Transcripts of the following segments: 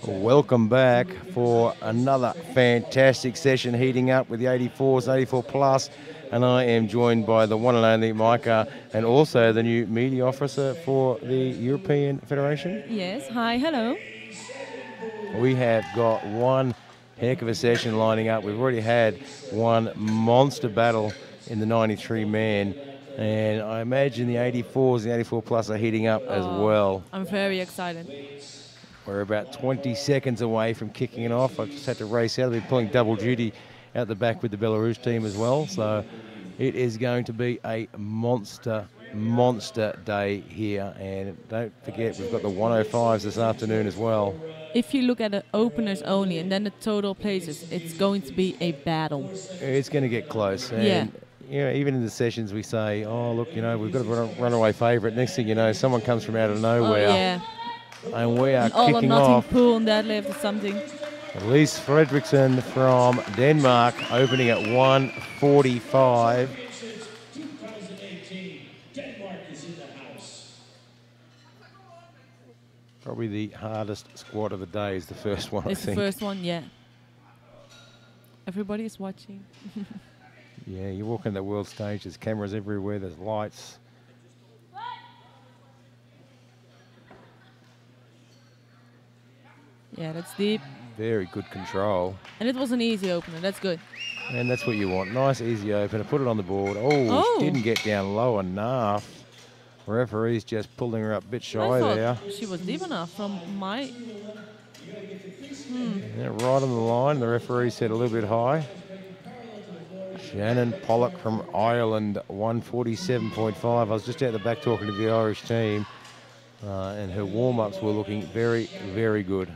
Welcome back for another fantastic session heating up with the 84s, 84 plus, and I am joined by the one and only Micah and also the new media officer for the European Federation. Yes, hi, hello. We have got one heck of a session lining up. We've already had one monster battle in the 93 man, and I imagine the 84s, the 84 plus are heating up as well. I'm very excited. We're about 20 seconds away from kicking it off. I just had to race out. I've been pulling double duty out the back with the Belarus team as well. So it is going to be a monster day here. And don't forget, we've got the 105s this afternoon as well. If you look at the openers only and then the total places, it's going to be a battle. It's going to get close. And you know, even in the sessions we say, oh, look, you know, we've got a runaway favourite. Next thing you know, someone comes from out of nowhere. Oh, yeah. And we are all kicking or nothing off. Pool on deadlift or something. Elise Fredrickson from Denmark opening at 1:45. Probably the hardest squat of the day is the first one, It's I think. the first one, yeah. Everybody is watching. Yeah, you walk on the world stage, there's cameras everywhere, there's lights. Yeah, that's deep. Very good control. And it was an easy opener, that's good. And that's what you want. Nice, easy opener. Put it on the board. Oh, didn't get down low enough. Referee's just pulling her up a bit shy there. She was deep enough from my... Yeah, right on the line. The referee said a little bit high. Shannon Pollock from Ireland, 147.5. I was just out the back talking to the Irish team, and her warm-ups were looking very, very good.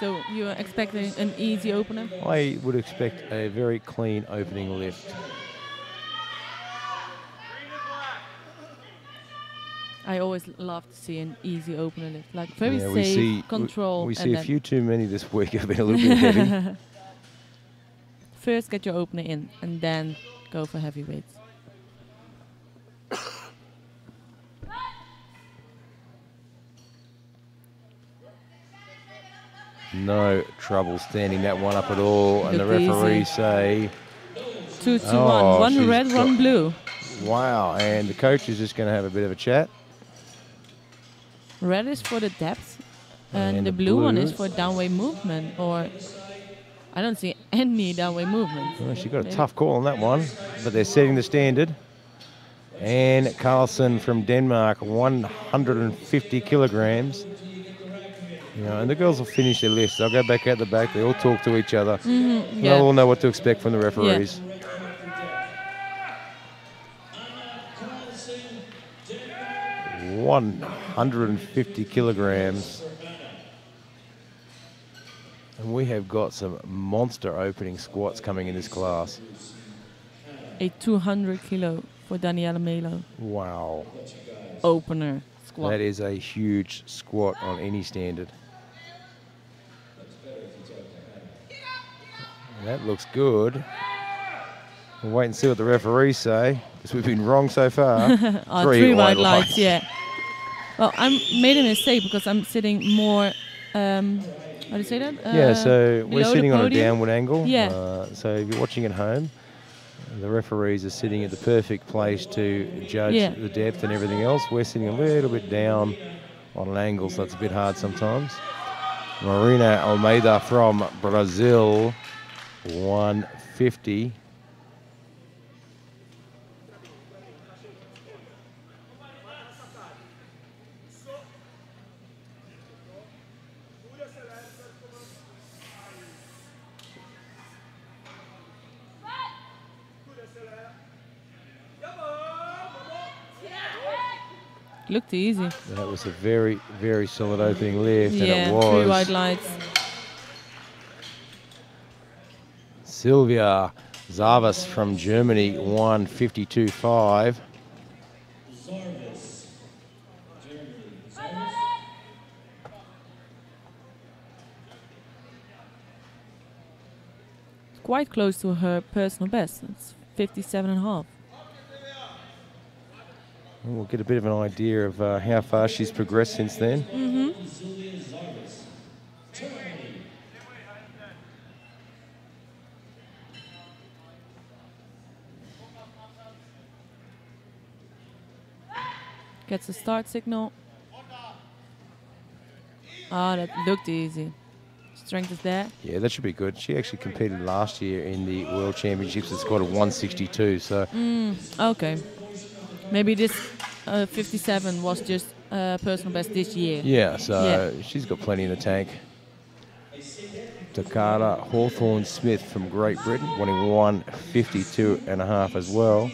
So you are expecting an easy opener? I would expect a very clean opening lift. I always love to see an easy opener lift, like very Yeah, safe, control. We see a few too many this week. Have been a little bit heavy. First get your opener in and then go for heavy weights. No trouble standing that one up at all. And the Looked referees easy. say... 2 to Oh, 1. she's One red, got- one blue. Wow, and the coach is just going to have a bit of a chat. Red is for the depth, and And the the blue one is blue- for downway movement, or I don't see any downway movement. Well, she got a Maybe. tough call on that one, but they're setting the standard. And Carlson from Denmark, 150 kilograms. You know, and the girls will finish their lifts. They'll go back out the back. They all talk to each other. Yeah. They'll all know what to expect from the referees. 150 kilograms. And we have got some monster opening squats coming in this class. A 200 kilo for Daniela Melo. Wow. Opener squat. That is a huge squat on any standard. That looks good. We'll wait and see what the referees say, because we've been wrong so far. Three white lights, yeah. Well, I made a mistake because I'm sitting more, how do you say that? Yeah, so we're below sitting the on a podium. downward angle. Yeah. So if you're watching at home, the referees are sitting at the perfect place to judge the depth and everything else. We're sitting a little bit down on an angle, so it's a bit hard sometimes. Marina Almeida from Brazil, 150. Looked easy. That was a very, very solid opening lift, and Yeah, it was. 3 white lights. Silvia Javis from Germany, 152.5. Quite close to her personal best. It's 57.5. And we'll get a bit of an idea of how far she's progressed since then. Gets a start signal. Ah, that looked easy. Strength is there. Yeah, that should be good. She actually competed last year in the World Championships and scored a 162. So Okay. Maybe this 57 was just personal best this year. yeah, so she's got plenty in the tank. Takara Hawthorne Smith from Great Britain, winning 152.5 as well.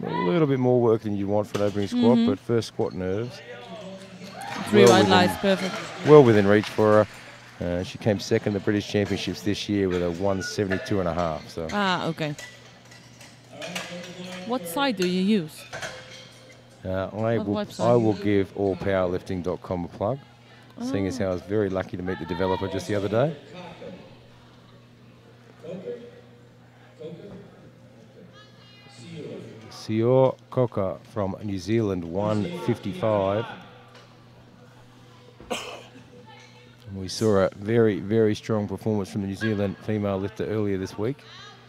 A little bit more work than you want for an opening squat, but first squat nerves. 3 white lights, perfect. Well within reach for her. She came second at the British Championships this year with a 172.5. So. Ah, okay. What site do you use? I will give allpowerlifting.com a plug, seeing as how I was very lucky to meet the developer just the other day. Sior Coca from New Zealand, 155. And we saw a very, very strong performance from the New Zealand female lifter earlier this week.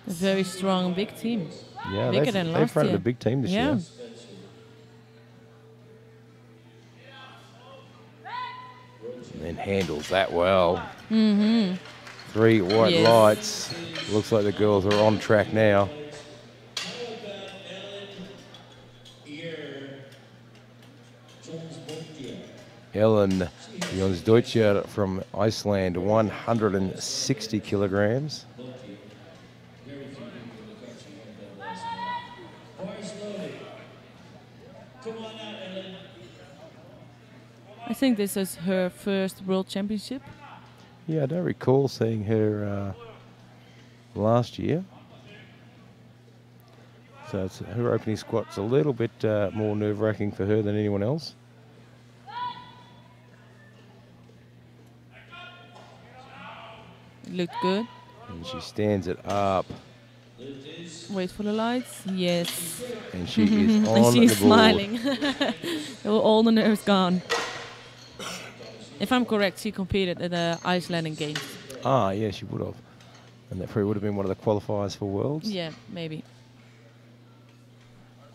A very strong, big team. Yeah, bigger than last they've fronted year. a big team this year. And then handles that well. 3 white lights. Looks like the girls are on track now. Helen Mizuchi from Iceland, 160 kilograms. I think this is her first World Championship. Yeah, I don't recall seeing her last year. So it's, her opening squat's a little bit more nerve-wracking for her than anyone else. Looked good. And she stands it up. Wait for the lights. Yes. And she is on and she's the board. smiling. All the nerves gone. If I'm correct, she competed at the Icelandic Games. Ah, yeah, she would have. And that probably would have been one of the qualifiers for Worlds. Yeah, maybe.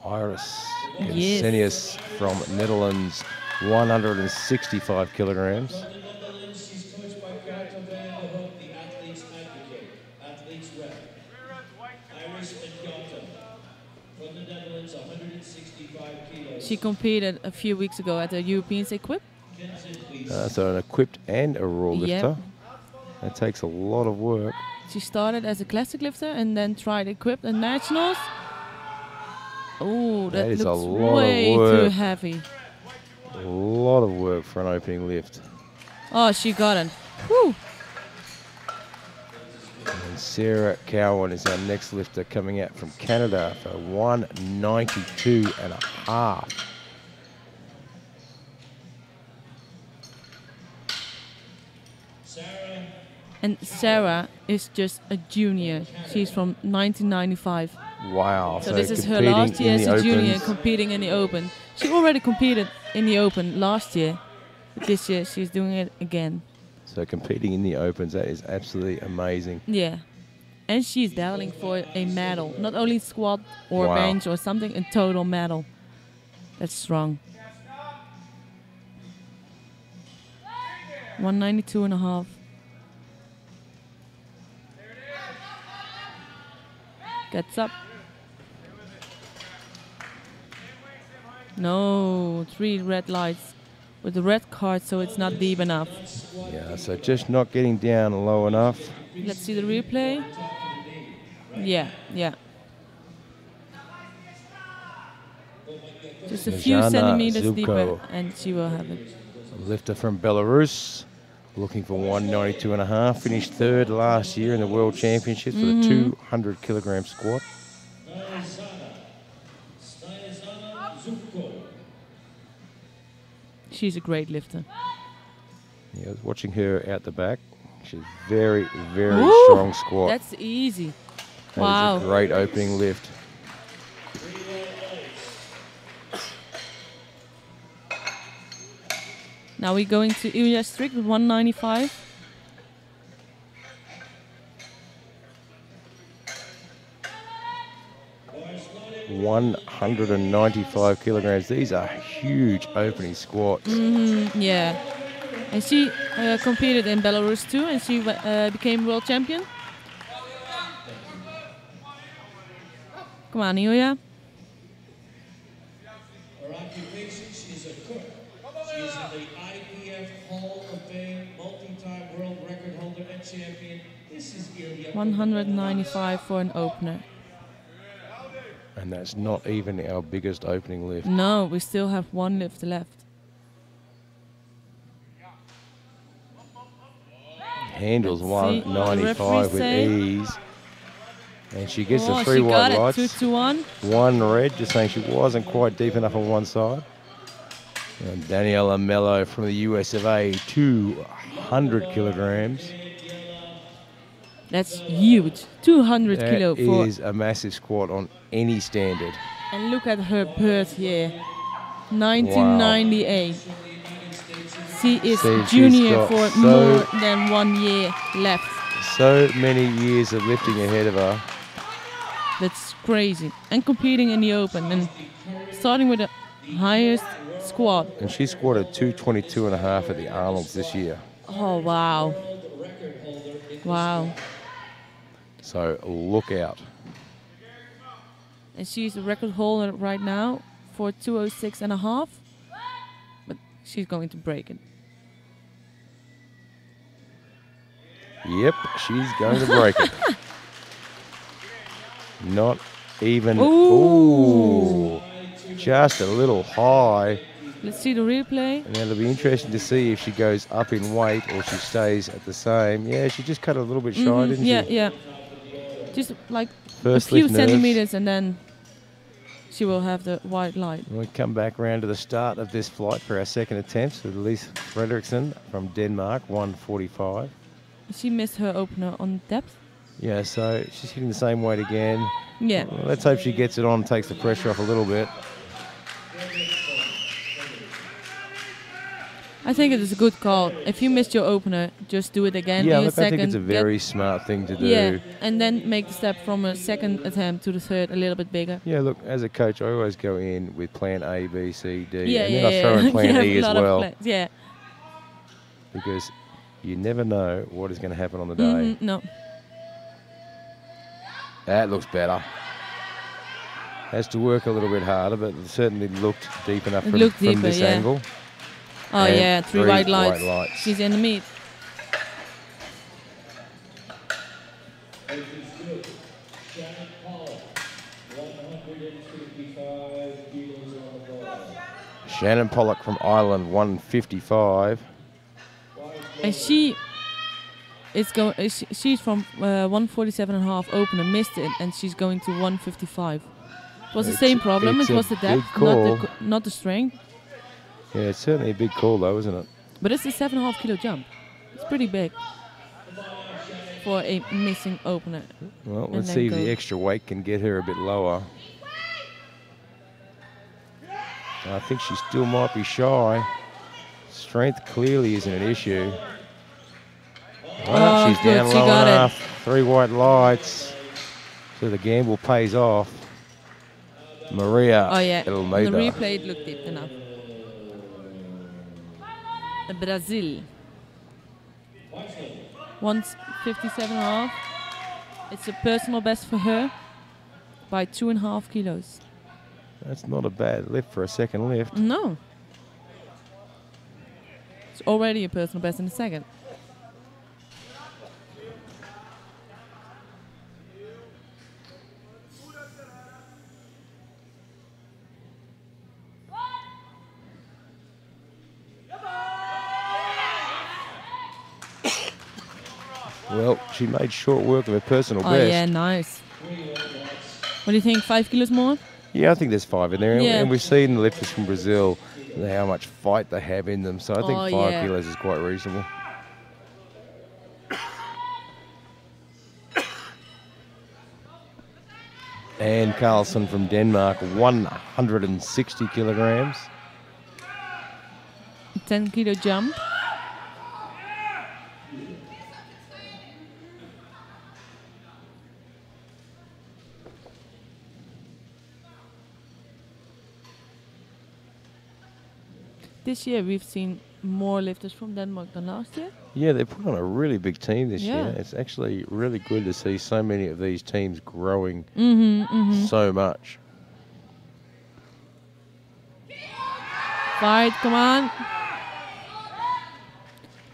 Iris Gensenius from Netherlands, 165 kilograms. She competed a few weeks ago at the Europeans Equip. So an equipped and a raw lifter. Yep. That takes a lot of work. She started as a classic lifter and then tried equipped and nationals. Oh, that is a looks lot way of work. too heavy. A lot of work for an opening lift. Oh, she got it. Whew. And Sarah Cowen is our next lifter coming out from Canada for 192.5. And Sarah is just a junior. She's from 1995. Wow. So this is her last year as a junior competing in the Open. She already competed in the Open last year. But this year she's doing it again. So competing in the Opens, that is absolutely amazing. Yeah. And she's battling for a medal. Not only squat or bench or something, a total medal. That's strong. 192.5. Gets up. No, 3 red lights with the red card, so it's not deep enough. Yeah, so just not getting down low enough. Let's see the replay. Yeah. Just a few Jana centimeters Zuko, deeper, and she will have it. a lifter from Belarus, looking for 192.5. Finished third last year in the World Championships for the 200 kilogram squat. She's a great lifter. Yeah, I was watching her out the back. She's very, very Ooh, strong squat. That's easy. That wow. is a great opening lift. Now we're going to Ilya Strick with 195. $195 kilograms. These are huge opening squats. Yeah. And she competed in Belarus too, and she became world champion. Come on, Ilya. Her occupation, she's a cook. She's in the IPF Hall of Fame, multi-time world record holder and champion. This is Ilya. 195 for an opener. And that's not even our biggest opening lift. No, we still have one lift left. Handles Let's see 195 with ease. And she gets the 3 she white got it. lights. 2 to 1. 1 red, just saying she wasn't quite deep enough on one side. And Daniela Melo from the US of A, 200 kilograms. That's huge. 200 kilo That for. is a massive squat on any standard. And look at her birth year. 1998. She is See, junior she's got for more than 1 year left. So many years of lifting ahead of her. That's crazy. And competing in the open and starting with the highest squat. And she squatted 222.5 at the Arnold's this year. Oh, wow. Wow. So look out. And she's a record holder right now for 206.5. But she's going to break it. Yep, she's going to break it. Not even. Ooh. Ooh. Just a little high. Let's see the replay. And it'll be interesting to see if she goes up in weight or she stays at the same. Yeah, she just cut a little bit shy, didn't yeah, she? Yeah. Just like First a few lift nerves. centimeters and then she will have the white light. We come back round to the start of this flight for our second attempt with Elise Fredrickson from Denmark, 145. She missed her opener on depth. Yeah, so she's hitting the same weight again. Yeah. Well, let's hope she gets it on, takes the pressure off a little bit. I think it is a good call. If you missed your opener, just do it again Yeah, in a look, second. I think it's a very smart thing to do. Yeah, and then make the step from a second attempt to the third a little bit bigger. Yeah, look, as a coach, I always go in with plan A, B, C, D, Yeah, and yeah, then I throw in plan you have E a as lot of well. plans, yeah. Because you never know what is going to happen on the day. No. That looks better. Has to work a little bit harder, but it certainly looked deep enough from this angle. Oh And yeah, three white lights. white lights. She's in the meat. Shannon Pollock, 155 kilos on the ball. Shannon Pollock from Ireland, 155. And she is going. She's from 147.5 opener, missed it, and she's going to 155. It was the same problem. It was the depth, not the strength. Yeah, it's certainly a big call though, isn't it? But it's a 7.5 kilo jump. It's pretty big for a missing opener. Well, let's see if the extra weight can get her a bit lower. I think she still might be shy. Strength clearly isn't an issue. Well, she's down low enough. 3 white lights. So the gamble pays off. Marina Almeida. On the replay it looked deep enough. Brazil. 157.5. It's a personal best for her by 2.5 kilos. That's not a bad lift for a second lift. No. It's already a personal best in the second. Well, she made short work of her personal best. Oh, yeah, nice. What do you think, 5 kilos more? Yeah, I think there's 5 in there. Yeah. And we've seen the lifters from Brazil, how much fight they have in them. So I think 5 kilos is quite reasonable. And Carlson from Denmark, 160 kilograms. 10 kilo jump. This year we've seen more lifters from Denmark than last year. Yeah, they put on a really big team this Yeah. year. It's actually really good to see so many of these teams growing so much. Fight, come on.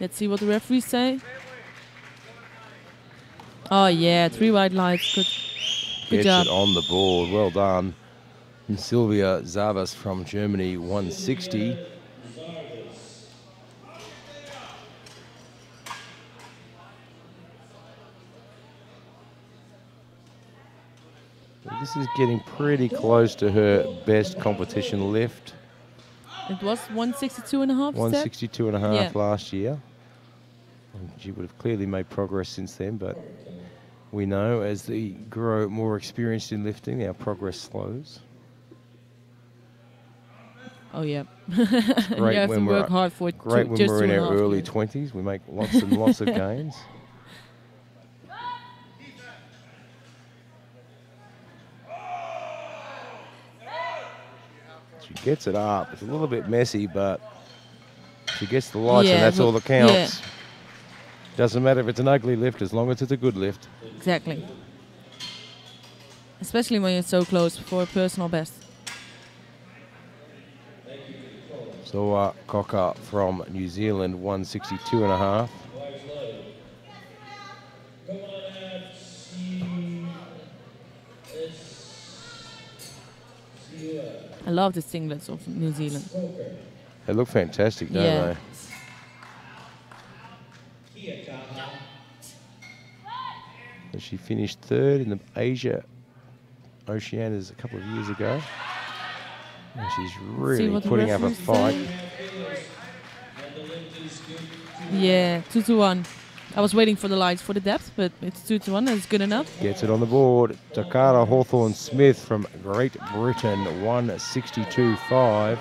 Let's see what the referees say. Oh yeah, 3 white lights. Good job. Gets it on the board. Well done. And Silvia Javis from Germany, 160. This is getting pretty close to her best competition lift. It was 162.5. 162.5 last year. And she would have clearly made progress since then, but we know as they grow more experienced in lifting, our progress slows. Oh yeah. Great you have to work hard for it. Great when we're in our early 20s. We make lots and lots of gains. She gets it up. It's a little bit messy, but she gets the lights, and that's all that counts. Yeah. Doesn't matter if it's an ugly lift, as long as it's a good lift. Exactly. Especially when you're so close for a personal best. So Cocker from New Zealand, 162.5. I love the singlets of New Zealand. They look fantastic, don't they? And she finished 3rd in the Asia Oceanias a couple of years ago. And she's really putting up a fight. Yeah, 2-1. I was waiting for the lights for the depth, but it's 2-1. That's good enough. Gets it on the board. Takara Hawthorne Smith from Great Britain, 162.5.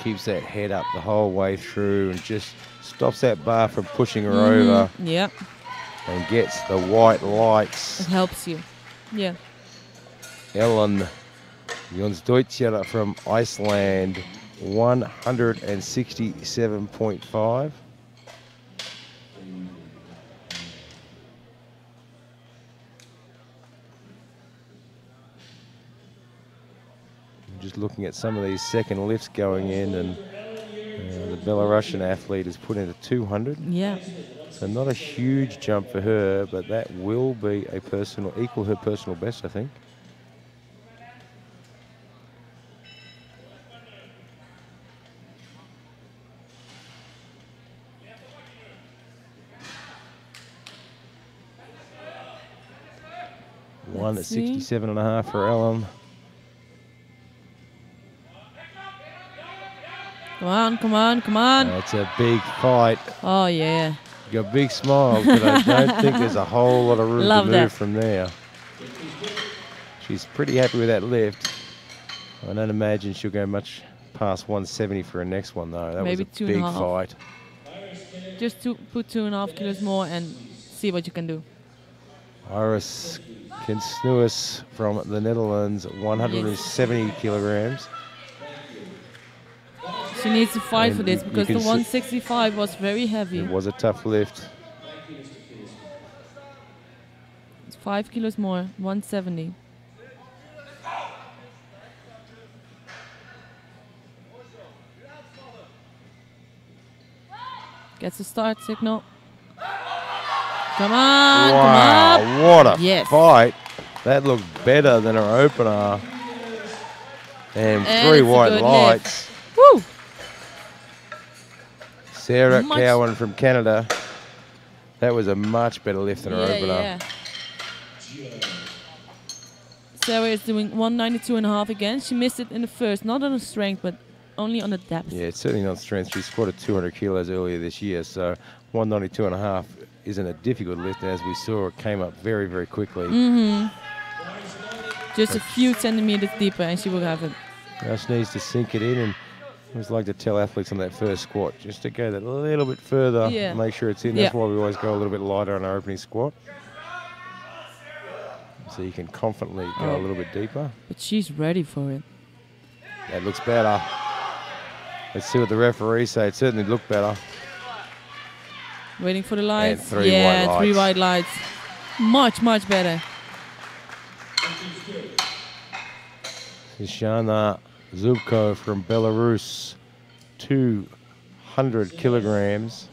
Keeps that head up the whole way through and just stops that bar from pushing her over. Yeah. And gets the white lights. It helps you. Yeah. Ellen Deutsche from Iceland, 167.5. Just looking at some of these second lifts going in, and the Belarusian athlete has put in a 200. Yeah. So not a huge jump for her, but that will be a equal her personal best, I think. One at 67.5 for Ellen. Come on, come on, come on. That's a big fight. Oh, yeah. You got big smiles, but I don't think there's a whole lot of room to move from there. She's pretty happy with that lift. I don't imagine she'll go much past 170 for her next one, though. That Maybe was a big fight. Just to put 2.5 kilos more and see what you can do. Iris Kinsnuis from the Netherlands, 170 kilograms. She needs to fight for this because the 165 was very heavy. It was a tough lift. It's 5 kilos more, 170. Gets the start signal. Come on, wow, come what a Yes. fight. That looked better than her opener. And 3 it's a white good lights. Woo! Sarah Much- Cowen from Canada. That was a much better lift than her opener. Yeah. Sarah is doing 192.5 again. She missed it in the first, not on the strength, but only on the depth. Yeah, it's certainly not strength. She squatted 200 kilos earlier this year, so 192.5 isn't a difficult lift. And as we saw, it came up very, very quickly. Just a few centimeters deeper, and she will have it. Just needs to sink it in, and I always like to tell athletes on that first squat just to go that little bit further, make sure it's in. That's why we always go a little bit lighter on our opening squat. So you can confidently go a little bit deeper. But she's ready for it. That looks better. Let's see what the referees say. It certainly looked better. Waiting for the lights. And 3 white lights. 3 white lights. Much, much better. This is Jana Zuko from Belarus, 200 kilograms.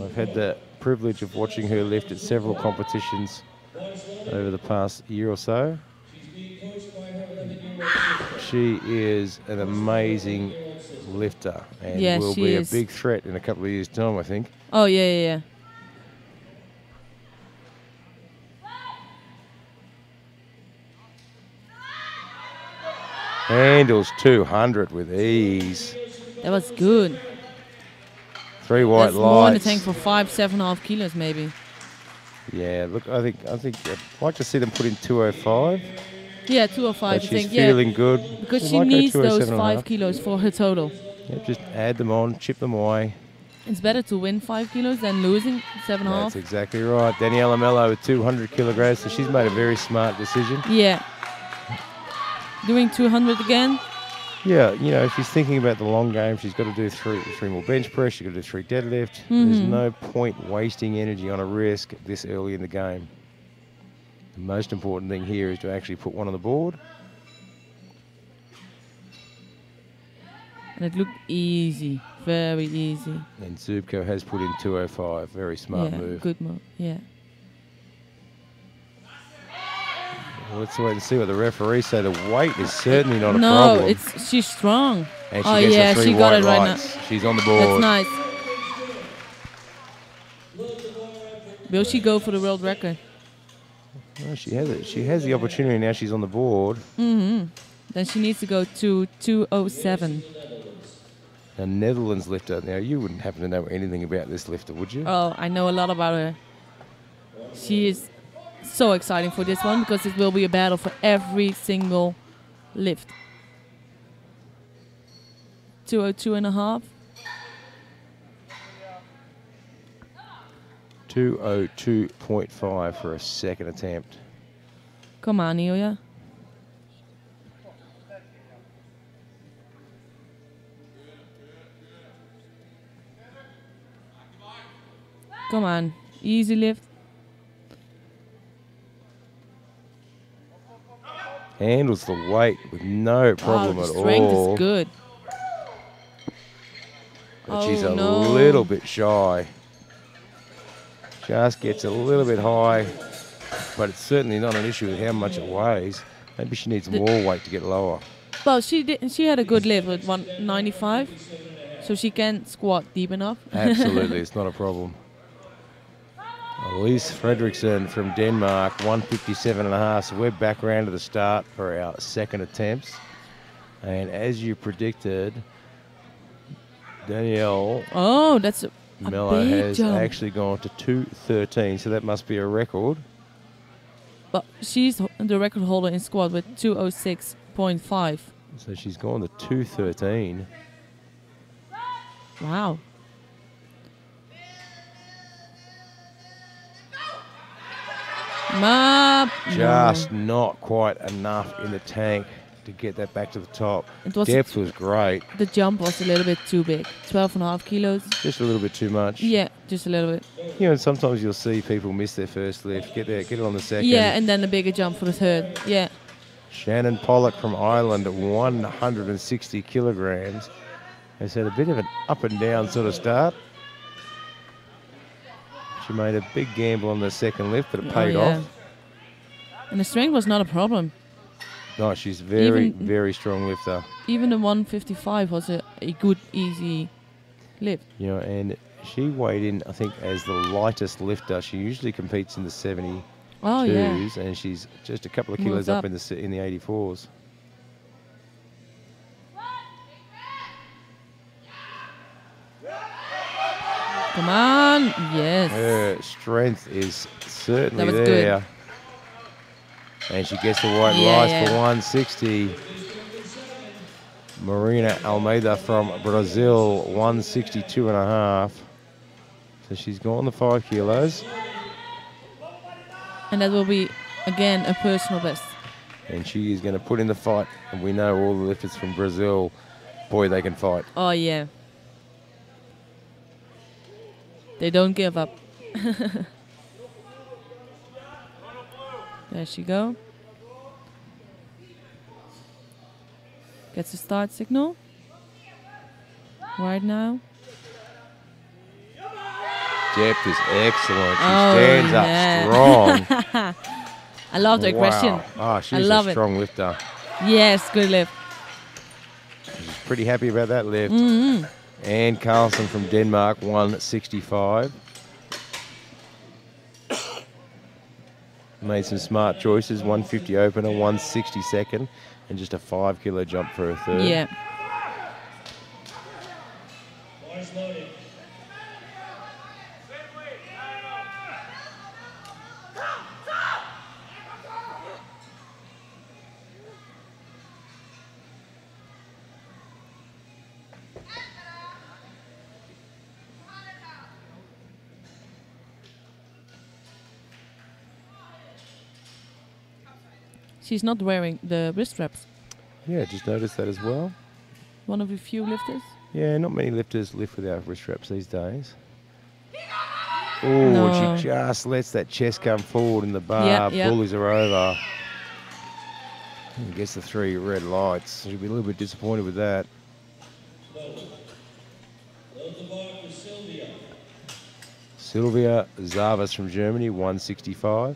I've had the privilege of watching her lift at several competitions over the past year or so. She is an amazing lifter and will be a big threat in a couple of years' time, I think. Oh, yeah. Handles 200 with ease. That was good. 3 white That's more in the lights. tank for 7.5 kilos, maybe. Yeah, look, I think I'd like to see them put in 205. Yeah, 205. But I think, she's feeling good. Because We'd she like her needs those 207.5. 5 kilos for her total. Yeah, just add them on, chip them away. It's better to win 5 kilos than losing 7.5. That's exactly right. Daniela Melo with 200 kilograms, so she's made a very smart decision. Yeah. Doing 200 again. Yeah, you know, if she's thinking about the long game, she's got to do three more bench press, she's got to do 3 deadlift. There's no point wasting energy on a risk this early in the game. The most important thing here is to actually put one on the board. And it looked easy. Very easy. And Zubko has put in 205. Very smart move. Good move. Yeah. Well, let's wait and see what the referees say. The weight is certainly not a problem. No, she's strong. And she gets the 3 she got white it right lights. She's on the board. That's nice. Will she go for the world record? Well, she has it. She has the opportunity now. She's on the board. Then she needs to go to 207. A Netherlands lifter. Now, you wouldn't happen to know anything about this lifter, would you? Oh, I know a lot about her. She is so exciting for this one because it will be a battle for every single lift. 202.5. 202.5 for a second attempt. Come on, Ilya. Come on, easy lift. Handles the weight with no problem the at all. strength is good. But she's a no. little bit shy. Just gets a little bit high, but it's certainly not an issue with how much it weighs. Maybe she needs more weight to get lower. Well, she had a good lift with 195, so she can squat deep enough. Absolutely, it's not a problem. Elise Fredrickson from Denmark, 157.5. So we're back around to the start for our second attempts. And as you predicted, Danielle that's a Melo big has jump. actually gone to 213, so that must be a record. But she's the record holder in squat with 206.5. So she's gone to 213. Wow. Just not quite enough in the tank to get that back to the top. Depth was great. The jump was a little bit too big. 12.5 kilos. Just a little bit too much. Yeah, just a little bit. You know, sometimes you'll see people miss their first lift, get it on the second. Yeah, and then a bigger jump for the third. Yeah. Shannon Pollock from Ireland at 160 kilograms. has had a bit of an up and down sort of start. She made a big gamble on the second lift, but it paid off. And the strength was not a problem. No, she's very strong lifter. Even the 155 was a good, easy lift. You know, and she weighed in, I think, as the lightest lifter. She usually competes in the 72s, and she's just a couple of kilos up in the 84s. Come on, yes. Her strength is certainly that was there. Good. And she gets the white rice for 160. Marina Almeida from Brazil, 162.5. So she's gone the 5 kilos. And that will be, again, a personal best. And she is going to put in the fight. And we know all the lifters from Brazil, boy, they can fight. Oh, yeah. They don't give up. There she go. Gets a start signal. Right now. Depth is excellent. She stands up strong. I love the aggression. Oh, she's a strong lifter. Yes, good lift. She's pretty happy about that lift. Mm-hmm. And Carlson from Denmark, 165. Made some smart choices, 150 opener, 160 second, and just a 5 kilo jump for a third. Yeah. She's not wearing the wrist straps. Yeah, just noticed that as well. One of the few lifters. Yeah, not many lifters lift without wrist straps these days. Oh, she just lets that chest come forward and the bar bullies her over. And gets the 3 red lights. She'll be a little bit disappointed with that. Silvia Javis from Germany, 165.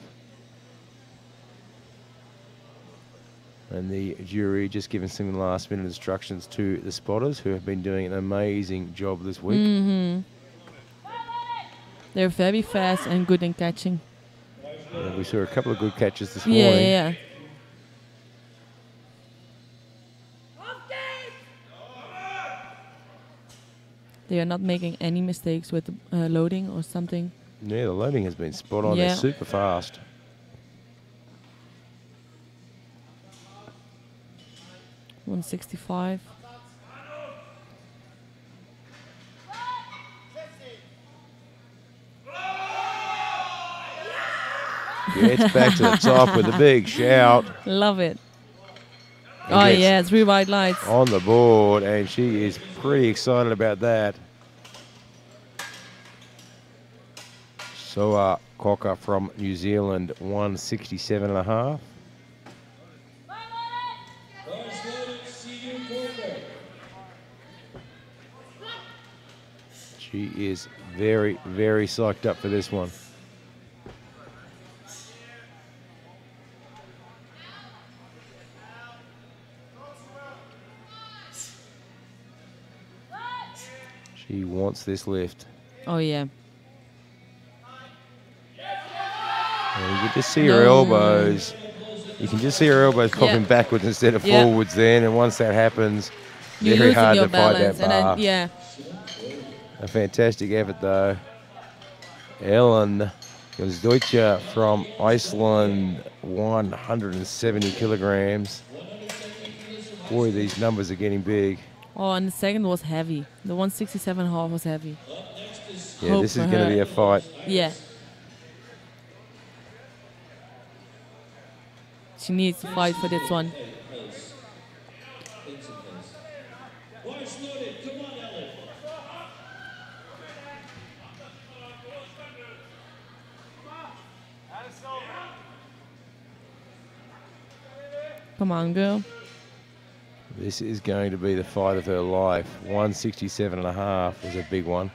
And the jury just giving some last-minute instructions to the spotters, who have been doing an amazing job this week. Mm-hmm. They're very fast and good in catching. Yeah, we saw a couple of good catches this morning. Yeah. They are not making any mistakes with loading or something. Yeah, the loading has been spot on. They're super fast. $165. Gets back to the top with a big shout. Love it. Oh yeah, 3 white lights. On the board, and she is pretty excited about that. Soa Cocker from New Zealand, 167.5. She is very, very psyched up for this one. She wants this lift. Oh, yeah. And you can just see her elbows. You can just see her elbows popping backwards instead of forwards then. And once that happens, very hard to fight that bar. Then, A fantastic effort, though. Helen Deutsche from Iceland, 170 kilograms. Boy, these numbers are getting big. Oh, and the second was heavy. The 167.5 was heavy. Yeah, this is going to be a fight. Yeah. She needs to fight for this one. Come on, girl. This is going to be the fight of her life. 167.5 was a big one.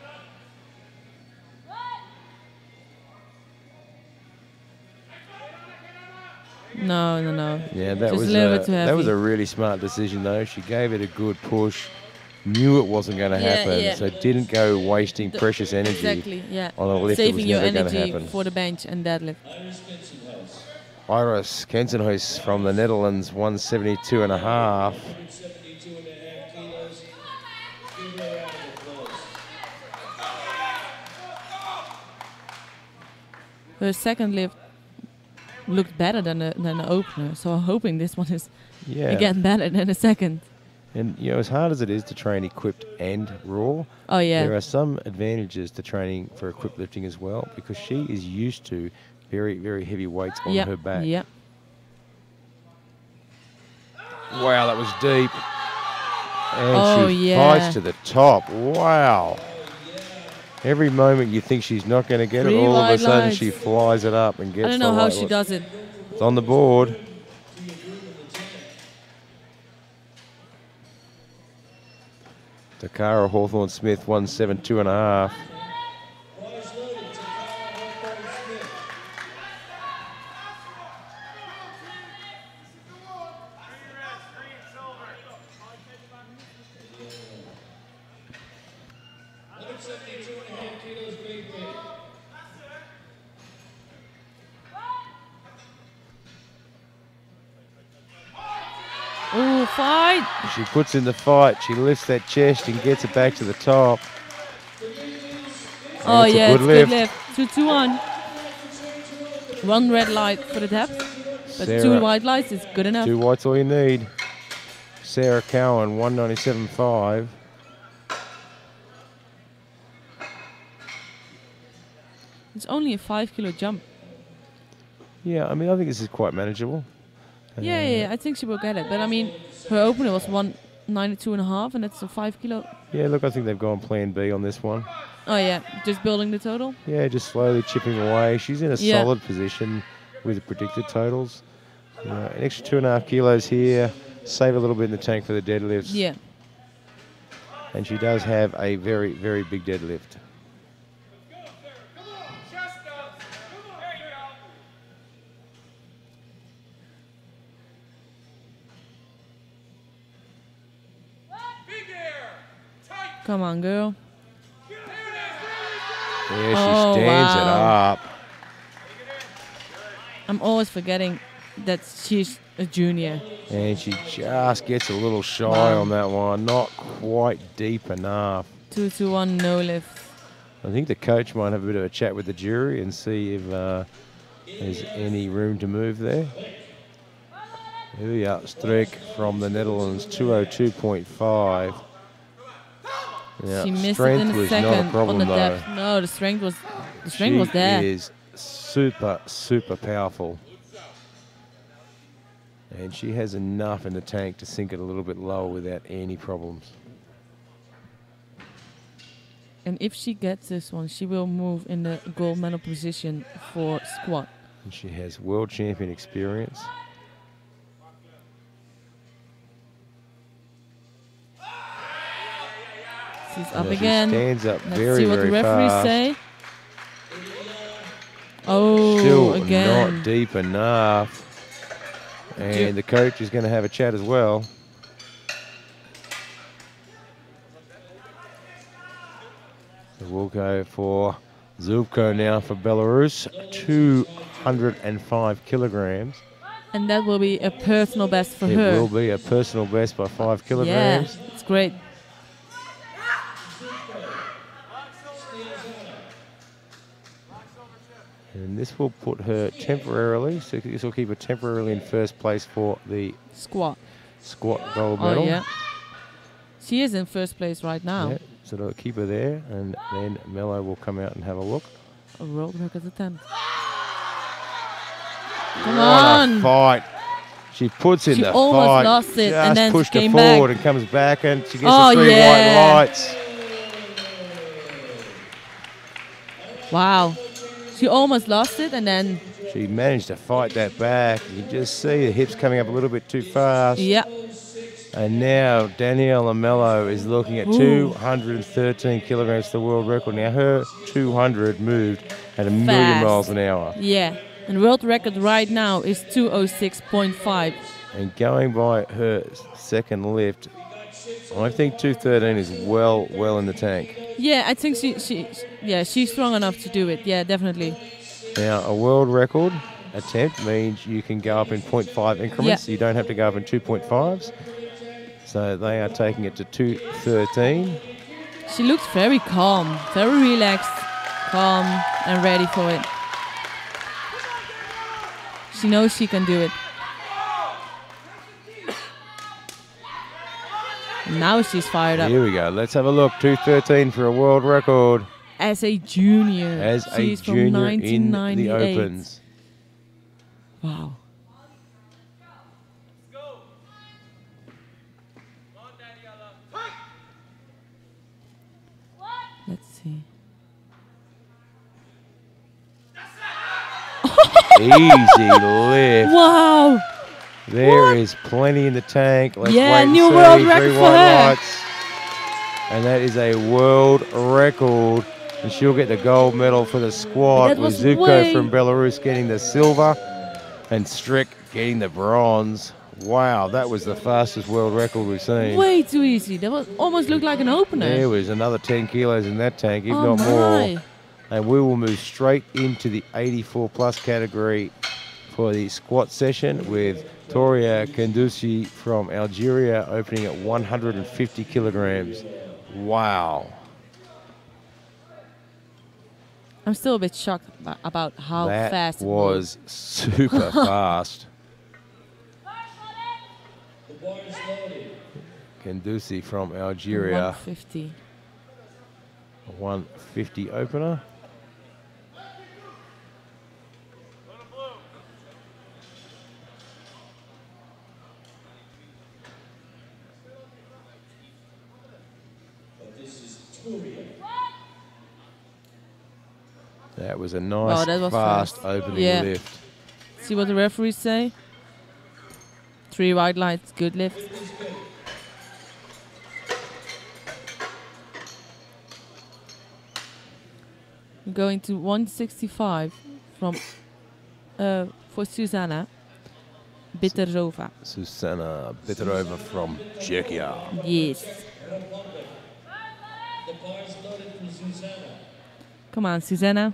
No. Yeah, that Just was a little bit too that was heavy. a really smart decision though. She gave it a good push, knew it wasn't going to happen, so didn't go wasting precious energy Exactly, yeah. on a lift Saving that your was never going to energy happen. for the bench and deadlift. Iris Kensenhuis from the Netherlands, 172.5. 172.5 kilos. Give her a round of applause. Her second lift looked better than the opener, so I'm hoping this one is again better than the second. And, you know, as hard as it is to train equipped and raw, there are some advantages to training for equipped lifting as well, because she is used to very, very heavy weights on her back. Yeah. Wow, that was deep. And she fights to the top. Wow. Every moment you think she's not going to get it, all of a sudden she flies it up and gets it. I don't know how she does it. It's on the board. Takara Hawthorne Smith, 172.5. Oh, fight! She puts in the fight. She lifts that chest and gets it back to the top. Oh, it's yeah, a it's good good lift. 2-2-1. One red light for the depth, but Sarah, 2 white lights is good enough. 2 whites all you need. Sarah Cowen, 197.5. It's only a 5 kilo jump. Yeah, I mean, I think this is quite manageable. Yeah, I think she will get it. But I mean, her opener was 192.5, and that's a 5 kilo. Yeah, look, I think they've gone plan B on this one. Oh, yeah, just building the total? Yeah, just slowly chipping away. She's in a solid position with the predicted totals. You know, an extra 2.5 kilos here, save a little bit in the tank for the deadlifts. Yeah. And she does have a very, very big deadlift. Come on, girl. Yeah, she stands it up. I'm always forgetting that she's a junior. And she just gets a little shy on that one. Not quite deep enough. 2-2-1, no lift. I think the coach might have a bit of a chat with the jury and see if there's any room to move there. Ilja Streek from the Netherlands, 202.5. Yeah, She missed strength it in a was second not a problem on the though. depth. No, the strength was there. She is super, super powerful. And she has enough in the tank to sink it a little bit lower without any problems. And if she gets this one, she will move in the gold medal position for squat. And she has world champion experience. She's up again. She stands up Let's very, see what very the referees fast. say. Oh, Still again. not deep enough. And the coach is going to have a chat as well. So we'll go for Zuko now for Belarus, 205 kilograms. And that will be a personal best for It her. will be a personal best by 5 kilograms. Yeah, it's great. And this will put her temporarily, so this will keep her temporarily in first place for the squat gold medal. Oh, yeah. She is in first place right now. Yeah, so they'll keep her there, and then Melo will come out and have a look. A world record attempt. Come What on. a fight. She puts in the fight. She almost lost it, and then pushed she came her forward back. and comes back, and she gets Oh, the 3 yeah. white lights. Wow. She almost lost it, and then... She managed to fight that back. You just see the hips coming up a little bit too fast. Yeah. And now Daniela Melo is looking at 213 kilograms, the world record. Now her 200 moved at 1,000,000 miles an hour. Yeah, and world record right now is 206.5. And going by her second lift, I think 213 is well in the tank. Yeah, I think she's strong enough to do it. Yeah, definitely. Now a world record attempt means you can go up in 0.5 increments. You don't have to go up in 2.5s. So they are taking it to 213. She looks very calm, very relaxed, calm and ready for it. She knows she can do it. Now she's fired up. Here we go. Let's have a look. 213 for a world record. As a junior. As she's a junior from 1998. in the Opens. Wow. Let's see. Easy lift. Wow. There is plenty in the tank. Let's wait and new see. world record for her. Lights. And that is a world record. And she'll get the gold medal for the squad. With Zuko from Belarus getting the silver. And Strick getting the bronze. Wow, that was the fastest world record we've seen. Way too easy. That was almost looked like an opener. There was another 10 kilos in that tank, if not more. And we will move straight into the 84 plus category for the squat session with Toria Carducci from Algeria opening at 150 kilograms. Wow. I'm still a bit shocked about how fast it was. That was super fast. Carducci from Algeria. 150. 150 opener. That was a nice, fast opening lift. See what the referees say? 3 white lights, good lift. We're going to 165 from for Susanna Bitterova. Susanna Bitterova from Czechia. Yes. Come on, Susanna.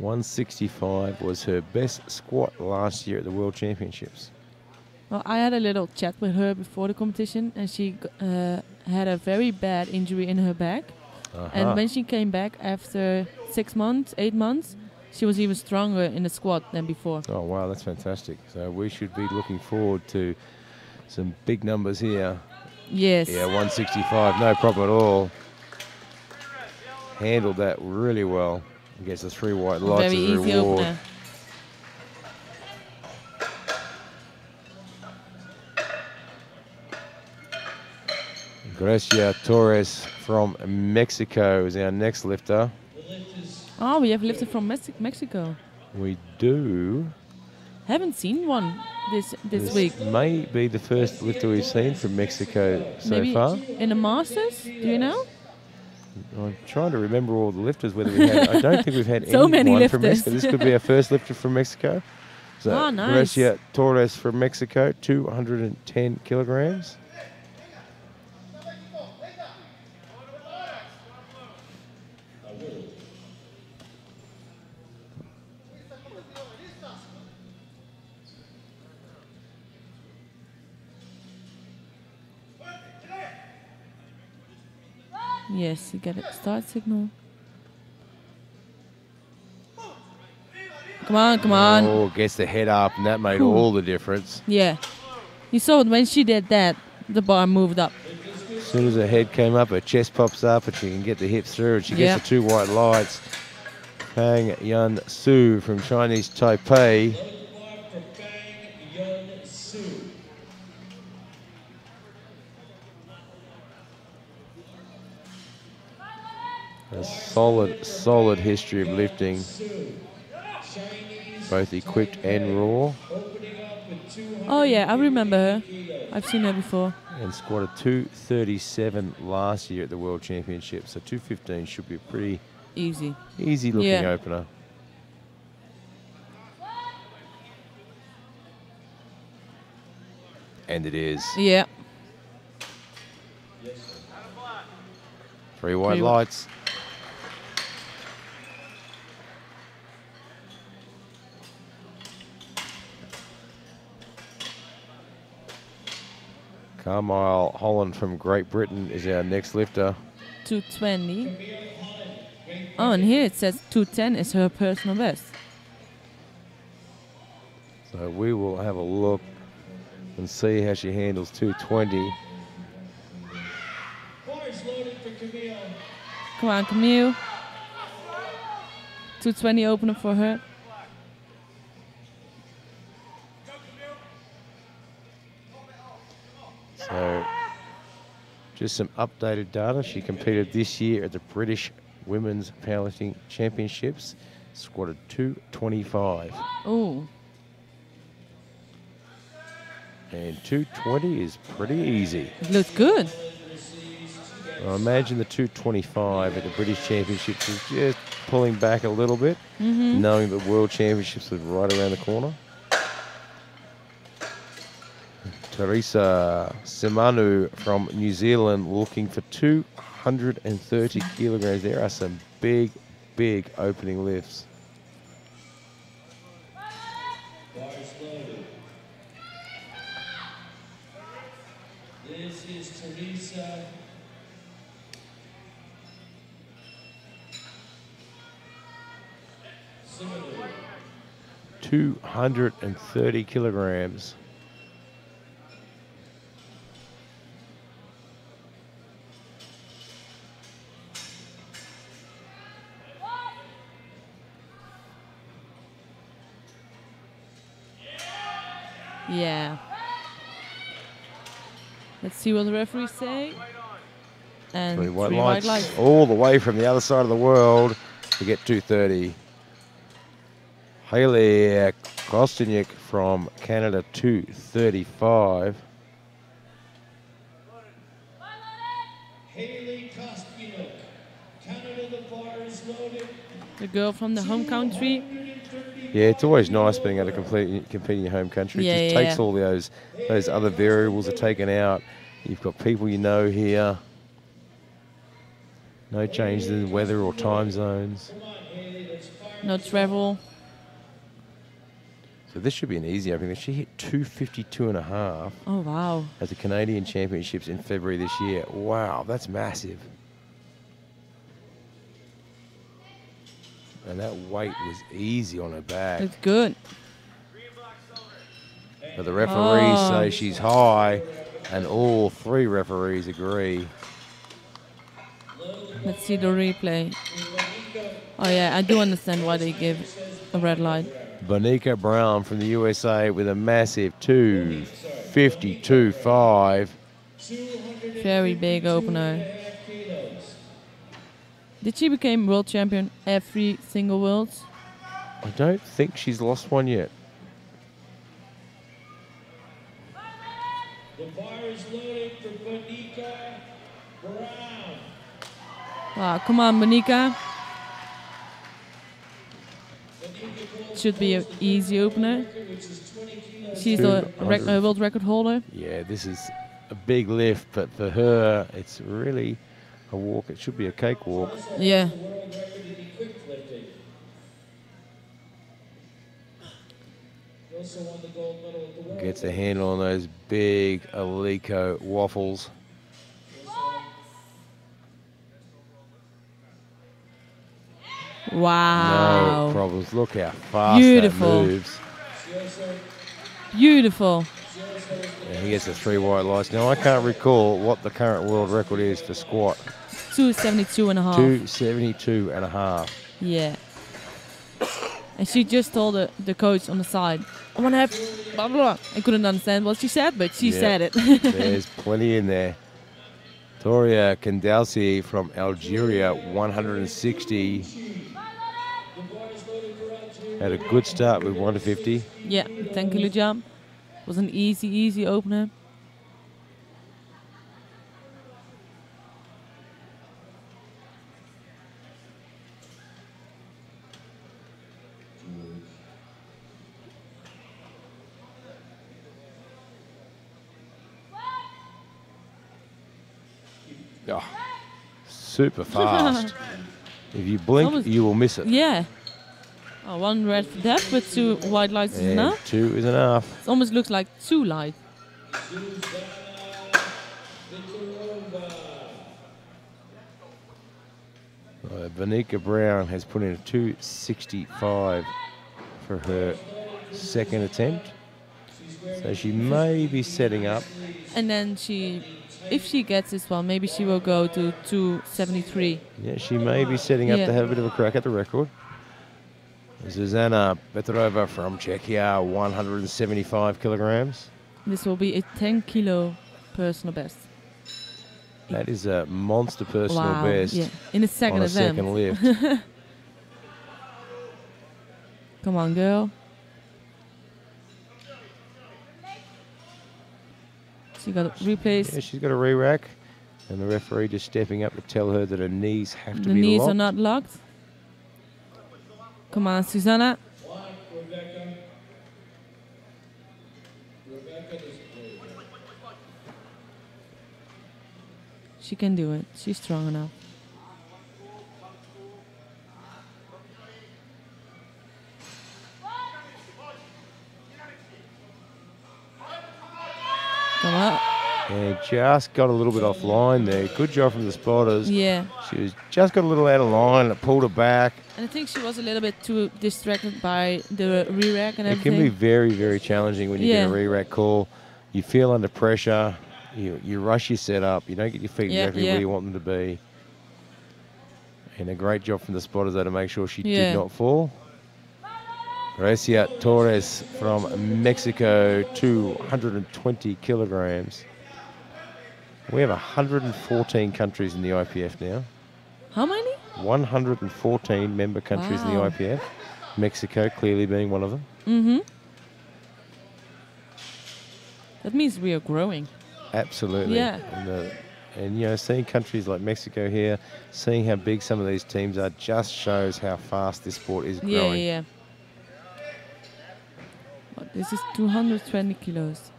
$165 was her best squat last year at the World Championships. Well, I had a little chat with her before the competition, and she had a very bad injury in her back. And when she came back after 6 months, 8 months, she was even stronger in the squat than before. Oh, wow, that's fantastic. So we should be looking forward to some big numbers here. Yes. Yeah, 165, no problem at all. Handled that really well. Gets the 3 white lights as a reward. Very easy opener. Gracia Torres from Mexico is our next lifter. Oh, we have lifter from Mexico. We do. Haven't seen one this week. May be the first lifter we've seen from Mexico so far. In the Masters, do you know? I'm trying to remember all the lifters, whether we had. I don't think we've had so many lifters from Mexico. This could be our first lifter from Mexico. So nice. Gracia Torres from Mexico, 210 kilograms. Yes, you get a start signal. Come on, come on. Oh, gets the head up, and that made all the difference. Yeah. You saw when she did that, the bar moved up. As soon as her head came up, her chest pops up, and she can get the hips through, and she gets the 2 white lights. Pang Yun Su from Chinese Taipei. A solid history of lifting. both equipped and raw. Oh yeah, I remember her. I've seen her before. And squatted 237 last year at the World Championships. So 215 should be a pretty easy looking opener. And it is. Yeah. 3 white lights. Camille Holland from Great Britain is our next lifter. 220. Oh, and here it says 210 is her personal best. So we will have a look and see how she handles 220. Come on, Camille. 220 opener for her. So, just some updated data. She competed this year at the British Women's Powerlifting Championships. Squatted 225. Oh. And 220 is pretty easy. It looks good. I imagine the 225 at the British Championships is just pulling back a little bit, knowing the World Championships are right around the corner. Theresa Samanu from New Zealand looking for 230 kilograms. There are some big, big opening lifts. This is Theresa. 230 kilograms. Yeah. Let's see what the referees say. And 3 white lights. All the way from the other side of the world to get 230. Haley Kosteniuk from Canada, 235. Haley Kosteniuk, Canada, the bar is loaded. The girl from the home country. Yeah, it's always nice being able to compete in your home country. Yeah, it just takes all those other variables are taken out. You've got people you know here. No changes in weather or time zones. No travel. So this should be an easy opening. She hit 252.5. Oh, wow. At the Canadian Championships in February this year. Wow, that's massive. And that weight was easy on her back. It's good. But the referees say she's high, and all 3 referees agree. Let's see the replay. Oh, yeah, I do understand why they give a red light. Verneka Brown from the USA with a massive 252.5. Very big opener. Did she become world champion every single Worlds? I don't think she's lost one yet. The bar is loaded for Verneka Brown. Wow, come on, Monica. Should be an easy opener. She's the world record holder. Yeah, this is a big lift, but for her, it's really a walk. It should be a cakewalk. Yeah. Gets a handle on those big Alico waffles. Wow. No problems. Look how fast Beautiful. that moves. Beautiful. And he gets the 3 white lights. Now, I can't recall what the current world record is for squat. 272.5. 272.5. Yeah. And she just told the coach on the side, I want to have blah, blah, blah. I couldn't understand what she said, but she said it. There's plenty in there. Toria Carducci from Algeria, 160. Had a good start with 1 to 50. Yeah, 10 kilo jump. Was an easy opener. Oh, super fast. If you blink, you will miss it. Yeah. Oh, 1 red for depth, but 2 white lights is enough. 2 is enough. It almost looks like 2 light. Verneka Brown has put in a 2:65 for her second attempt. So she may be setting up. And then if she gets this one, maybe she will go to 2:73. Yeah, she may be setting up to have a bit of a crack at the record. Zuzana Petrova from Czechia, 175 kilograms. This will be a 10 kilo personal best. That is a monster personal best. Yeah. In the second event. Second lift. Come on, girl. She got a replace. Yeah, she's got a re-rack. And the referee just stepping up to tell her that her knees have to be locked. The knees are not locked. Come on, Susanna. She can do it. She's strong enough. Come on. And just got a little bit offline there. Good job from the spotters. Yeah. She was just got a little out of line and it pulled her back. And I think she was a little bit too distracted by the re-rack and everything. It can be very, very challenging when you get a re-rack call. You feel under pressure. You rush your setup. You don't get your feet exactly where you want them to be. And a great job from the spotters there to make sure she did not fall. Gracia Torres from Mexico, 220 kilograms. We have 114 countries in the IPF now. How many? 114 member countries in the IPF. Mexico clearly being one of them. Mm-hmm. That means we are growing. Absolutely. Yeah. And you know, seeing countries like Mexico here, seeing how big some of these teams are, just shows how fast this sport is growing. Yeah. But this is 220 kilos.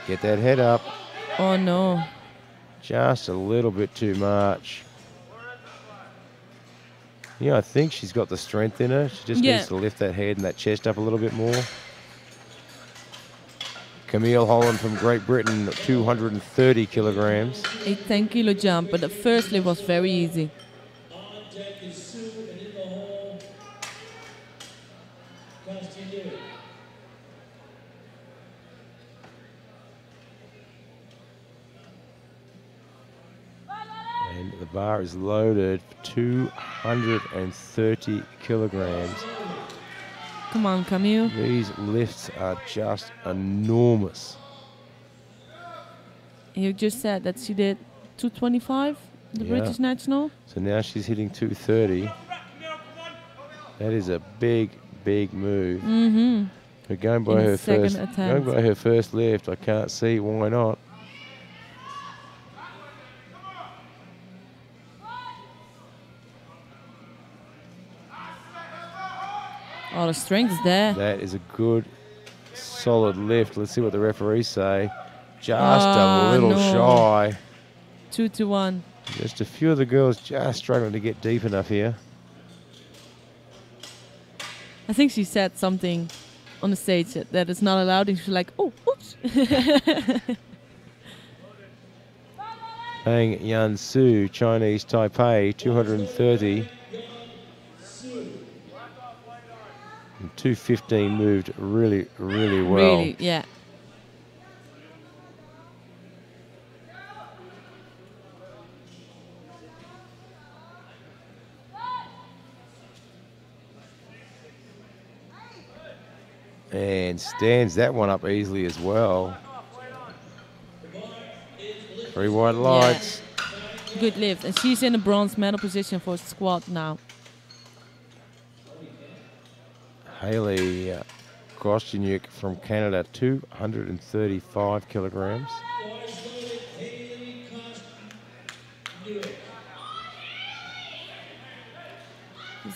Get that head up. Oh no. Just a little bit too much. Yeah, I think she's got the strength in her. She just needs to lift that head and that chest up a little bit more. Camille Holland from Great Britain, 230 kilograms. A 10 kilo jump, but the first lift was very easy. And the bar is loaded for 230 kilograms. Come on, Camille. These lifts are just enormous. You just said that she did 225, the British national. So now she's hitting 230. That is a big, big move. Mm-hmm. But going by her first lift, I can't see why not. Oh, the strength is there. That is a good, solid lift. Let's see what the referees say. Just a little shy. 2 to 1. Just a few of the girls just struggling to get deep enough here. I think she said something on the stage that is not allowed, and she's like, oh, oops. Hang Yan Su, Chinese Taipei, 230. 215 moved really, really well. Really, yeah. And stands that one up easily as well. 3 white lights. Yeah. Good lift. And she's in a bronze medal position for squat now. Haley Grostinyuk from Canada, 235 kilograms.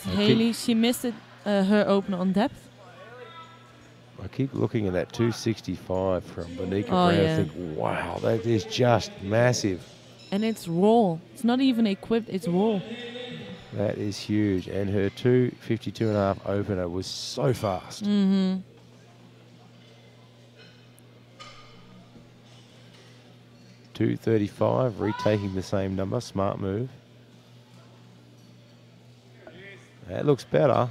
Haley, she missed it, her opener on depth. I keep looking at that 265 from Verneka Oh, Brown. yeah. I think, wow, that is just massive. And it's raw. It's not even equipped, it's raw. That is huge. And her 252.5 opener was so fast. Mm-hmm. .235, retaking the same number. Smart move. That looks better.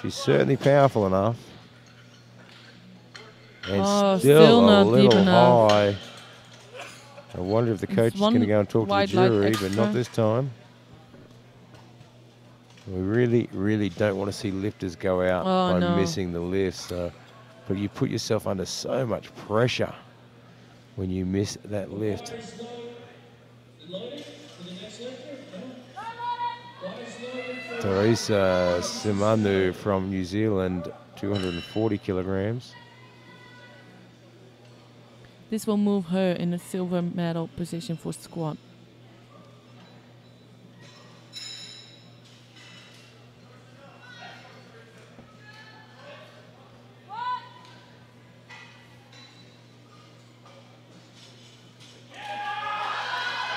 She's certainly powerful enough. And still a not deep little enough. high. I wonder if the coach is going to go and talk to the white light jury, but extra. not this time. We really, really don't want to see lifters go out by missing the lift. So, but you put yourself under so much pressure when you miss that lift. Theresa Samanu from New Zealand, 240 kilograms. This will move her in a silver medal position for squat.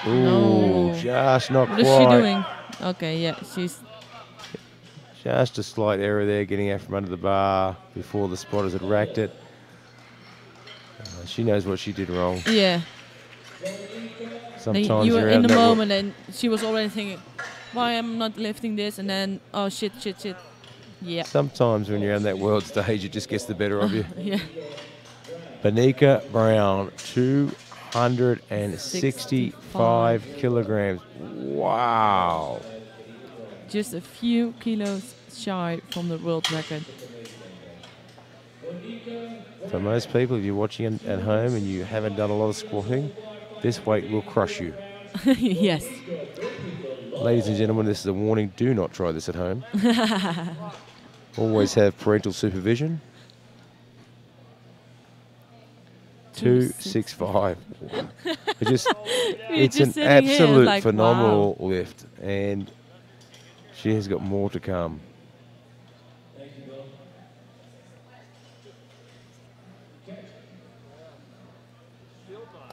Ooh, No. just not What quite. is she doing? Okay, yeah, she's... Just a slight error there, getting out from under the bar before the spotters had racked it. She knows what she did wrong. Yeah. Sometimes You were you're in out the that moment and she was already thinking, why am I not lifting this? And then, oh, shit. Yeah. Sometimes when you're on that world stage, it just gets the better of you. Yeah. Nika Brown, 265 kilograms. Wow. Just a few kilos shy from the world record. For most people, if you're watching at home and you haven't done a lot of squatting, this weight will crush you. Yes. Ladies and gentlemen, this is a warning. Do not try this at home. Always have parental supervision. 265. It's an absolute like, phenomenal lift, and she has got more to come.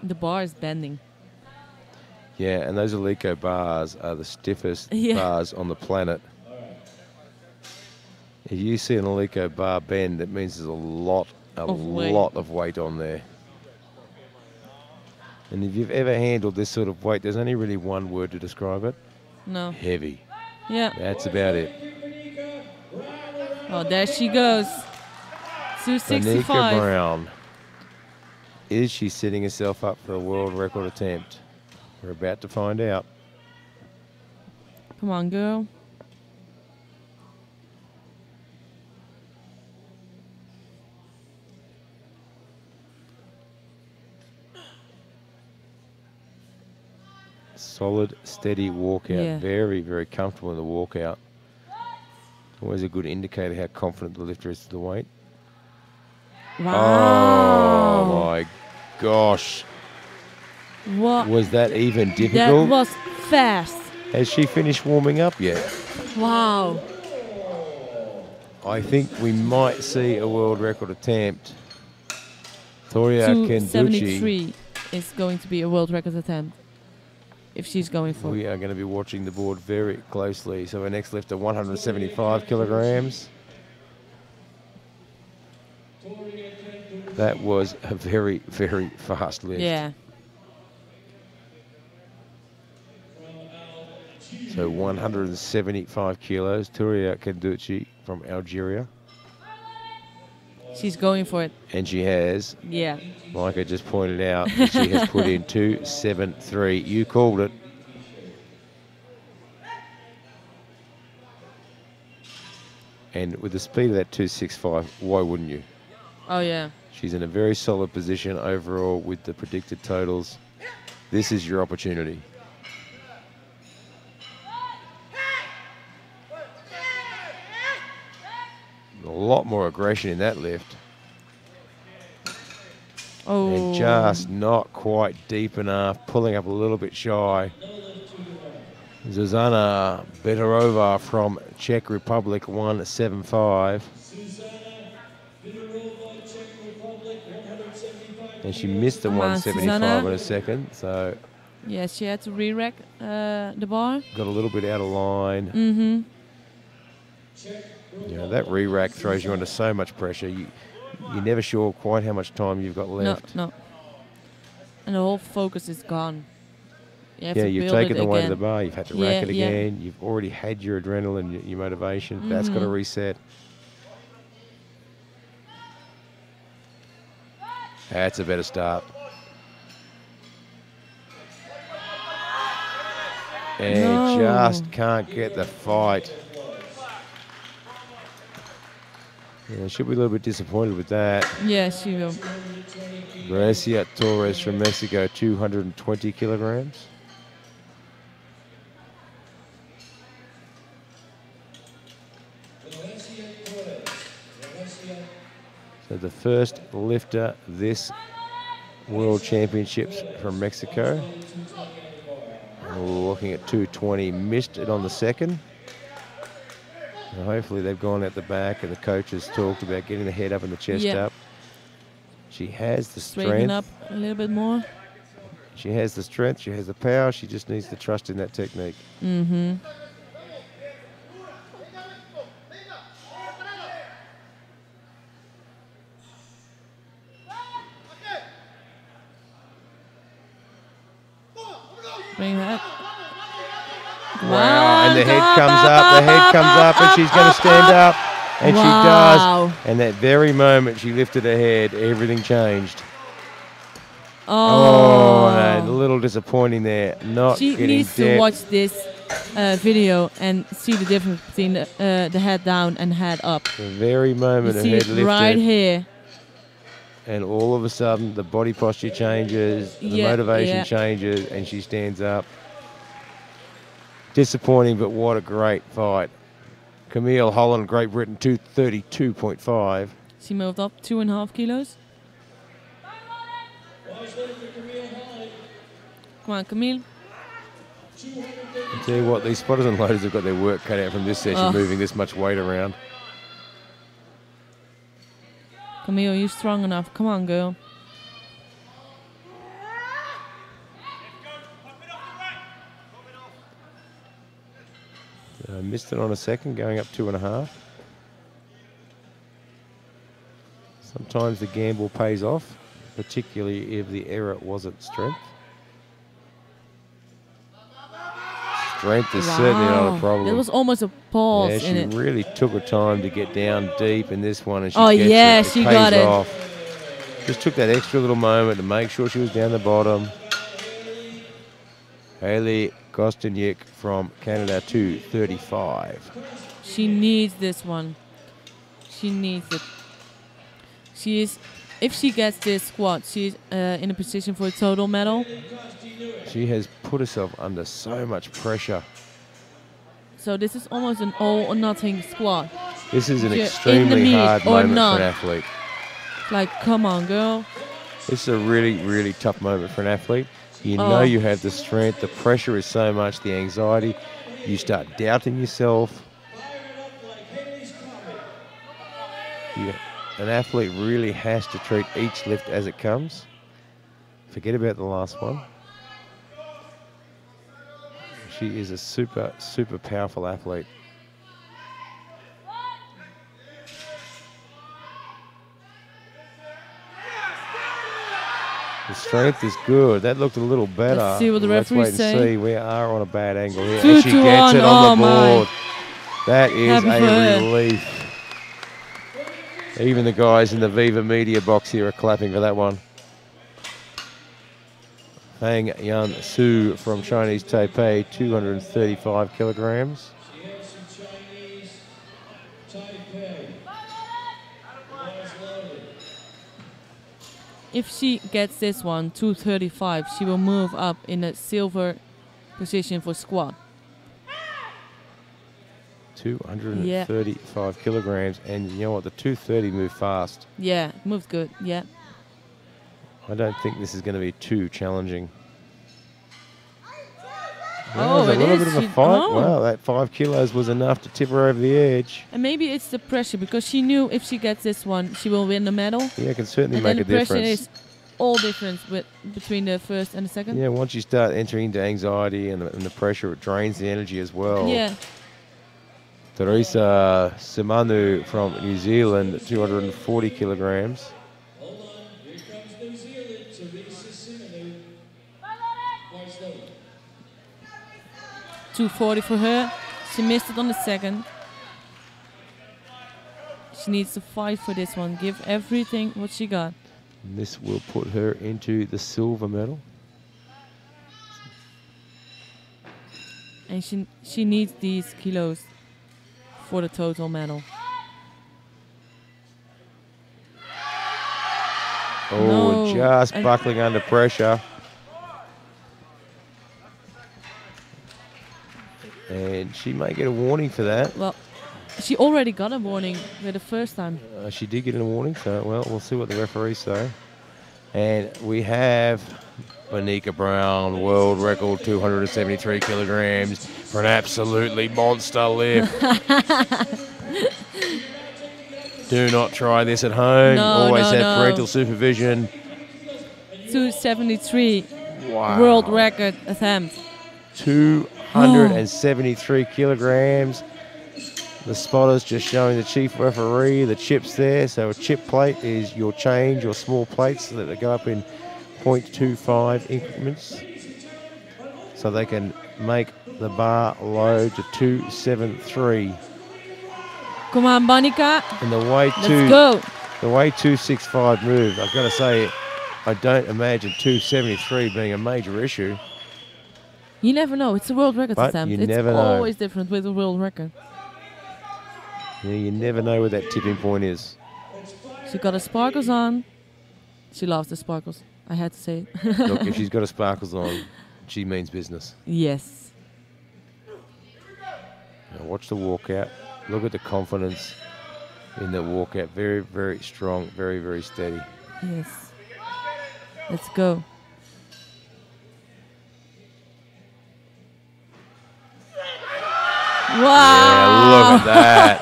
The bar is bending. Yeah, and those Alico bars are the stiffest bars on the planet. If you see an Alico bar bend, it means there's a lot of weight on there. And if you've ever handled this sort of weight, there's only really one word to describe it. No. Heavy. Yeah. That's about it. Oh, there she goes. 265. Anika Brown. Is she setting herself up for a world record attempt? We're about to find out. Come on, girl. Solid, steady walkout. Yeah. Very, very comfortable in the walkout. Always a good indicator how confident the lifter is to the weight. Wow. Oh my gosh. What? Was that even That difficult? was fast. Has she finished warming up yet? Wow. I think we might see a world record attempt. Toria Carducci. 273 is going to be a world record attempt. If she's going for We are going to be watching the board very closely. So our next lifter, 175 kilograms. That was a very, very fast lift. Yeah. So 175 kilos. Toria Carducci from Algeria. She's going for it. And she has, Yeah. like I just pointed out, that she has put in 273. You called it. And with the speed of that 265, why wouldn't you? Oh, yeah. She's in a very solid position overall with the predicted totals. This is your opportunity. lot more aggression in that lift. Oh. And just not quite deep enough, pulling up a little bit shy. Zuzana Betarova from Czech Republic, 175. And she missed the 175 in a second, so... Yeah, she had to re-rack the bar. Got a little bit out of line. Mm-hmm. You know, that re-rack throws you under so much pressure. You're never sure quite how much time you've got left. No. And the whole focus is gone. You've taken the weight of the bar. You've had to rack it again. You've already had your adrenaline, your motivation. Mm-hmm. That's got to reset. That's a better start. And just can't get the fight. Yeah, she'll be a little bit disappointed with that. Yeah, she will. Gracia Torres from Mexico, 220 kilograms. So the first lifter this World Championships from Mexico. Looking at 220, missed it on the second. And hopefully they've gone out the back and the coaches talked about getting the head up and the chest up. She has the strength. Straighten up a little bit more. She has the strength, she has the power, she just needs to trust in that technique. Mm-hmm. Bring that. Wow, and the head comes up, and she's going to stand up, and she does. And that very moment she lifted her head, everything changed. Oh, no, a little disappointing there. She needs to watch this video and see the difference between the head down and head up. The very moment her head lifted. Right here. And all of a sudden, the body posture changes, the motivation changes, and she stands up. Disappointing, but what a great fight. Camille Holland, Great Britain, 232.5. She moved up 2.5 kilos. Come on, Camille. I tell you what, these spotters and loaders have got their work cut out from this session, moving this much weight around. Camille, you're strong enough. Come on, girl. Missed it on a second, going up 2.5. Sometimes the gamble pays off, particularly if the error wasn't strength. Strength is certainly not a problem. There was almost a pause in it. She really took her time to get down deep in this one, and she she got it. Off. Just took that extra little moment to make sure she was down the bottom. Haley Kosteniuk from Canada, 235. She needs this one. She needs it. She is, if she gets this squat, she's in a position for a total medal. She has put herself under so much pressure. So this is almost an all or nothing squat. This is an extremely hard moment for an athlete. Like, come on, girl. This is a really, really tough moment for an athlete. You know you have the strength, the pressure is so much, the anxiety. You start doubting yourself. An athlete really has to treat each lift as it comes. Forget about the last one. She is a super, super powerful athlete. The strength is good. That looked a little better. Let's see what the referees say. Let's wait and see. We are on a bad angle here. And she gets it on the board. That is a relief. Even the guys in the Viva Media box here are clapping for that one. Fang Yan Su from Chinese Taipei, 235 kilograms. If she gets this one, 235, she will move up in a silver position for squat. 235 kilograms, and you know what? The 230 moved fast. Yeah, moved good. Yeah. I don't think this is going to be too challenging. Oh, there's a little bit of a fight. Oh. Wow, that 5 kilos was enough to tip her over the edge. And maybe it's the pressure, because she knew if she gets this one, she will win the medal. Yeah, it can certainly and make a then the pressure difference. is all difference between the first and the second. Yeah, once you start entering into anxiety and the pressure, it drains the energy as well. Yeah. Theresa Samanu from New Zealand, 240 kilograms. Hold on, here comes New Zealand, Theresa Samanu. Quite slowly. 240 for her. She missed it on the second. She needs to fight for this one. Give everything what she got. And this will put her into the silver medal. And she needs these kilos for the total medal. Oh, No. just And buckling under pressure. And she may get a warning for that. Well, she already got a warning with the first time. She did get a warning, so, well, we'll see what the referees say. And we have Verneka Brown, world record, 273 kilograms for an absolutely monster lift. Do not try this at home. No, Always no, have no. parental supervision. 273 Wow. world record attempt. 273 kilograms. The spotter's just showing the chief referee the chips there. So a chip plate is your change, your small plates that they go up in 0.25 increments. So they can make the bar load to 273. Come on, Banika. And the way Let's go. the way 265 moved, I've got to say, I don't imagine 273 being a major issue. You never know. It's a world record But attempt. you It's never know. always different with a world record. Yeah, you never know where that tipping point is. She got her sparkles on. She loves the sparkles. I had to say it. Look, if she's got her sparkles on, she means business. Yes. Now watch the walkout. Look at the confidence in the walkout. Very, very strong. Very, very steady. Yes. Let's go. Wow. Yeah, look at that.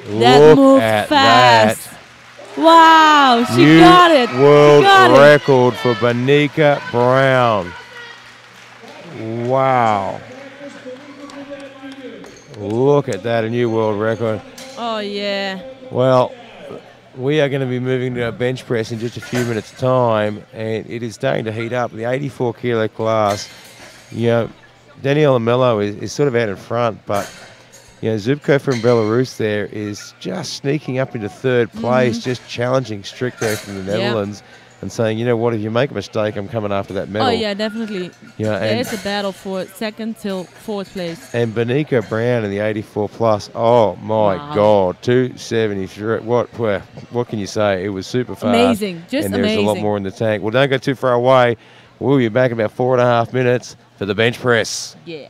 That Look moved at fast. that. Wow, she New got it. world She got it. record for Verneka Brown. Wow. Look at that, a new world record. Oh, yeah. Well, we are going to be moving to a bench press in just a few minutes' time, and it is starting to heat up. The 84 kilo class, you know, Daniela Melo is sort of out in front, but you know, Zuko from Belarus there is just sneaking up into third place, just challenging Strick there from the Netherlands and saying, you know what, if you make a mistake, I'm coming after that medal. Oh, yeah, definitely. Yeah, There and, is a battle for second till fourth place. and Verneka Brown in the 84 plus, oh my Wow. God, 273. What can you say? It was super fast. Amazing, just and there's a lot amazing. more in the tank. Well, don't go too far away. We'll be back in about 4.5 minutes for the bench press. Yeah.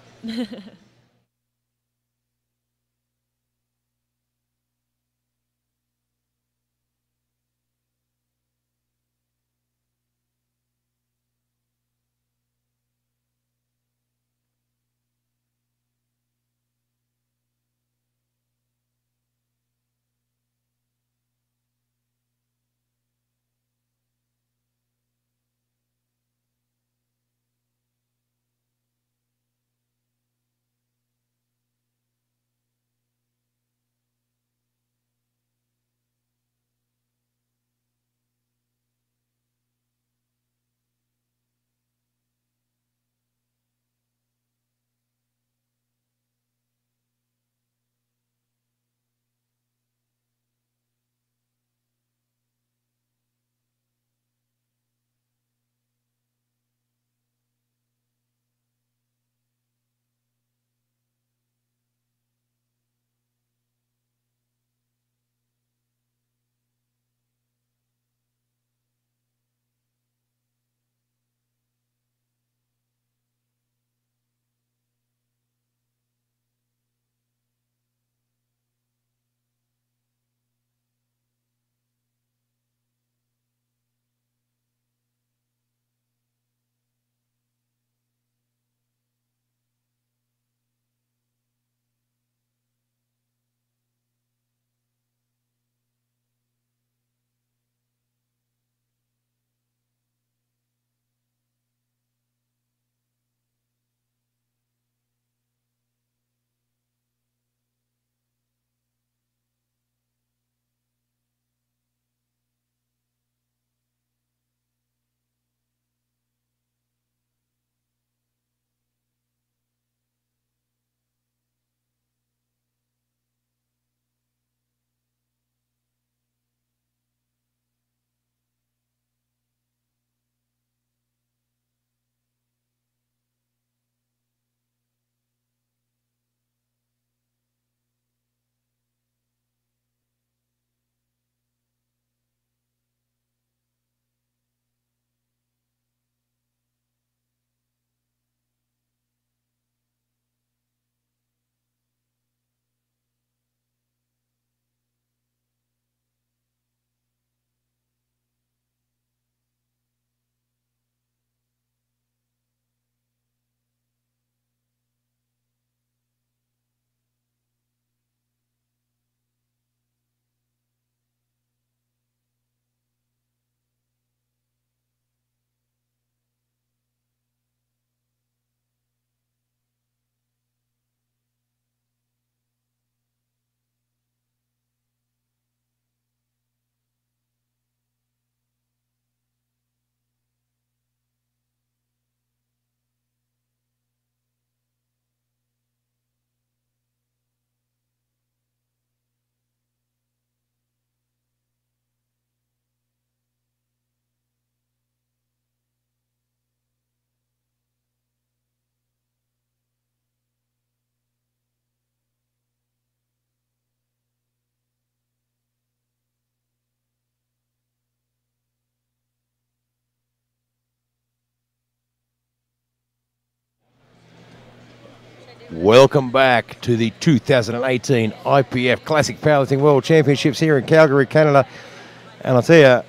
Welcome back to the 2018 IPF Classic Powerlifting World Championships here in Calgary, Canada. And I'll tell you,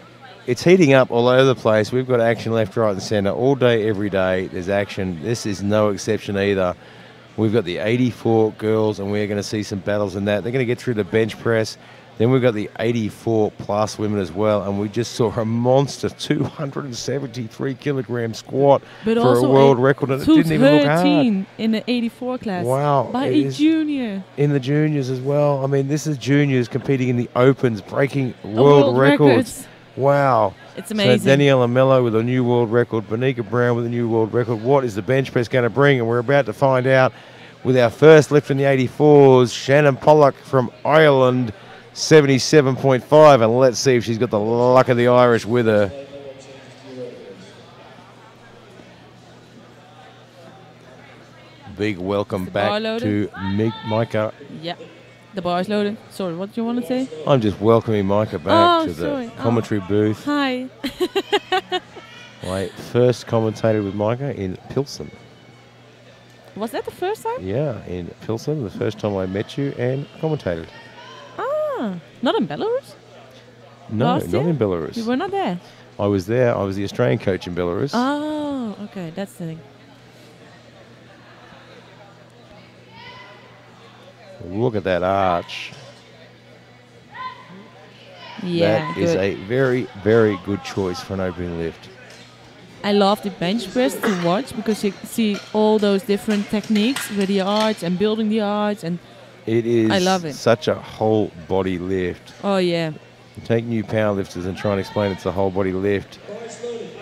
it's heating up all over the place. We've got action left, right and centre all day, every day. There's action. This is no exception either. We've got the 84 girls, and we're going to see some battles in that. They're going to get through the bench press. Then we've got the 84 plus women as well, and we just saw a monster 273 kilogram squat but for a world record, and it didn't even look hard. 13 in the 84 class. Wow. By a junior. In the juniors as well. I mean, this is juniors competing in the opens, breaking world records. Wow. It's amazing. So Daniela Melo with a new world record, Verneka Brown with a new world record. What is the bench press going to bring? And we're about to find out with our first lift in the 84s, Shannon Pollock from Ireland, 77.5, and let's see if she's got the luck of the Irish with her. Big welcome back to Micah. Yeah, the bar is loaded. Sorry, what do you want to say? I'm just welcoming Micah back to the commentary booth. Hi. My first commentator with Micah in Pilsen. Was that the first time? Yeah, in Pilsen, the first time I met you and commentated. Not in Belarus? No, not in Belarus. You were not there? I was there. I was the Australian coach in Belarus. Oh, okay. That's the thing. Look at that arch. Yeah, that is a very, very good choice for an opening lift. I love the bench press to watch because you see all those different techniques with the arch and building the arch, and it is I love it. Such a whole body lift. Oh yeah. You take new powerlifters and try and explain it's a whole body lift.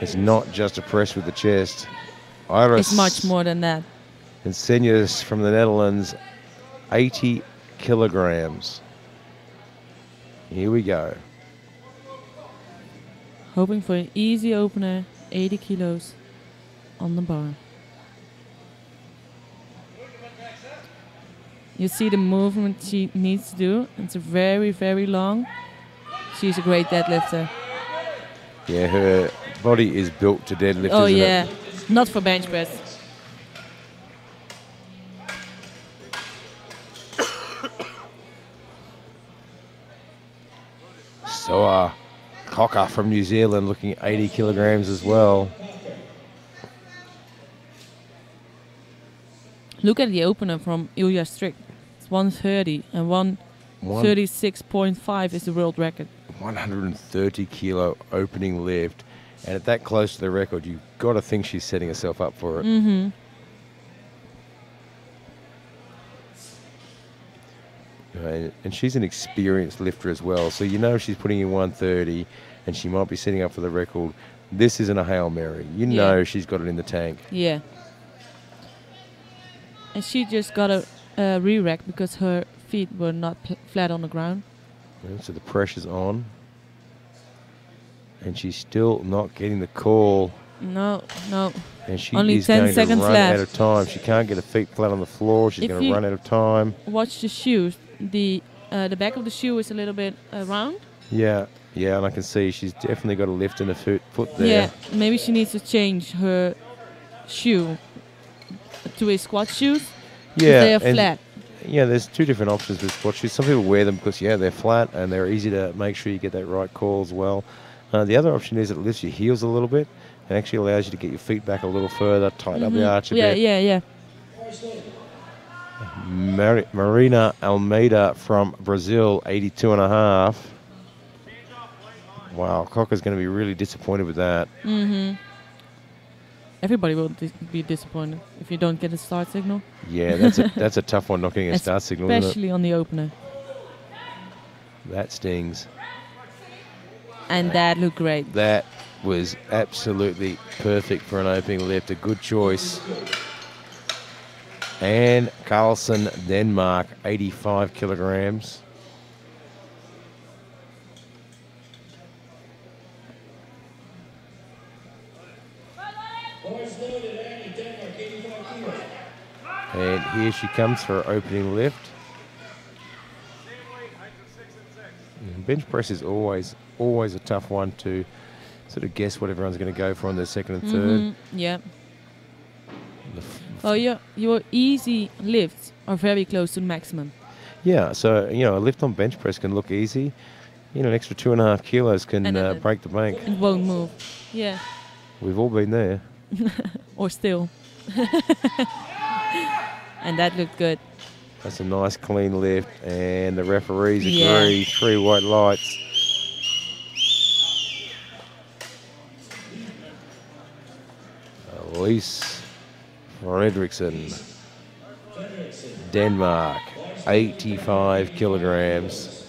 It's not just a press with the chest. Iris, it's much more than that. And Senjas from the Netherlands, 80 kilograms. Here we go. Hoping for an easy opener, 80 kilos on the bar. You see the movement she needs to do. It's very, very long. She's a great deadlifter. Yeah, her body is built to deadlift. Oh yeah, not for bench press. So Cocker from New Zealand looking at 80 kilograms as well. Look at the opener from Ilya Strick. It's 130 and 136.5 is the world record. 130 kilo opening lift. And at that close to the record, you've got to think she's setting herself up for it. Mm-hmm. And she's an experienced lifter as well. So you know she's putting in 130 and she might be setting up for the record. This isn't a Hail Mary. You know she's got it in the tank. Yeah. And she just got a re-rack because her feet were not flat on the ground. Yeah, so the pressure's on. And she's still not getting the call. No. And she only is 10 going seconds to run left. out of time. She can't get her feet flat on the floor. She's going to run out of time. Watch the shoes. The back of the shoe is a little bit round. Yeah, and I can see she's definitely got a lift in the foot there. Yeah, maybe she needs to change her shoe to a squat shoes. Yeah, they are flat. Yeah, there's two different options with squat shoes. Some people wear them because, they're flat and they're easy to make sure you get that right call as well. The other option is it lifts your heels a little bit and actually allows you to get your feet back a little further, tighten up the arch a bit. Yeah. Marina Almeida from Brazil, 82.5. Wow, Cocker's going to be really disappointed with that. Mm-hmm. Everybody will be disappointed if you don't get a start signal. Yeah, that's a tough one, not getting a start signal, isn't it? Especially on the opener. That stings. And that looked great. That was absolutely perfect for an opening lift. A good choice. And Carlson, Denmark, 85 kilograms. And here she comes for her opening lift. And bench press is always a tough one to sort of guess what everyone's going to go for on their second and third. Yeah. The Well, your easy lifts are very close to the maximum. Yeah, so, a lift on bench press can look easy. An extra 2.5 kilos can break the bank. It won't move. Yeah. We've all been there. Or still. And that looked good. That's a nice clean lift, and the referees agree. 3 white lights. Elise Fredrickson, Denmark, 85 kilograms.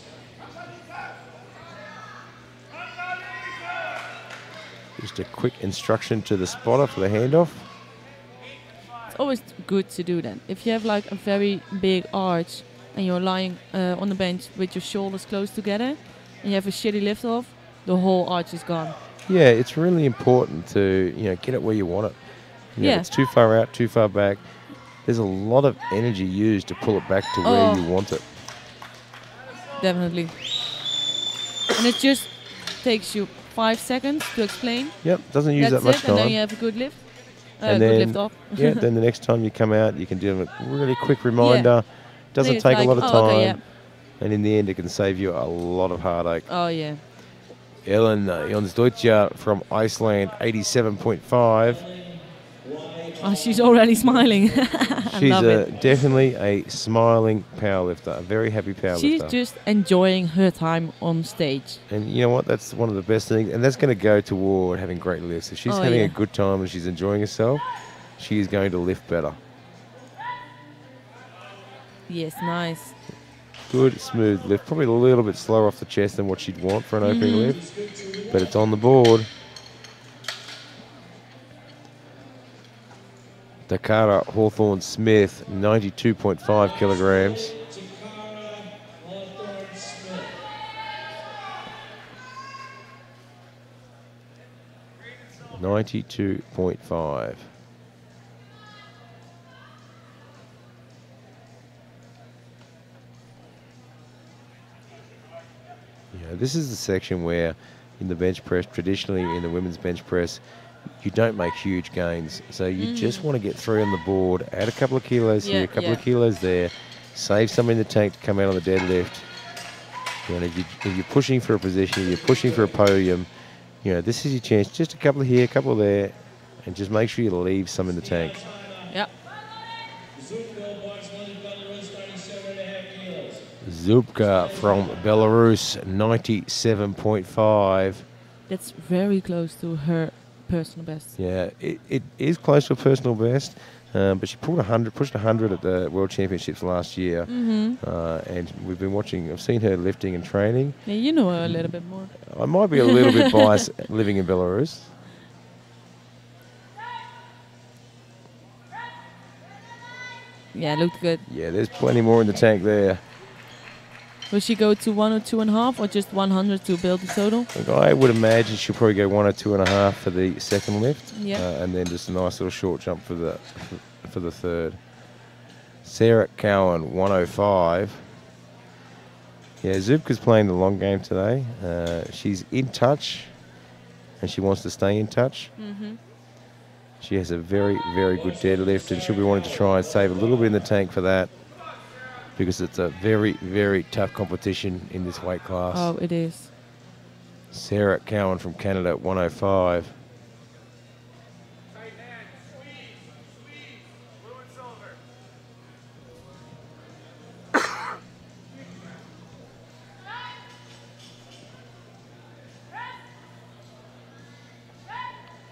Just a quick instruction to the spotter for the handoff. It's always good to do that. If you have like a very big arch and you're lying on the bench with your shoulders close together and you have a shitty lift off, the whole arch is gone. Yeah, it's really important to get it where you want it. If it's too far out, too far back, there's a lot of energy used to pull it back to where you want it. Definitely. And it just takes you 5 seconds to explain. Yep, doesn't use that much time. And then you have a good lift. And good then, lift off. then the next time you come out, you can do a really quick reminder. Doesn't take a lot of time. And in the end, it can save you a lot of heartache. Oh, yeah. Ellen Deutsche from Iceland, 87.5. Oh, she's already smiling. She's definitely a smiling powerlifter, a very happy powerlifter. She's just enjoying her time on stage. And you know what? That's one of the best things. And that's going to go toward having great lifts. If she's having a good time and she's enjoying herself, she is going to lift better. Yes, nice. Good, smooth lift. Probably a little bit slower off the chest than what she'd want for an opening lift. But it's on the board. Dakara Hawthorne Smith, 92.5 kilograms. $92.5. This is the section where in the bench press, traditionally in the women's bench press, you don't make huge gains. So you just want to get 3 on the board, add a couple of kilos here, a couple of kilos there, save some in the tank to come out on the deadlift. If you're pushing for a position, if you're pushing for a podium, this is your chance. Just a couple here, a couple there, and just make sure you leave some in the tank. Yep. Zubka from Belarus, 97.5. That's very close to her personal best. Yeah, it is close to a personal best, but she pushed 100 at the World Championships last year. And we've been watching, I've seen her lifting and training. Yeah, you know her a little bit more. I might be a little bit biased living in Belarus. Yeah, looked good. Yeah, there's plenty more in the tank there. Will she go to 1 or 2.5 or just 100 to build the total? Look, I would imagine she'll probably go 1 or 2.5 for the second lift. Yeah. And then just a nice little short jump for the third. Sarah Cowen, 105. Yeah, Zubka's playing the long game today. She's in touch, and she wants to stay in touch. She has a very, very good deadlift, and she'll be wanting to try and save a little bit in the tank for that, because it's a very, very tough competition in this weight class. Oh, it is. Sarah Cowen from Canada, 105.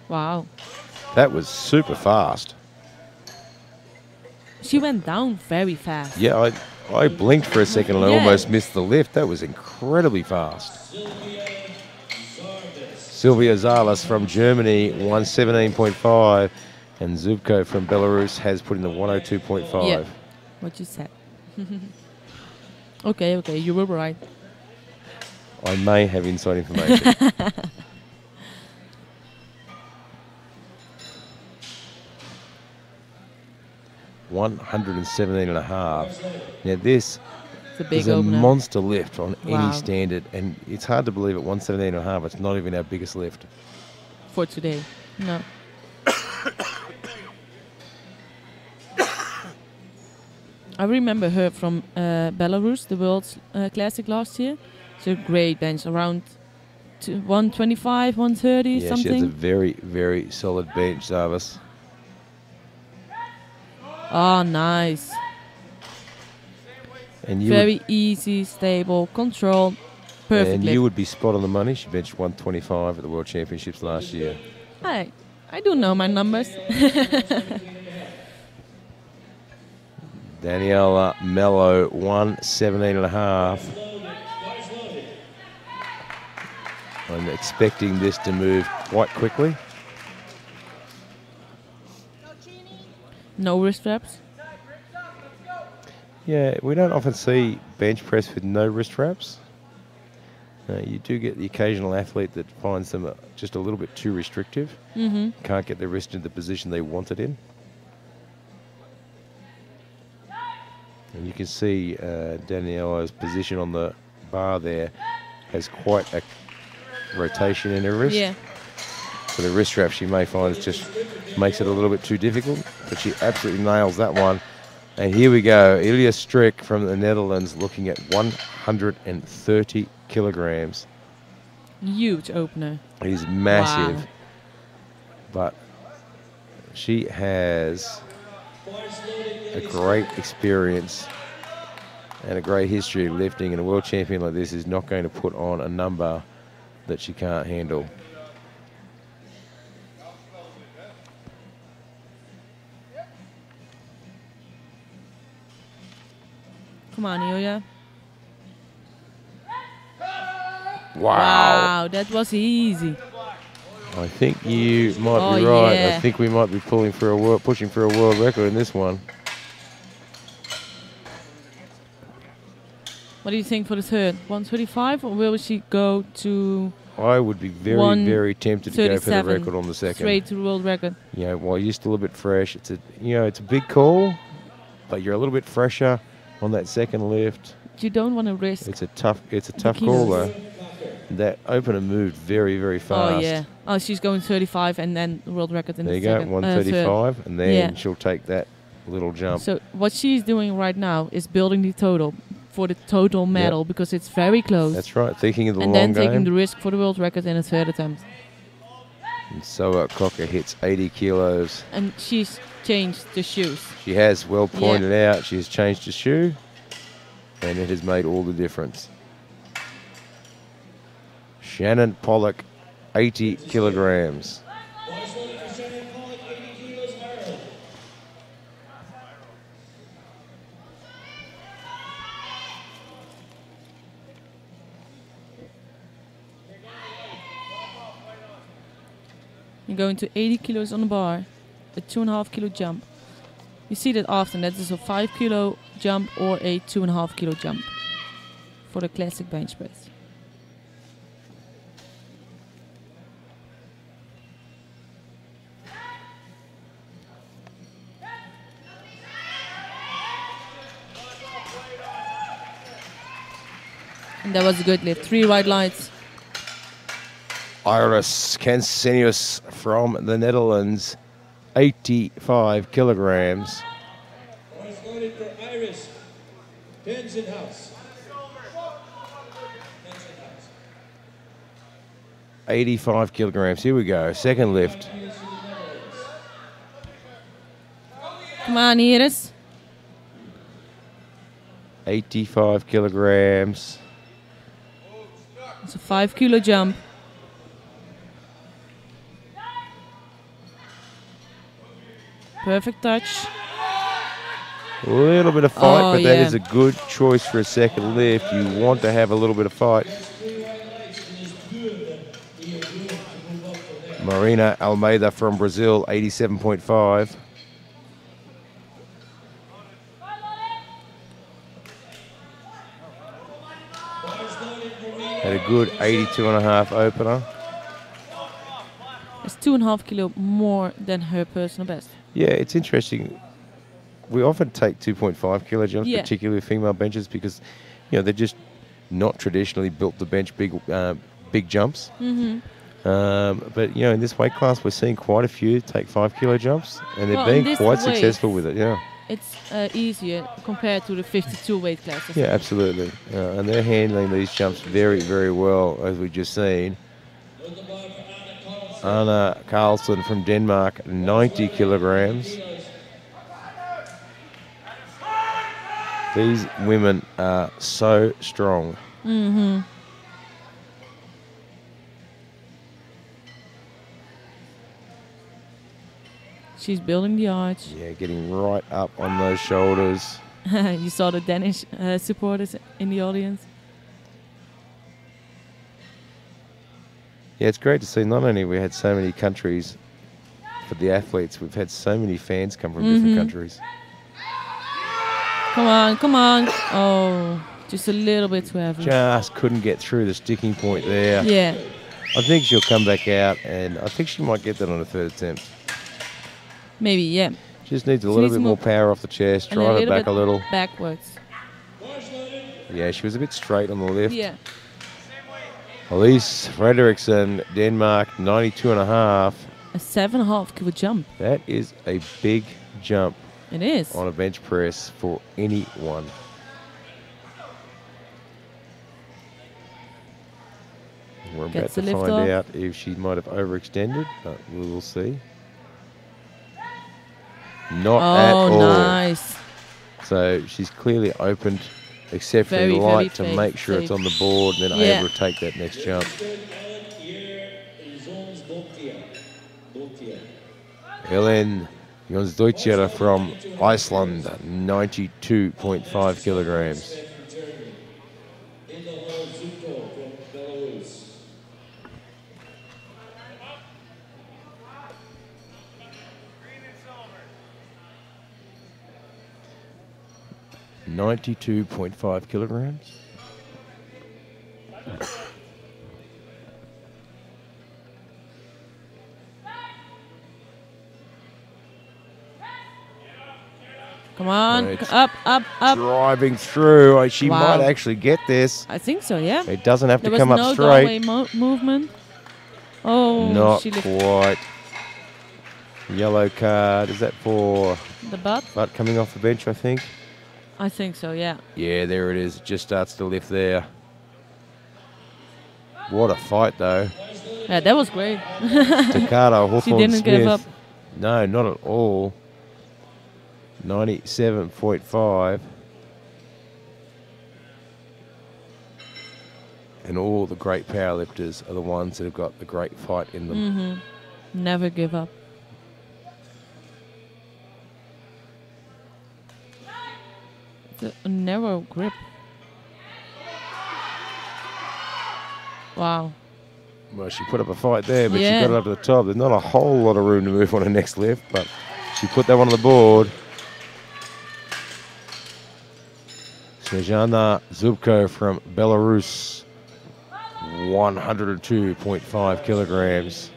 Wow. That was super fast. She went down very fast. Yeah, I blinked for a second and I almost missed the lift. That was incredibly fast. Silvia Javis from Germany, 117.5. And Zubko from Belarus has put in the 102.5. Yeah, what you said. Okay, you were right. I may have inside information. 117.5. Now this is a monster lift on any standard, and it's hard to believe at 117.5 it's not even our biggest lift. For today, no. I remember her from Belarus, the World's Classic last year. It's a great bench, around 125, 130, Yeah, something. she has a very, very solid bench, Zavis. Oh, nice. And Very easy, stable, controlled, perfect And lift. you would be spot on the money. She benched 125 at the World Championships last year. I do know my numbers. Daniela Melo, 117.5. I'm expecting this to move quite quickly. No wrist wraps. Yeah, we don't often see bench press with no wrist wraps. You do get the occasional athlete that finds them just a little bit too restrictive. Can't get their wrist into the position they want it in. And you can see Daniela's position on the bar there has quite a rotation in her wrist. Yeah. So the wrist wrap she may find just makes it a little bit too difficult, but she absolutely nails that one. And here we go, Elise Strick from the Netherlands looking at 130 kilograms. Huge opener. He's massive. Wow. But she has a great experience and a great history of lifting, and a world champion like this is not going to put on a number that she can't handle. Come on, Ilya. Wow. That was easy. I think you might be Oh, right. yeah. I think we might be pushing for a world record in this one. What do you think for the third? 135, or will she go to I would be very, very tempted to go for the 137 record on the second. straight to the world record? You know, while you're still a bit fresh, it's a big call, but you're a little bit fresher on that second lift. You don't want to risk. It's a tough call though. That opener moved very, very fast. Oh yeah. Oh, she's going 35 and then the world record in There the you go, second. 135, and then Yeah. she'll take that little jump. So what she's doing right now is building the total for the total medal because it's very close. That's right, thinking of the and long then game. taking the risk for the world record in a third attempt. And so Cocker hits 80 kilos. And she's changed the shoes. She has, well pointed out, she has changed the shoe, and it has made all the difference. Shannon Pollock, 80 kilograms. You're going to 80 kilos on the bar, a 2.5 kilo jump. You see that often, that is a 5 kilo jump or a 2.5 kilo jump for the classic bench press. And that was a good lift, 3 right lights. Iris Cansenius from the Netherlands, 85 kilograms. Points loaded for Iris. Pins in house. 85 kilograms. Here we go. Second lift. Come on, Iris. 85 kilograms. It's a 5 kilo jump. Perfect touch. A little bit of fight, but that is a good choice for a second lift. You want to have a little bit of fight. Marina Almeida from Brazil, 87.5. Had a good 82.5 opener. It's 2.5 kilo more than her personal best. Yeah, it's interesting. We often take 2.5 kilo jumps, particularly female benches, because they're just not traditionally built to bench big jumps. But in this weight class, we're seeing quite a few take 5 kilo jumps, and they're being quite successful with it. Yeah. it's easier compared to the 52 weight class. Yeah, absolutely. And they're handling these jumps very, very well, as we just seen. Anna Carlson from Denmark, 90 kilograms. These women are so strong. Mm-hmm. She's building the arch. Yeah, getting right up on those shoulders. You saw the Danish supporters in the audience. Yeah, it's great to see. Not only we had so many countries for the athletes, we've had so many fans come from different countries. Come on, come on. Oh, just a little bit too heavy. Just couldn't get through the sticking point there. Yeah. I think she'll come back out, and I think she might get that on a third attempt. Maybe, yeah. Just needs a little bit more power off the chest, drive it back a little. Backwards. Yeah, she was a bit straight on the lift. Yeah. Elise Fredrickson, Denmark, 92.5. A 7.5 kilo jump. That is a big jump. It is. On a bench press for anyone. We're about to find out if she might have overextended, but we will see. Not at all. Oh, nice. So she's clearly opened exceptionally light to make sure it's on the board and then able to take that next jump. Helen Mizuchi from Iceland, 92.5 kilograms. $92.5 kilograms. Come on, up, up, up. Driving through. She might actually get this. I think so, yeah. It doesn't have to come up straight. There was no movement. Oh, not quite. Yellow card. Is that for the butt? Butt coming off the bench, I think. I think so, yeah. Yeah, there it is. It just starts to lift there. What a fight, though. Yeah, that was great. Takata Hawthorne She didn't give up. No, not at all. 97.5. And all the great powerlifters are the ones that have got the great fight in them. Mm-hmm. Never give up. It's a narrow grip. Wow. Well, she put up a fight there, but she got it up to the top. There's not a whole lot of room to move on her next lift, but she put that one on the board. So Jana Zuko from Belarus, 102.5 kilograms.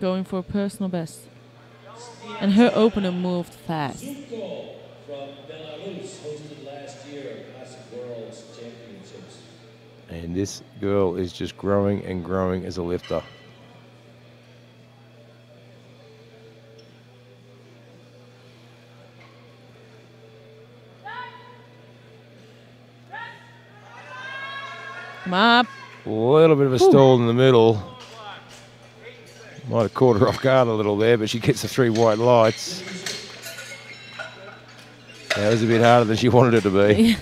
Going for a personal best. And her opener moved fast. Zuko from Belarus hosted last year Classic Worlds Championships. And this girl is just growing and growing as a lifter. Come up. A little bit of a stall in the middle. Might have caught her off guard a little there, but she gets the 3 white lights. That was a bit harder than she wanted it to be.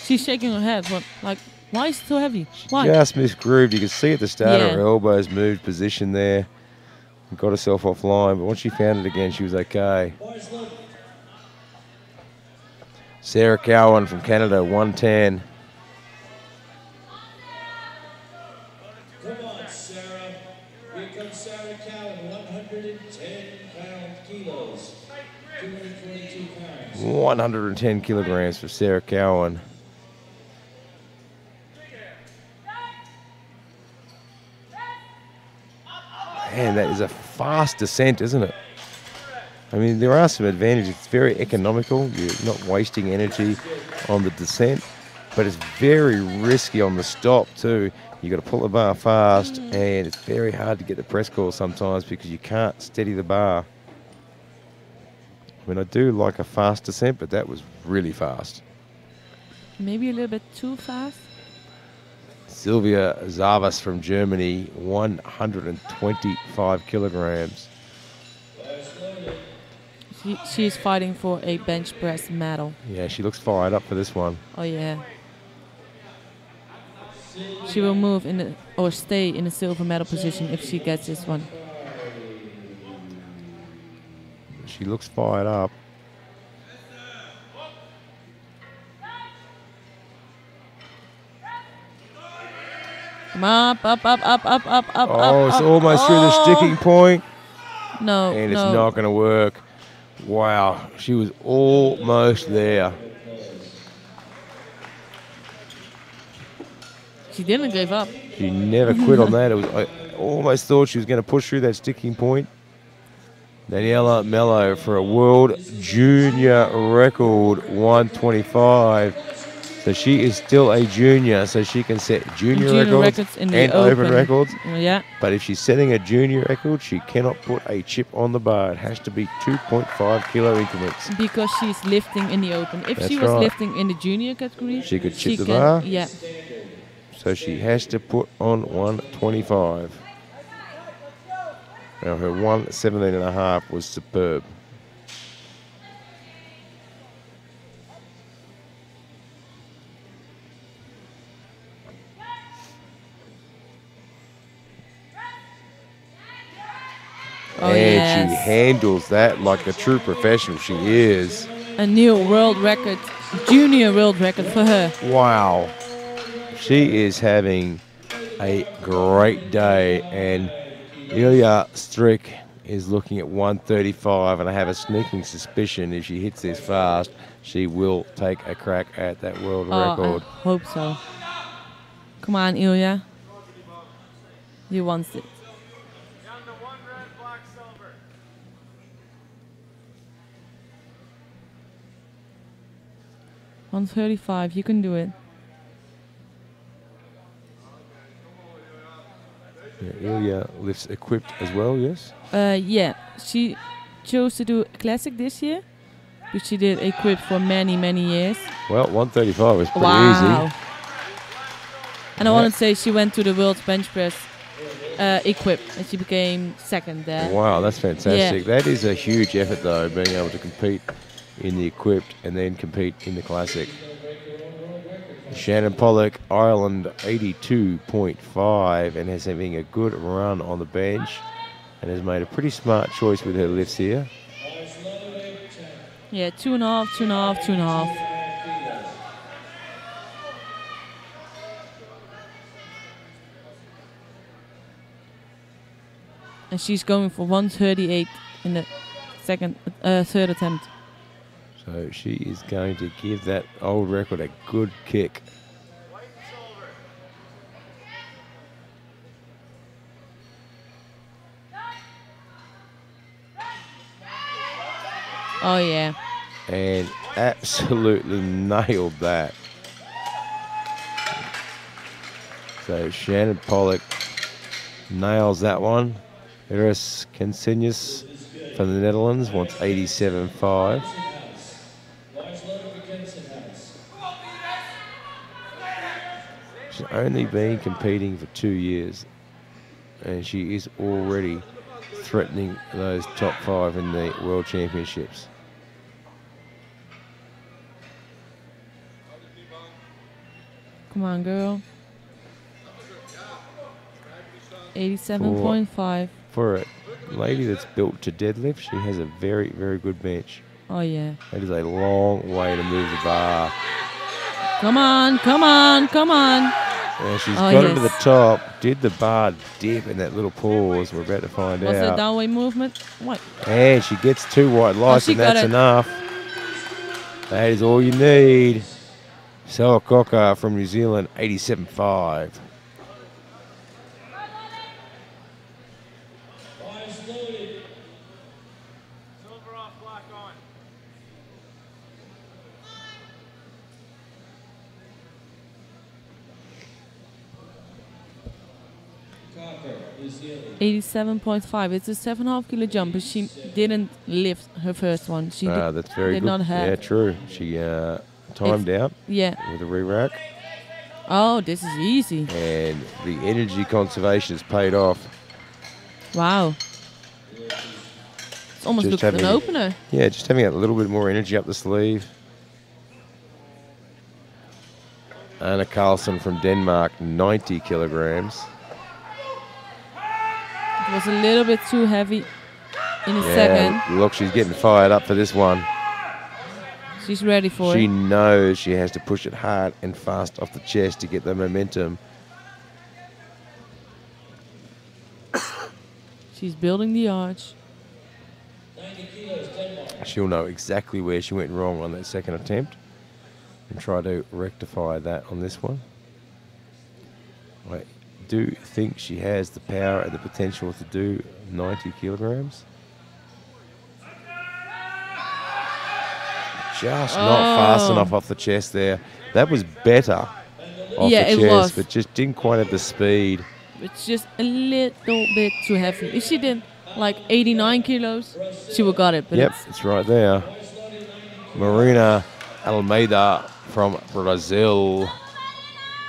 She's shaking her head. What? Like, why is it so heavy? Why? Just misgrooved. You can see at the start her elbows moved position there. And got herself offline, but once she found it again, she was okay. Sarah Cowen from Canada, 110. Come on, Sarah. Here comes Sarah Cowen, 110 kilos. 222 pounds. 110 kilograms for Sarah Cowen. Man, that is a fast descent, isn't it? I mean, there are some advantages. It's very economical. You're not wasting energy on the descent, but it's very risky on the stop too. You've got to pull the bar fast, and it's very hard to get the press call sometimes because you can't steady the bar. I mean, I do like a fast descent, but that was really fast. Maybe a little bit too fast. Silvia Javis from Germany, 125 kilograms. She's fighting for a bench press medal. Yeah, she looks fired up for this one. Oh yeah. She will move in the or stay in the silver medal position if she gets this one. She looks fired up. Come up. Oh, it's almost through the sticking point. No, and it's not going to work. Wow, she was almost there. She didn't give up. She never quit on that. I almost thought she was going to push through that sticking point. Daniela Melo for a world junior record, 125. So she is still a junior, so she can set junior records in and open records. Yeah. But if she's setting a junior record, she cannot put a chip on the bar. It has to be 2.5 kilo increments. Because she's lifting in the open. If she was lifting in the junior category, she could chip the bar. Yeah. So she has to put on 125. Now her 117.5 was superb. Oh, and yes. she handles that like a true professional. She is. A new world record, junior world record for her. Wow. She is having a great day. And Ilya Strick is looking at 135. And I have a sneaking suspicion if she hits this fast, she will take a crack at that world record. I hope so. Come on, Ilya. You want it. 135, you can do it. Yeah, Ilya lifts equipped as well, yes? Yeah, she chose to do a classic this year, but she did equipped for many, many years. Well, 135 is pretty easy. And I want to say she went to the world's bench press equipped, and she became second there. Wow, that's fantastic. Yeah. That is a huge effort, though, being able to compete in the equipped and then compete in the classic. Shannon Pollock, Ireland, 82.5, and has having a good run on the bench and has made a pretty smart choice with her lifts here. Yeah, 2.5, 2.5, 2.5. And she's going for 138 in the third attempt. So she is going to give that old record a good kick. Oh, yeah. And absolutely nailed that. So Shannon Pollock nails that one. Iris Kensius from the Netherlands wants 87.5. She's only been competing for 2 years, and she is already threatening those top 5 in the World Championships. Come on, girl. 87.5. For a lady that's built to deadlift, she has a very, very good bench. Oh, yeah. That is a long way to move the bar. Come on, come on, come on. Yeah, she's got it to the top. Did the bar dip in that little pause? We're about to find out. Was it a downway movement? What? And she gets 2 white lights, and that's enough. That is all you need. Sawakoko from New Zealand, 87.5. 87.5. It's a 7.5 kilo jump, but she didn't lift her first one. She that's very did good. not have. Yeah, true. She timed out with a re-rack. Oh, this is easy. And the energy conservation has paid off. Wow. It's almost looks like an opener. Yeah, just having a little bit more energy up the sleeve. Anna Carlson from Denmark, 90 kilograms. It was a little bit too heavy in a second. Look, she's getting fired up for this one. She's ready for it. She knows she has to push it hard and fast off the chest to get the momentum. She's building the arch. She'll know exactly where she went wrong on that second attempt and try to rectify that on this one. I do think she has the power and the potential to do 90 kilograms. Just not fast enough off the chest there. That was better off the chest, but just didn't quite have the speed. It's just a little bit too heavy. If she did like 89 kilos, she would got it. But it's right there. Marina Almeida from Brazil,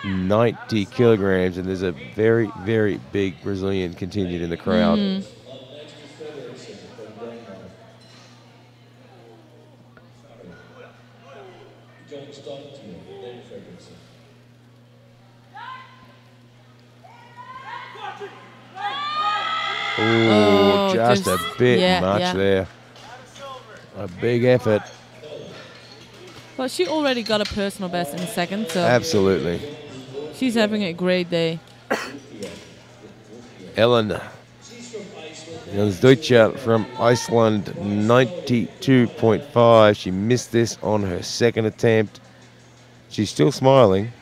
90 kilograms, and there's a very, very big Brazilian contingent in the crowd. Just a bit much there. A big effort. Well, she already got a personal best in a second, so absolutely. She's having a great day. Helen Mizuchi from Iceland, 92.5. She missed this on her second attempt. She's still smiling.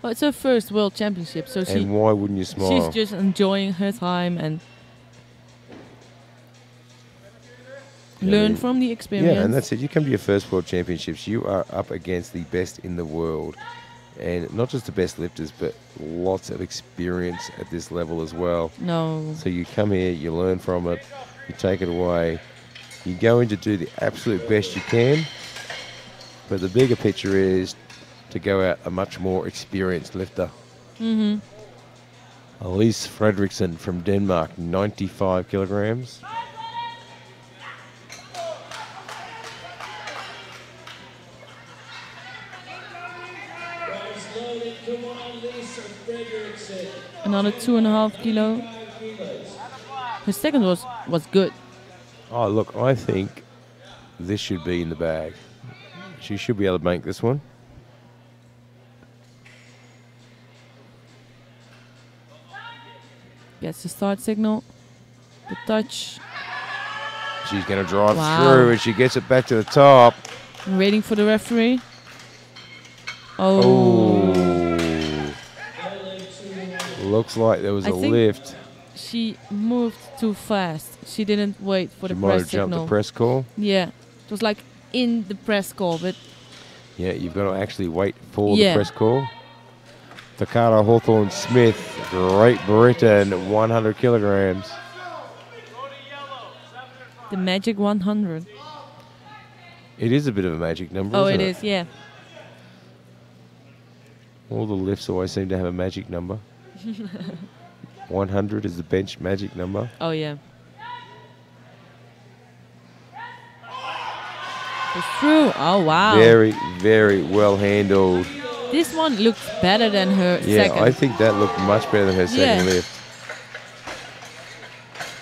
Well, it's her first World Championship, so and why wouldn't you smile? She's just enjoying her time and learn from the experience. Yeah, and that's it. You come to your first World Championships, you are up against the best in the world. And not just the best lifters, but lots of experience at this level as well. No. So you come here, you learn from it, you take it away. You go in to do the absolute best you can. But the bigger picture is to go out a much more experienced lifter. Elise Fredrickson from Denmark, 95 kilograms. Another 2.5 kilo. Her second was good. Oh, look, I think this should be in the bag. She should be able to make this one. Gets the start signal. The touch. She's going to drive through and she gets it back to the top. I'm waiting for the referee. Oh. Looks like there was a lift. She moved too fast. She didn't wait for the press signal. She might have jumped the press call. Yeah. It was like in the press call, but... Yeah, you've got to actually wait for the press call. Takara Hawthorne Smith, Great Britain, 100 kilograms. The magic 100. It is a bit of a magic number, isn't it? Oh, it is, yeah. All the lifts always seem to have a magic number. 100 is the bench magic number. Oh, yeah. It's true. Oh, wow. Very, very well handled. This one looks better than her second. Yeah, I think that looked much better than her second lift.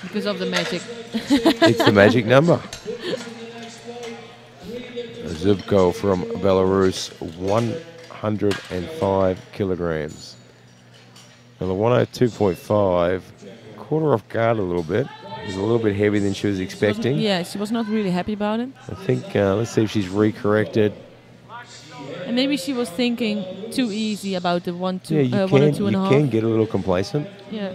Because of the magic. It's the magic number. Zuko from Belarus, 105 kilograms. Now the 102.5, caught her off guard a little bit. It was a little bit heavier than she was expecting. She was not really happy about it. I think, let's see if she's recorrected. And maybe she was thinking too easy about the 1 or 2.5. You can get a little complacent. Yeah.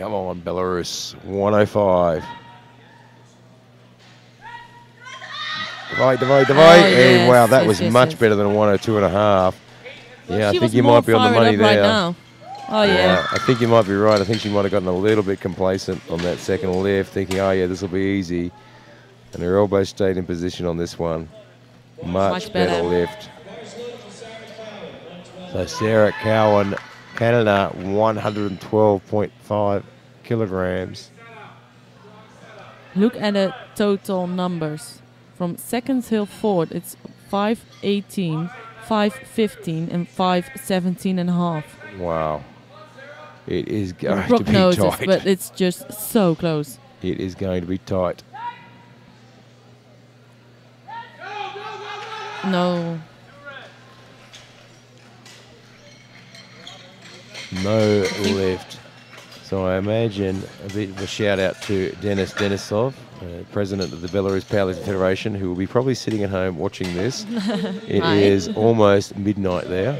Come on, Belarus. 105. Divide. And wow, that was much better than a 102.5. Yeah, I think you might be on the money there. Right now. Oh, yeah. I think you might be right. I think she might have gotten a little bit complacent on that second lift, thinking, oh, yeah, this will be easy. And her elbow stayed in position on this one. Much better lift. So Sarah Cowen, Canada, 112.5 kilograms. Look at the total numbers. From seconds hill forward, it's 5:18, 5:15, and 5:17.5. Wow. It is going Brooke to be knows tight. It, but it's just so close. It is going to be tight. No. No lift. So I imagine a bit of a shout out to Denis Denisov, president of the Belarus Powerlifting Federation, who will be probably sitting at home watching this. It is almost midnight there.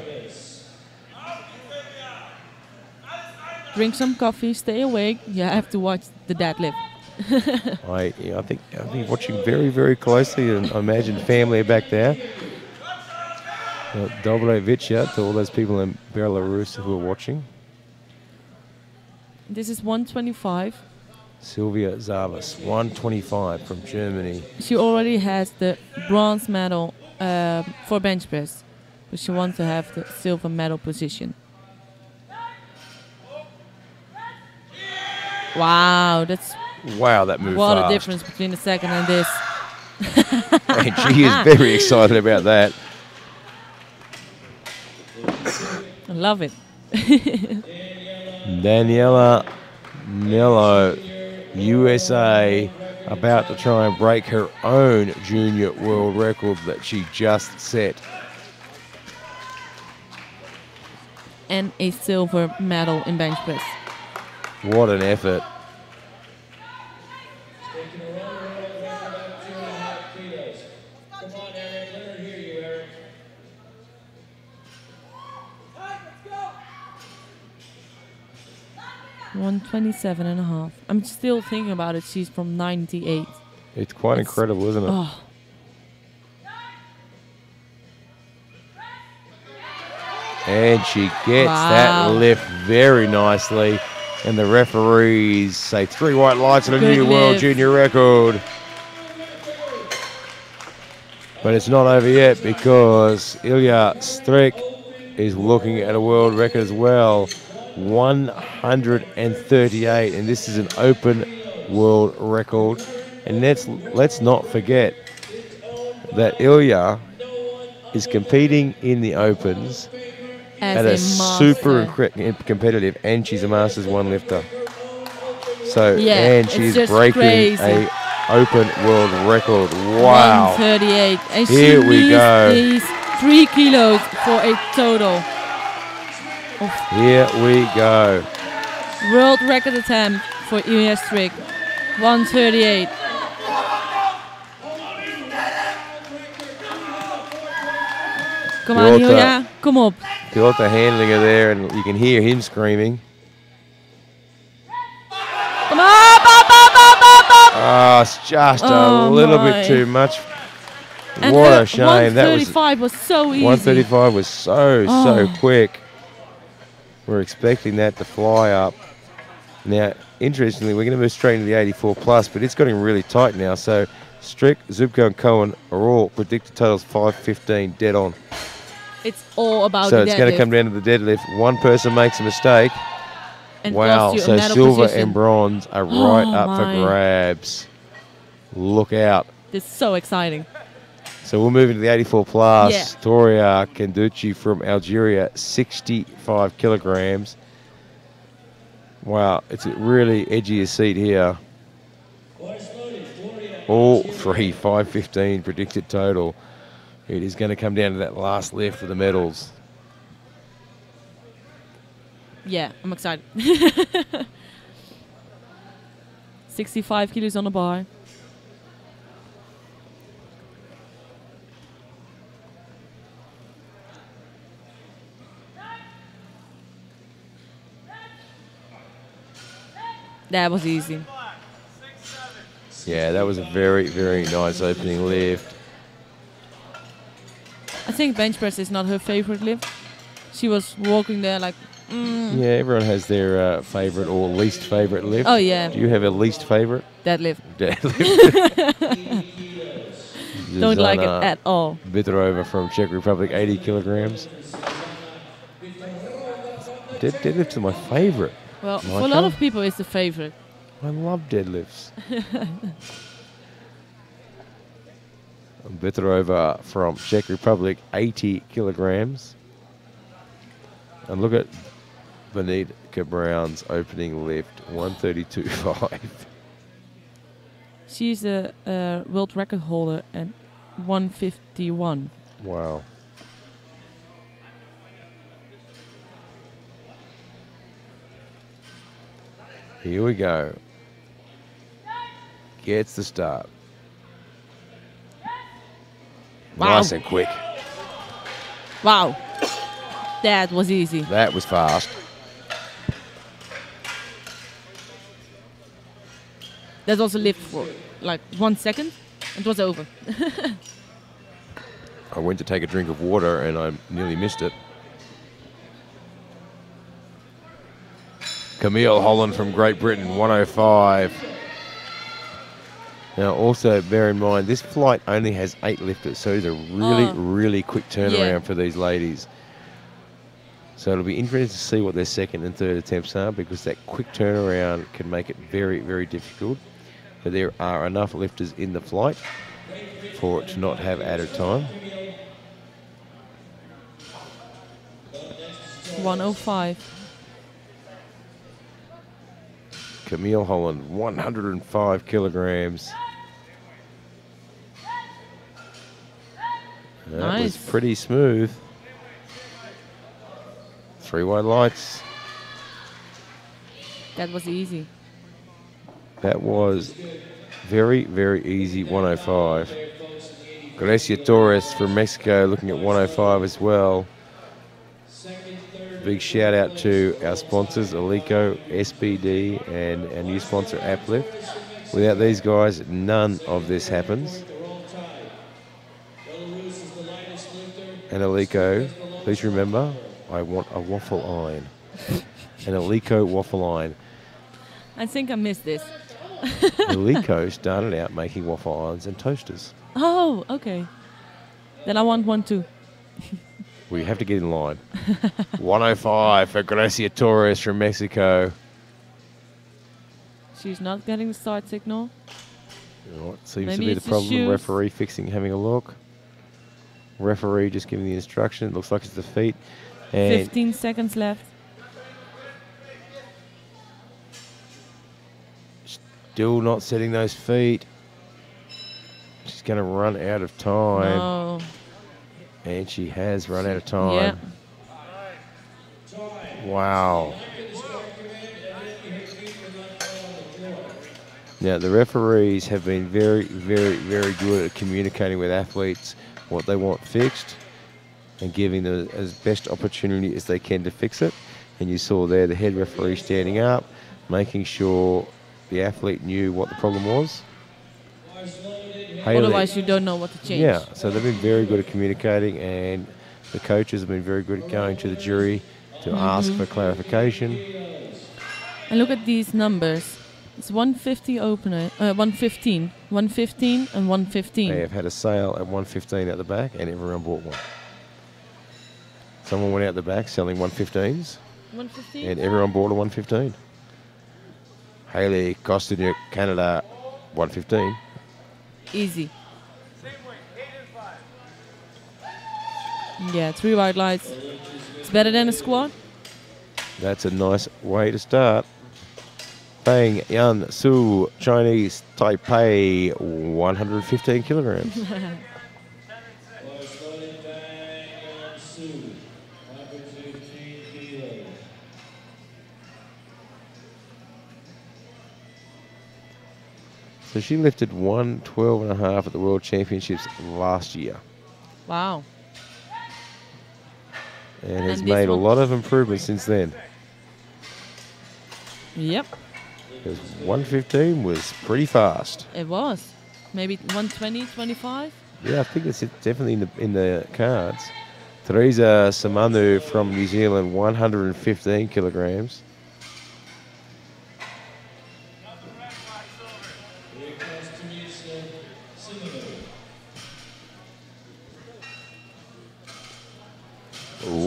Drink some coffee, stay awake. You have to watch the deadlift. I think I'll be watching very, very closely, and I imagine family are back there. Dobre Vitya to all those people in Belarus who are watching. This is 125. Silvia Javis, 125 from Germany. She already has the bronze medal for bench press, but she wants to have the silver medal position. Wow, that moved what fast. A difference between the second and this. And she is very excited about that. I love it. Daniela Melo, USA, about to try and break her own junior world record that she just set. And a silver medal in bench press. What an effort. Taking a run around about 2.5 kilos. Come on, Eric. Let her hear you, Eric. 127.5. I'm still thinking about it. She's from 98. It's quite incredible, isn't it? Oh. And she gets that lift very nicely. And the referees say 3 white lights and a new world junior record. But it's not over yet because Ilya Strik is looking at a world record as well. 138, and this is an open world record. And let's not forget that Ilya is competing in the opens at a super competitive, and she's a Masters 1 lifter. So, and she's breaking a open world record. Wow. 138. And here we go. These 3 kilos for a total. Here we go. World record attempt for Ilya Strik. 138. Come on, Ilya. Come up. Pilota handling her there, and you can hear him screaming. Come up, up. Oh, it's just a little bit too much. And what a shame. 135 was so easy. 135 was so quick. We're expecting that to fly up. Now, interestingly, we're going to move straight into the 84 plus, but it's getting really tight now. So Strick, Zubko, and Cowen are all predicted totals 5:15, dead on. It's all about so the it's going to come down to the deadlift. One person makes a mistake. And wow, so silver and bronze are right up for grabs. Look out. This is so exciting. So we'll move into the 84 plus. Yeah. Toria Carducci from Algeria, 65 kilograms. Wow, it's a really edgy seat here. All 3, 5:15 predicted total. It is going to come down to that last lift for the medals. Yeah, I'm excited. 65 kilos on the bar. That was easy. Yeah, that was a very, very nice opening lift. I think bench press is not her favorite lift. She was walking there like, Yeah, everyone has their favorite or least favorite lift. Oh, yeah. Do you have a least favorite? Deadlift. Deadlift. Don't like it at all. Vitrova from Czech Republic, 80 kilograms. Deadlifts are my favorite. Well, for a lot of people, it's the favorite. I love deadlifts. Vitrova from Czech Republic, 80 kilograms. And look at Verneka Brown's opening lift, 132.5. She's a world record holder at 151. Wow. Here we go. Gets the start. Wow. Nice and quick. Wow. That was easy. That was fast. That was a lift for like 1 second. It was over. I went to take a drink of water and I nearly missed it. Camille Holland from Great Britain, 105. Now, also bear in mind, this flight only has 8 lifters, so it's a really, really quick turnaround for these ladies. So it'll be interesting to see what their second and third attempts are, because that quick turnaround can make it very, very difficult. But there are enough lifters in the flight for it to not have added time. 105. Camille Holland, 105 kilograms. That was pretty smooth. 3 white lights. That was easy. That was very, very easy, 105. Gracia Torres from Mexico looking at 105 as well. Big shout out to our sponsors, Alico, SBD, and our new sponsor, Uplift. Without these guys, none of this happens. And Alico, please remember, I want a waffle iron. An Alico waffle iron. I think I missed this. Alico started out making waffle irons and toasters. Oh, okay. Then I want one too. Well, you have to get in line. 105 for Gracia Torres from Mexico. She's not getting the start signal. What seems Maybe to be the it's the problem? shoes. Referee fixing, having a look. Referee just giving the instruction. It looks like it's the feet. And 15 seconds left. still not setting those feet. She's going to run out of time. No. And she has run out of time. Yeah. Wow. Now, the referees have been very, very, very good at communicating with athletes what they want fixed and giving them as best opportunity as they can to fix it. And you saw there the head referee standing up, making sure the athlete knew what the problem was. Otherwise, you don't know what to change. Yeah, so they've been very good at communicating, and the coaches have been very good at going to the jury to ask for clarification. And look at these numbers. It's 150 opener, 115, 115, and 115. They have had a sale at 115 at the back, and everyone bought one. Someone went out the back selling 115s, 115? and everyone bought a 115. Haley Costiniuk, Canada, 115. Easy. Yeah, 3 white lights. It's better than a squat. That's a nice way to start. Bang Yan Su, Chinese Taipei, 115 kilograms. So she lifted 112.5 at the World Championships last year. Wow. And has made a lot of improvements since then. Yep. Because 115 was pretty fast. It was. Maybe 120, 25? Yeah, I think it's definitely in the cards. Theresa Samanu from New Zealand, 115 kilograms. Here comes Teresa Samanu.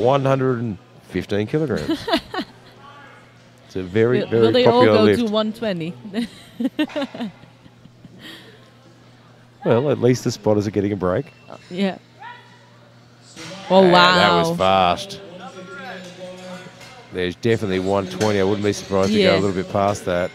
115 kilograms. It's a very, very will they all popular go lift. to 120? Well, at least the spotters are getting a break. Yeah. Oh, wow. That was fast. There's definitely 120. I wouldn't be surprised to go a little bit past that.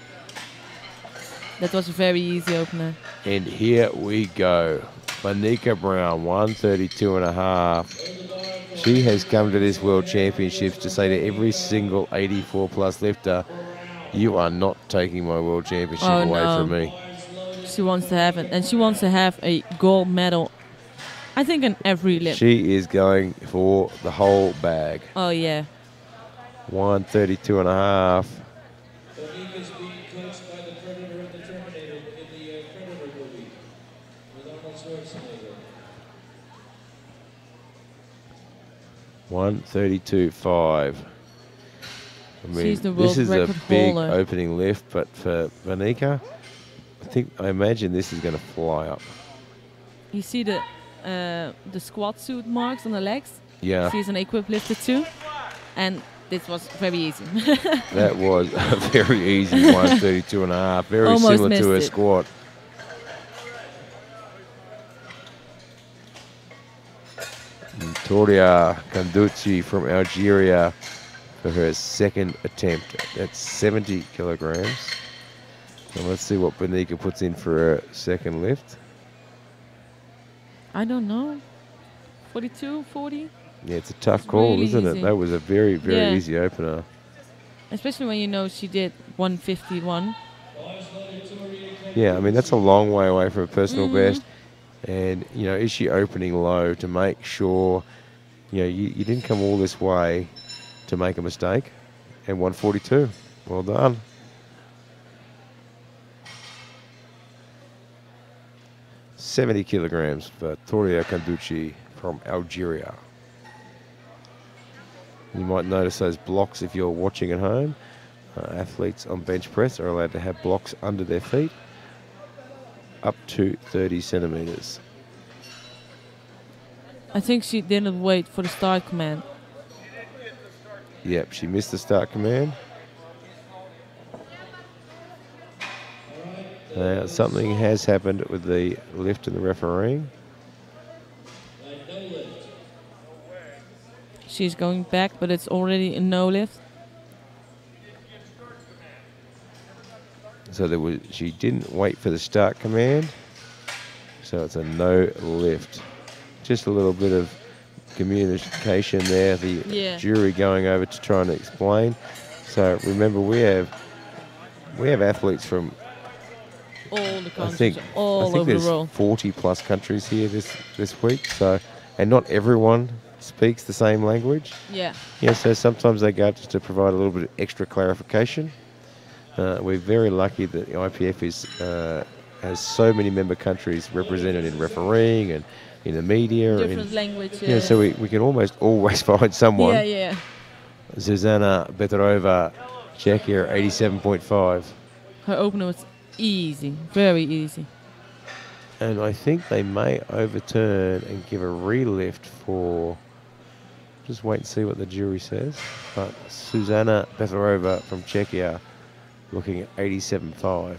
That was a very easy opener. And here we go. Verneka Brown, 132.5. She has come to this World Championships to say to every single 84-plus lifter, you are not taking my World Championship away from me. She wants to have it. And she wants to have a gold medal, I think, in every lift. She is going for the whole bag. Oh, yeah. 132.5. Verneka's being coached by the Predator and the Terminator in the Predator movie with Arnold Schwarzenegger. 132.5. I mean, She's the world this is a record big holder. opening lift, but for Verneka, I imagine this is going to fly up. You see the squat suit marks on the legs? Yeah. She's an equipped lifter too. And this was very easy. That was a very easy 132.5. Very Almost similar missed to her it. squat. And Toria Carducci from Algeria for her second attempt. That's 70 kilograms. So let's see what Verneka puts in for her second lift. I don't know. 42, 40? Yeah, it's a tough call, really isn't easy. it? That was a very, very easy opener. Especially when you know she did 151. Yeah, I mean, that's a long way away from a personal best. And, you know, is she opening low to make sure, you know, you didn't come all this way to make a mistake. And 142. Well done. $70 kilograms for Toria Carducci from Algeria. You might notice those blocks if you're watching at home. Athletes on bench press are allowed to have blocks under their feet up to 30 centimeters. I think she didn't wait for the start command. Yep, she missed the start command. Something has happened with the lift and the refereeing. She's going back, but it's already a no lift. So she didn't wait for the start command. So it's a no lift. Just a little bit of communication there. The jury going over to try and explain. So remember, we have athletes from All the countries, I all think over the there's world. 40 plus countries here this week. So, and not everyone speaks the same language. Yeah. Yeah, so sometimes they go just to provide a little bit of extra clarification. We're very lucky that the IPF has so many member countries represented in refereeing and in the media. Different languages. Yeah, so we can almost always find someone. Yeah, yeah. Zuzana Petrova, Czechia, 87.5. Her opener was easy, very easy. And I think they may overturn and give a relift for, just wait and see what the jury says. But Zuzana Petrova from Czechia looking at 87.5.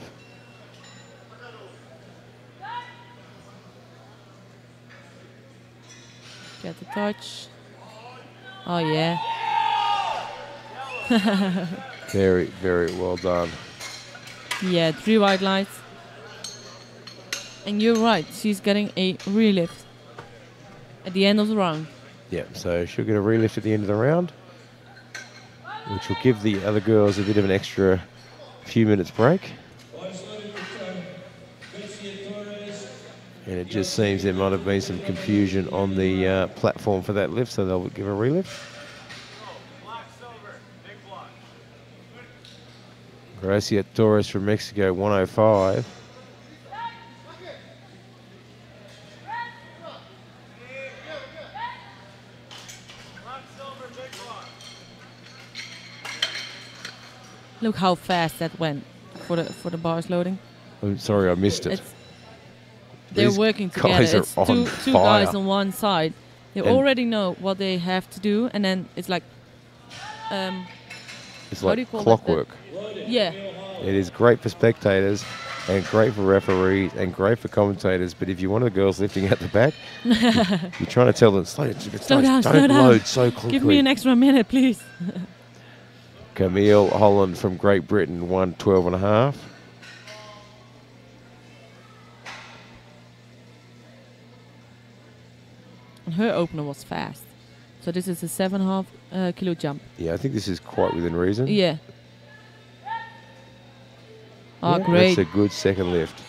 Get the touch. Oh, yeah. Very, very well done. Yeah, 3 white lights. And you're right, she's getting a relift at the end of the round. Yeah, so she'll get a relift at the end of the round, which will give the other girls a bit of an extra few minutes break. And it just seems there might have been some confusion on the platform for that lift, so they'll give a relift. Gracia Torres from Mexico, 105. Look how fast that went for the bars loading. I'm sorry, I missed it. They're These working together. guys are It's on two fire. guys on one side. They already know what they have to do, and then it's like it's how do you like call clockwork. Yeah. It is great for spectators and great for referees and great for commentators. But if you're one of the girls lifting at the back, you're trying to tell them, slow down, don't load so quickly. Give me an extra minute, please. Camille Holland from Great Britain, 112.5. And her opener was fast. So this is a 7.5 kilo jump. Yeah, I think this is quite within reason. Yeah. Oh, Yeah, great. That's a good second lift.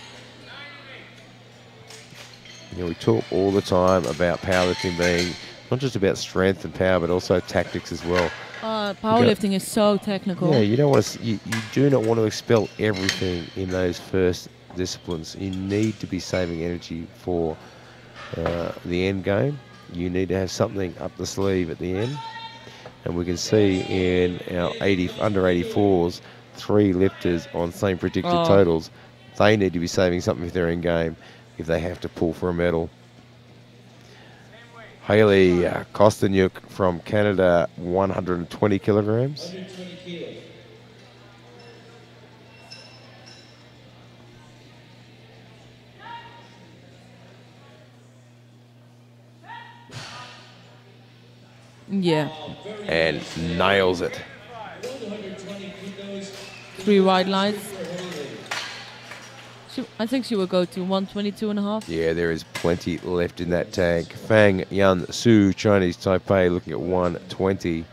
You know, we talk all the time about powerlifting being not just about strength and power, but also tactics as well. Powerlifting is so technical. Yeah, you don't want to. You do not want to expel everything in those first disciplines. You need to be saving energy for the end game. You need to have something up the sleeve at the end, and we can see in our under 84s, 3 lifters on same predicted totals. They need to be saving something for their end game if they have to pull for a medal. Haley Kostanyuk from Canada, 120 kilograms. 120 kilos. Yeah. And nails it. 120 kilos. 3 wide lines. I think she will go to 122.5. Yeah, there is plenty left in that tank. Fang Yan Su, Chinese Taipei, looking at 120.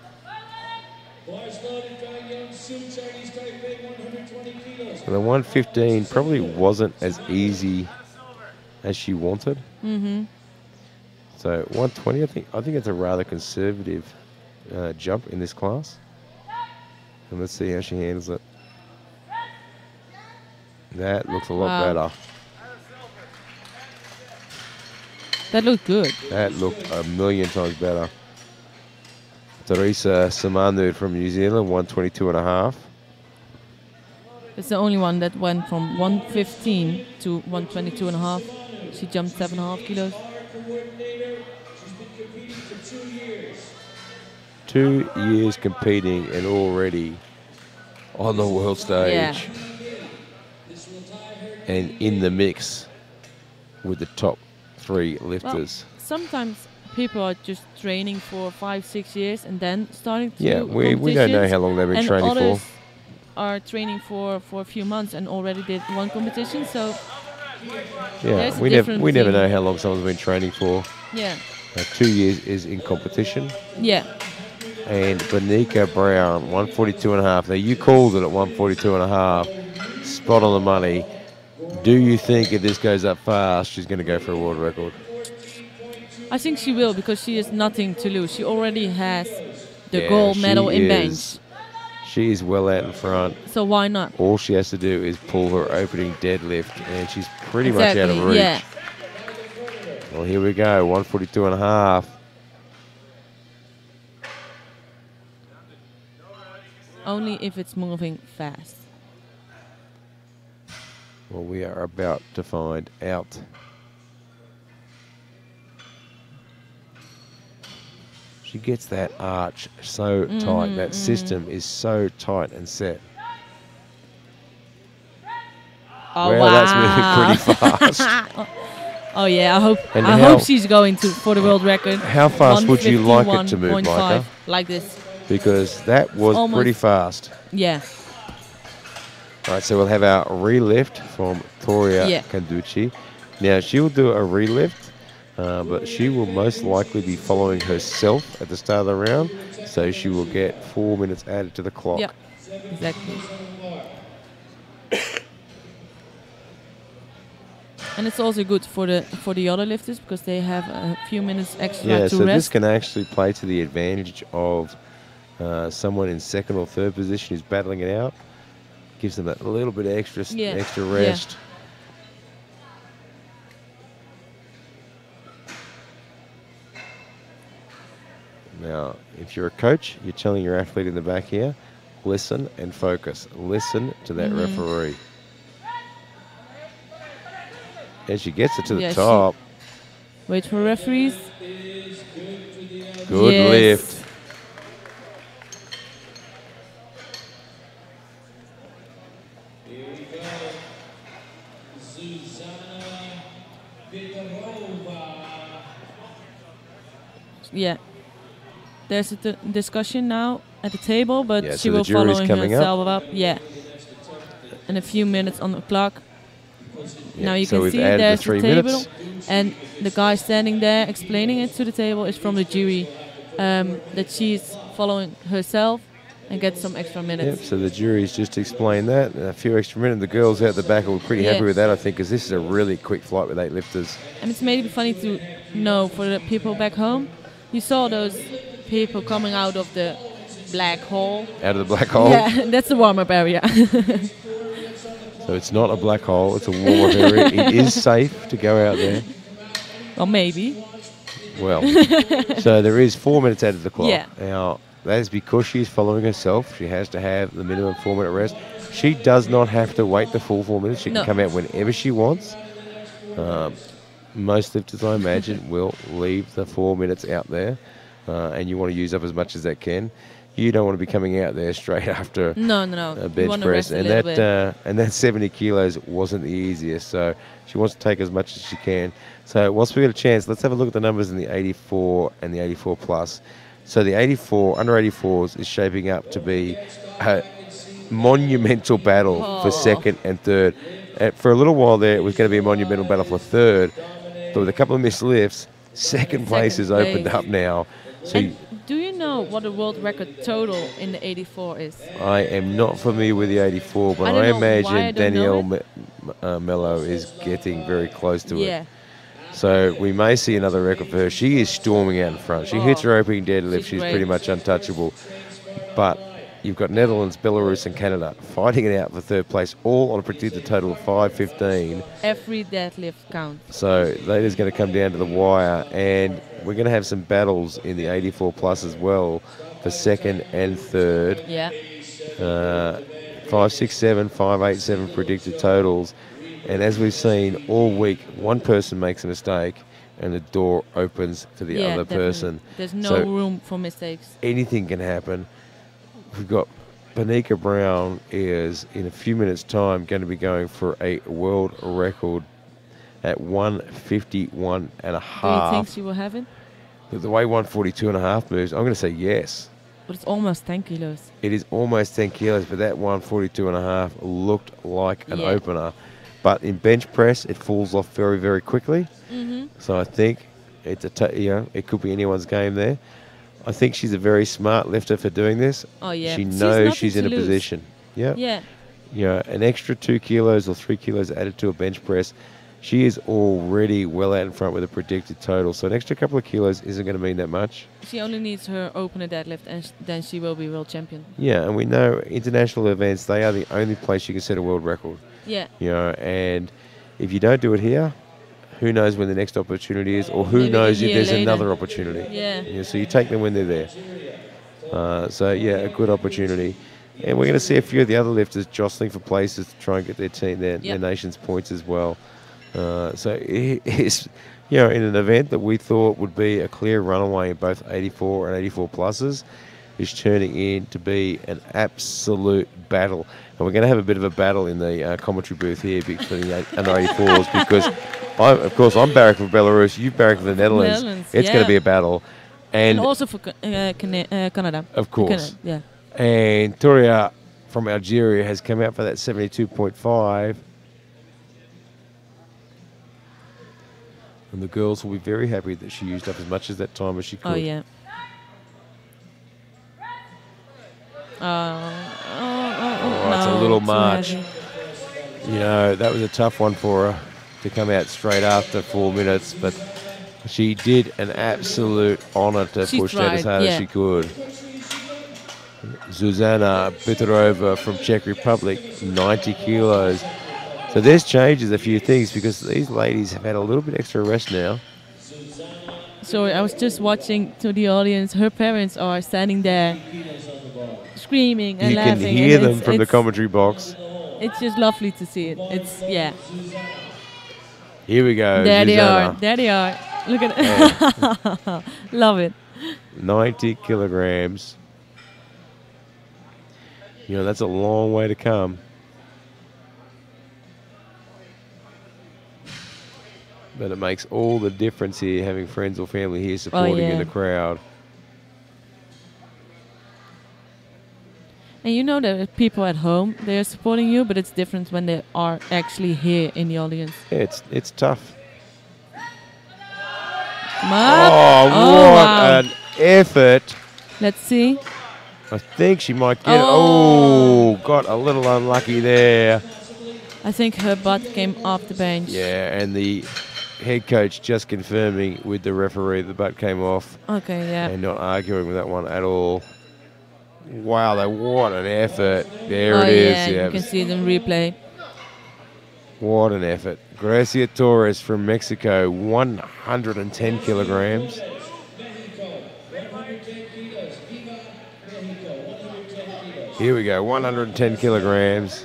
Bars loaded, Fang Yan Su, Chinese Taipei, 120 kilos. And the 115 probably wasn't as easy as she wanted. Mm-hmm. So 120, I think it's a rather conservative jump in this class. And let's see how she handles it. That looks a lot better. That looked good. That looked a million times better. Theresa Samanu from New Zealand, 122.5. It's the only one that went from 115 to 122.5. She jumped 7.5 kilos. She's been competing for 2 years. 2 years competing and already on the world stage. Yeah. And in the mix with the top 3 lifters. Well, sometimes people are just training for 5-6 years and then starting to Yeah, we don't know how long they've been training for. Others are training for a few months and already did 1 competition. So yeah, we never know how long someone's been training for. Yeah. 2 years is in competition. Yeah. And Verneka Brown, 142.5. Now you called it at 142.5. Spot on the money. Do you think if this goes up fast, she's going to go for a world record? I think she will, because she has nothing to lose. She already has the gold medal in bench. She is well out in front. So why not? All she has to do is pull her opening deadlift, and she's pretty much out of reach. Yeah. Well, here we go, 142.5. Only if it's moving fast. Well, we are about to find out. She gets that arch so tight. That system is so tight and set. Oh, well, wow. that's moving pretty fast. Oh yeah, I hope she's going for the world record. How fast would you like it to move, Micah? Like this. Because that was pretty fast. Yeah. All right, so we'll have our relift from Toria Carducci. Now, she will do a relift, but she will most likely be following herself at the start of the round, so she will get 4 minutes added to the clock. Yeah, exactly. And it's also good for the other lifters, because they have a few minutes extra to rest. Yeah, so this can actually play to the advantage of someone in second or third position who's battling it out. Gives them a little bit of extra rest. Now, if you're a coach, you're telling your athlete in the back here, listen and focus. Listen to that referee. And she gets it to the top. Wait for referees. Good lift. Yeah. There's a discussion now at the table, but so she will follow herself up. Yeah. And a few minutes on the clock. Now you can see there's the table. And the guy standing there explaining it to the table is from the jury. That she's following herself and gets some extra minutes. Yep, so the jury's just explained that. A few extra minutes. The girls out the back are pretty happy with that, I think, because this is a really quick flight with 8 lifters. And it's maybe funny to know for the people back home. You saw those people coming out of the black hole. Out of the black hole? Yeah, that's the warm-up area. So it's not a black hole, it's a warm-up area. It is safe to go out there. Well, maybe. Well, so there is 4 minutes out of the clock. Yeah. Now, that is because she's following herself. She has to have the minimum 4-minute rest. She does not have to wait the full 4 minutes. She can come out whenever she wants. Most lifters, I imagine, will leave the 4 minutes out there, and you want to use up as much as that can. You don't want to be coming out there straight after a bench press, and that 70 kilos wasn't the easiest. So she wants to take as much as she can. So once we get a chance, let's have a look at the numbers in the 84 and the 84 plus. So the 84 under 84s is shaping up to be a monumental battle for second and third. For a little while there, it was going to be a monumental battle for third. But with a couple of missed lifts, second place is opened up now. So do you know what the world record total in the 84 is? I am not familiar with the 84, but I imagine Daniela Melo is getting very close to it. So we may see another record for her. She is storming out in front. She hits her opening deadlift. She's pretty much untouchable. But you've got Netherlands, Belarus, and Canada fighting it out for third place, all on a predicted total of 5:15. Every deadlift counts. So that is going to come down to the wire, and we're going to have some battles in the 84 plus as well for second and third. Yeah. 567, 587 predicted totals, and as we've seen all week, one person makes a mistake, and the door opens to the other person. There's no room for mistakes. Anything can happen. We've got Verneka Brown is, in a few minutes' time, going to be going for a world record at 151 and a half. Do you think she will have it? The way 142 and a half moves, I'm going to say yes. But it's almost 10 kilos. It is almost 10 kilos, but that 142 and a half looked like an opener. But in bench press, it falls off very, very quickly. So I think it's it could be anyone's game there. I think she's a very smart lifter for doing this. Oh, yeah. She knows she's in a position. Yeah. An extra 2 kilos or 3 kilos added to a bench press. She is already well out in front with a predicted total. So an extra couple of kilos isn't going to mean that much. She only needs her opener deadlift, and then she will be world champion. Yeah, and we know international events, they are the only place you can set a world record. Yeah. And if you don't do it here, who knows when the next opportunity is, or who knows if there's another opportunity. Yeah. So you take them when they're there. A good opportunity. And we're going to see a few of the other lifters jostling for places to try and get their team, their nation's points as well. So it is, in an event that we thought would be a clear runaway in both 84 and 84 pluses, is turning in to be an absolute battle. And we're going to have a bit of a battle in the commentary booth here for the under 84s because, I'm barrack for Belarus, you barrack for the Netherlands. It's going to be a battle. And also for Canada. Of course. Yeah. And Toria from Algeria has come out for that 72.5. And the girls will be very happy that she used up as much as that time as she could. Oh, yeah. It's a little much. That was a tough one for her to come out straight after 4 minutes, but she did an absolute honour to push that as hard as she could. Zuzana Petrova from Czech Republic, 90 kilos. So this changes a few things because these ladies have had a little bit extra rest now. Sorry, I was just watching to the audience. Her parents are standing there screaming and laughing. You can hear them from the commentary box. It's just lovely to see it. It's, yeah. Here we go. There Zuzana. they are. There they are. Look at it. Love it. 90 kilograms. You know, that's a long way to come. But it makes all the difference here, having friends or family here supporting in the crowd. And you know that people at home, they are supporting you, but it's different when they are actually here in the audience. Yeah, it's tough. Oh, what wow. an effort. Let's see. I think she might get it. Oh, got a little unlucky there. I think her butt came off the bench. Yeah, and the head coach just confirming with the referee the butt came off. Okay, yeah. And not arguing with that one at all. Wow, what an effort. There it is. Yeah, you can see it in replay. What an effort. Gracia Torres from Mexico, 110 kilograms. Here we go, 110 kilograms.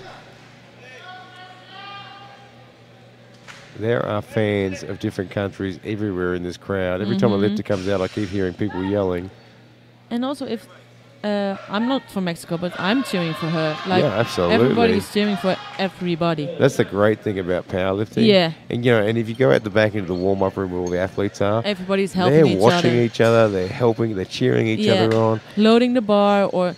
There are fans of different countries everywhere in this crowd. Every time a lifter comes out, I keep hearing people yelling. And also, if I'm not from Mexico, but I'm cheering for her. Like, yeah, absolutely. Everybody is cheering for everybody. That's the great thing about powerlifting. Yeah. And, you know, and if you go out the back into the warm-up room where all the athletes are, everybody's helping each other. They're watching each other, they're helping, they're cheering each other on. Loading the bar or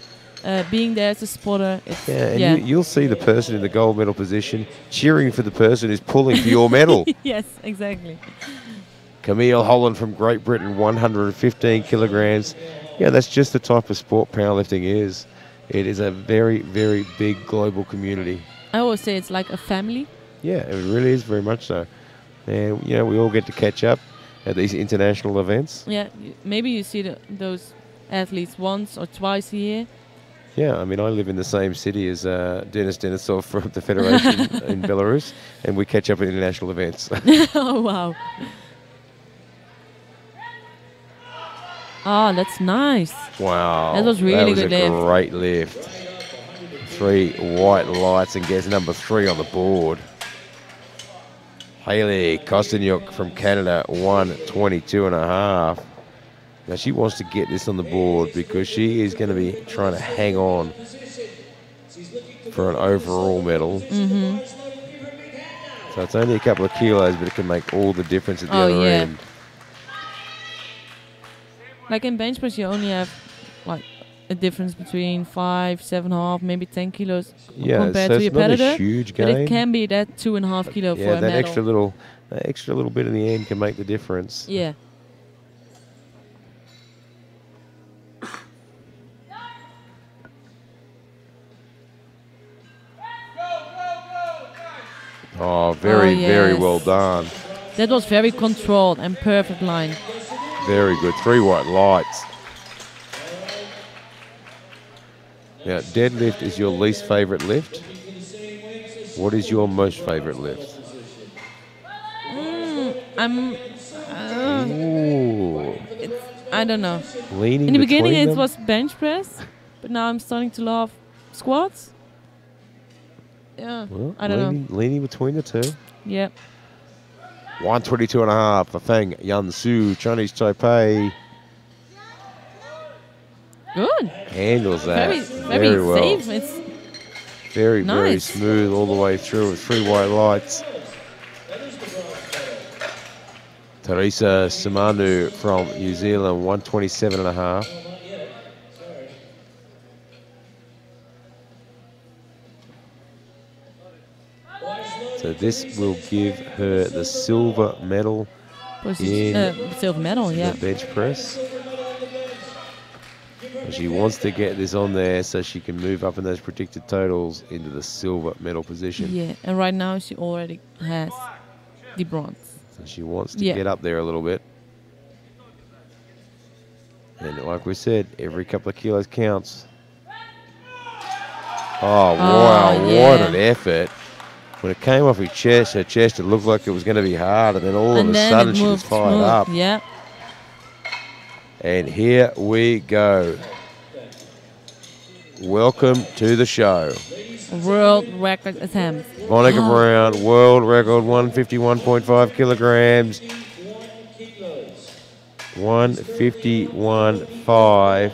being there as a spotter. You'll see the person in the gold medal position cheering for the person who's pulling for your medal. Yes, exactly. Camille Holland from Great Britain, 115 kilograms. Yeah, that's just the type of sport powerlifting is. It is a very, very big global community. I always say it's like a family. Yeah, it really is very much so. And, you know, we all get to catch up at these international events. Yeah, maybe you see those athletes once or twice a year. Yeah, I mean, I live in the same city as Denis Denisov from the Federation in Belarus, and we catch up at international events. Oh, wow. Oh, that's nice. Wow. That was really good lift. That was a great lift. 3 white lights and gets number 3 on the board. Haley Kostanyuk from Canada, 122.5. Now she wants to get this on the board because she is going to be trying to hang on for an overall medal. So it's only a couple of kilos, but it can make all the difference at the other end. Like in bench press, you only have like a difference between 5, 7.5, maybe 10 kilos compared to your competitor. Not a huge gain. But it can be that 2.5 kilo for a medal. Yeah, that extra little bit in the end can make the difference. Yeah. Oh, very well done. That was very controlled and perfect line. Very good. 3 white lights. Now, deadlift is your least favorite lift. What is your most favorite lift? I don't know. Leaning in the beginning, them? it was bench press, but now I'm starting to love squats. Yeah, well, I don't know. Leaning between the two. Yeah. 122.5 for Feng Yansu, Chinese Taipei. Good. Handles that very well. Safe. It's very nice. Smooth all the way through with 3 white lights. Theresa Samanu from New Zealand, 127.5. So this will give her the silver medal silver medal, the bench press. And she wants to get this on there so she can move up in those predicted totals into the silver medal position. Yeah, and right now she already has the bronze. So she wants to get up there a little bit. And like we said, every couple of kilos counts. Oh, wow, yeah. what an effort. When it came off her chest, it looked like it was going to be hard, and then all of a sudden she just fired up. Yeah. And here we go. Welcome to the show. World record attempt. Verneka Brown, world record, 151.5 kilograms. 151.5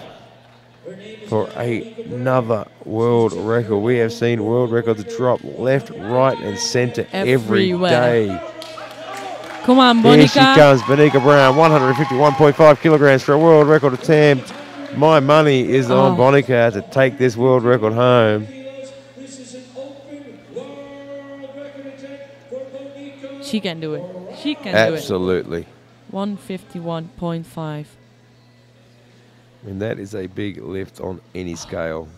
for another world record. We have seen world records drop left, right, and center every day. Come on, Verneka. Here she comes, Verneka Brown, 151.5 kilograms for a world record attempt. My money is on Verneka to take this world record home. She can do it. She can Absolutely. do it. 151.5. And that is a big lift on any scale.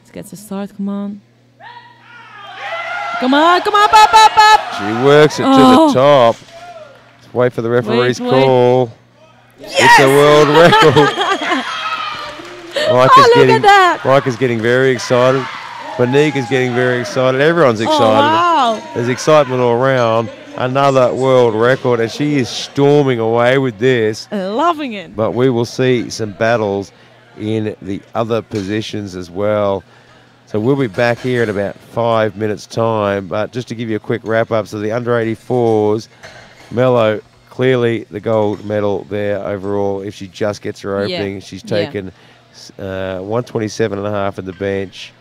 Let's get the start, come on. Come on, come on, pop, pop, pop. She works it to the top. Let's wait for the referee's call. Yes! It's a world record. Mike is getting very excited. Monique is getting very excited. Everyone's excited. Oh, wow. There's excitement all around. Another world record, and she is storming away with this. Loving it. But we will see some battles in the other positions as well. So we'll be back here in about 5 minutes' time. But just to give you a quick wrap-up, so the under 84s, Melo, clearly the gold medal there overall. If she just gets her opening, she's taken 127.5 in the bench.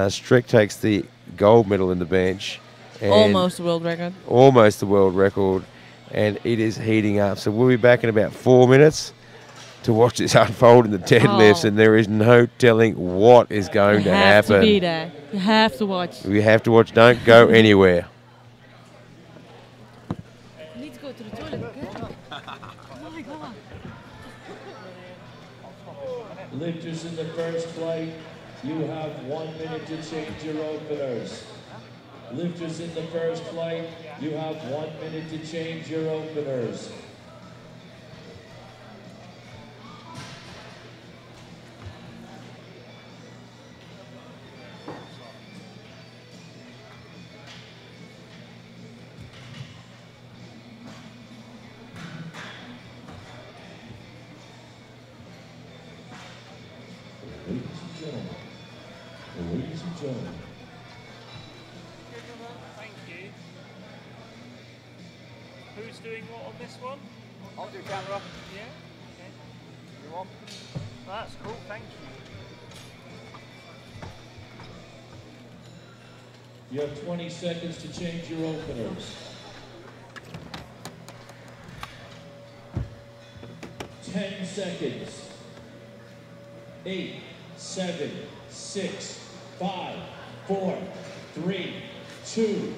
Strick takes the gold medal in the bench. Almost the world record. Almost the world record. And it is heating up. So we'll be back in about 4 minutes to watch this unfold in the deadlifts. And there is no telling what is going to happen. You have to be there. You have to watch. We have to watch. Don't go anywhere. You need to go to the toilet, okay? Oh my God. Lifters in the first flight, you have 1 minute to change your openers. Lifters in the first flight, you have 1 minute to change your openers. Ladies and gentlemen. Thank you. Who's doing what on this one? I'll do camera. Yeah? Okay. You want? That's cool, thank you. You have 20 seconds to change your openers. 10 seconds. 8, 7, 6, 5, 4, 3, 2, 1.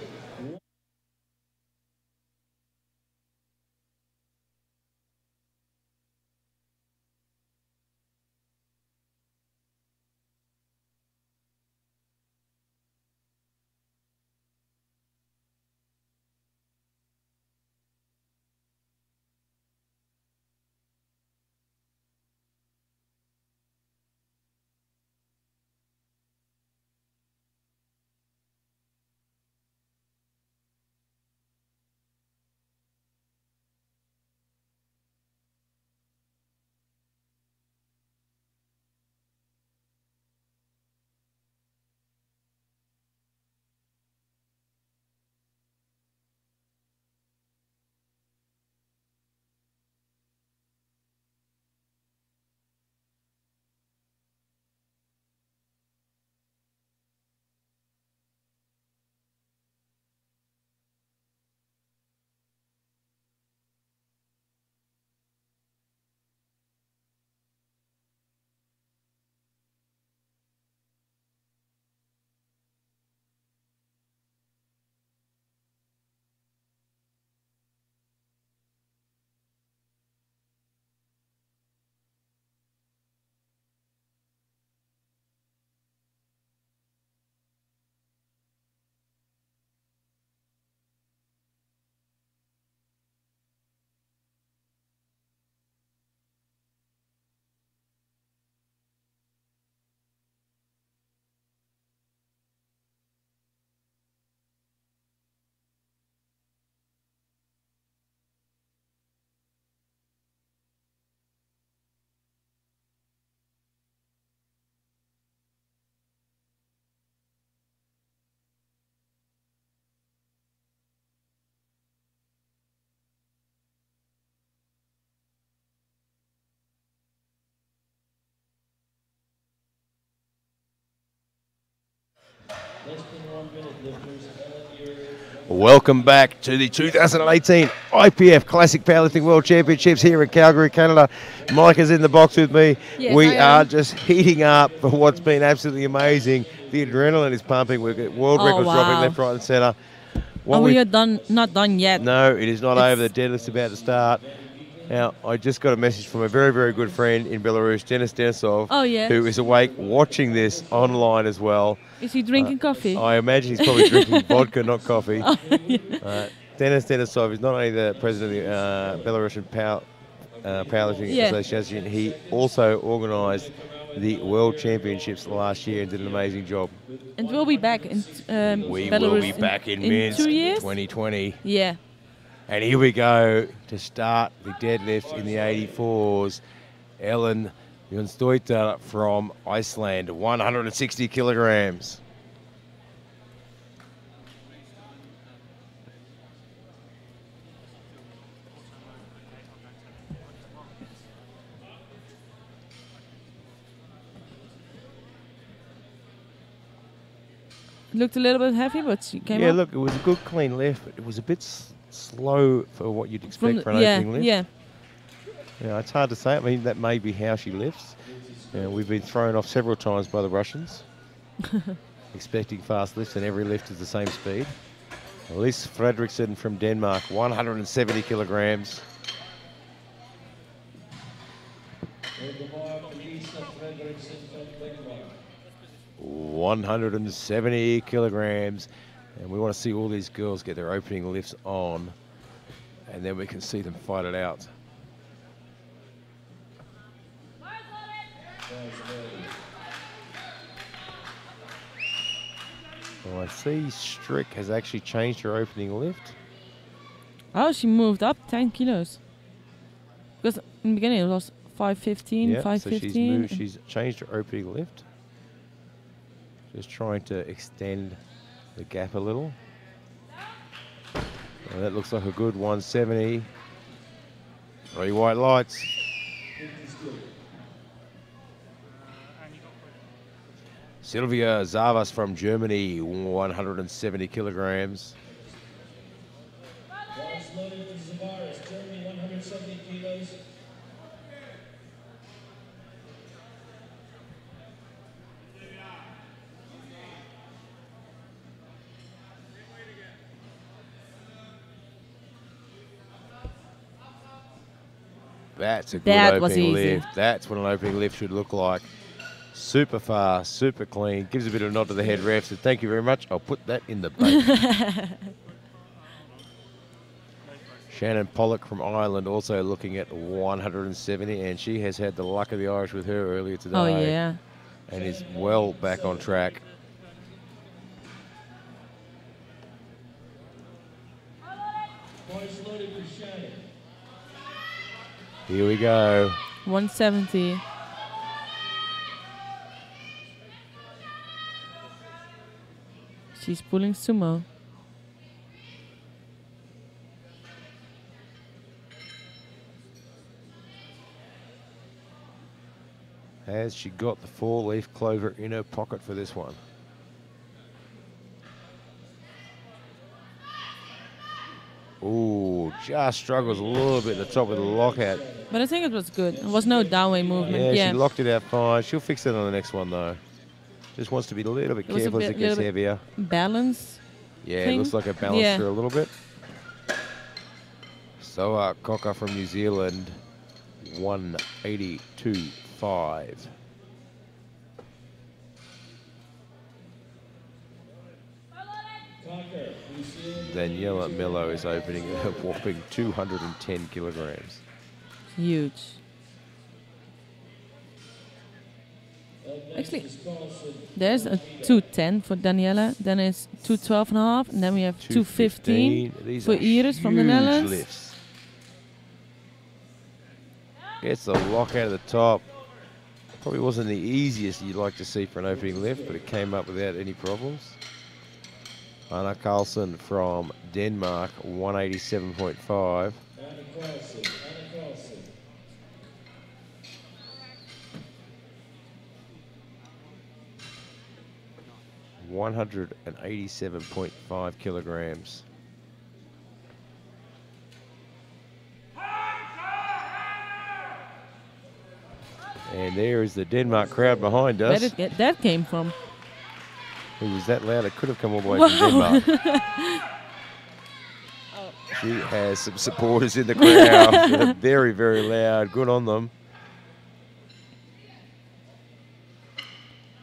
Welcome back to the 2018 IPF Classic Powerlifting World Championships here in Calgary, Canada. Mike is in the box with me. Yes, we I are am. just heating up for what's been absolutely amazing. The adrenaline is pumping. We've got world records dropping left, right, and centre. And we are not done yet. No, it is not over. The deadlift's about to start. Now, I just got a message from a very, very good friend in Belarus, Denis Denisov, who is awake watching this online as well. Is he drinking coffee? I imagine he's probably drinking vodka, not coffee. Denis Denisov is not only the president of the Belarusian Powerlifting Association, he also organised the World Championships last year and did an amazing job. And we'll be back in we Belarus will be back in Minsk 2 years? 2020. Yeah. And here we go to start the deadlift in the 84s. Helen Mizuchi from Iceland, 160 kilograms. Looked a little bit heavy, but she came up. Yeah, look, it was a good clean lift, but it was a bit slow for what you'd expect for an opening lift. Yeah. Yeah, it's hard to say. I mean, that may be how she lifts. We've been thrown off several times by the Russians, expecting fast lifts, and every lift is the same speed. Elise Fredrickson from Denmark, 170 kilograms. 170 kilograms. And we want to see all these girls get their opening lifts on, and then we can see them fight it out. Well, I see Strick has actually changed her opening lift. Oh, she moved up 10 kilos. Because in the beginning it was 515, Yeah, 515. so she's changed her opening lift. Just trying to extend the gap a little. Well, that looks like a good 170. 3 white lights. Silvia Javis from Germany, 170 kilograms. Germany, 170 kilos. That's a good opening lift. That's what an opening lift should look like. Super fast, super clean. Gives a bit of a nod to the head ref. So thank you very much. I'll put that in the bank. Shannon Pollock from Ireland also looking at 170, and she has had the luck of the Irish with her earlier today. Oh, yeah. And is well back on track. Here we go. 170. She's pulling sumo. Has she got the 4-leaf clover in her pocket for this one? Ooh, just struggles a little bit at the top of the lockout. But I think it was good. There was no downway movement. Yeah, she locked it out fine. She'll fix it on the next one, though. Just wants to be a little bit careful as it gets heavier. Balance. Yeah, it looks like it balanced her a little bit. So, Cocker from New Zealand, 182.5. Daniela Melo is opening a whopping 210 kilograms. Huge. Actually, there's a 210 for Daniela, then it's 212.5, and then we have 215 for Iris from the Netherlands. Lifts. Gets the lock out of the top. Probably wasn't the easiest you'd like to see for an opening lift, but it came up without any problems. Anna Carlson from Denmark, 187.5. 187.5. 187.5 kilograms. And there is the Denmark crowd behind us. Where did that came from? It was that loud, it could have come all the way from Denmark. She has some supporters in the crowd. They're very, very loud. Good on them.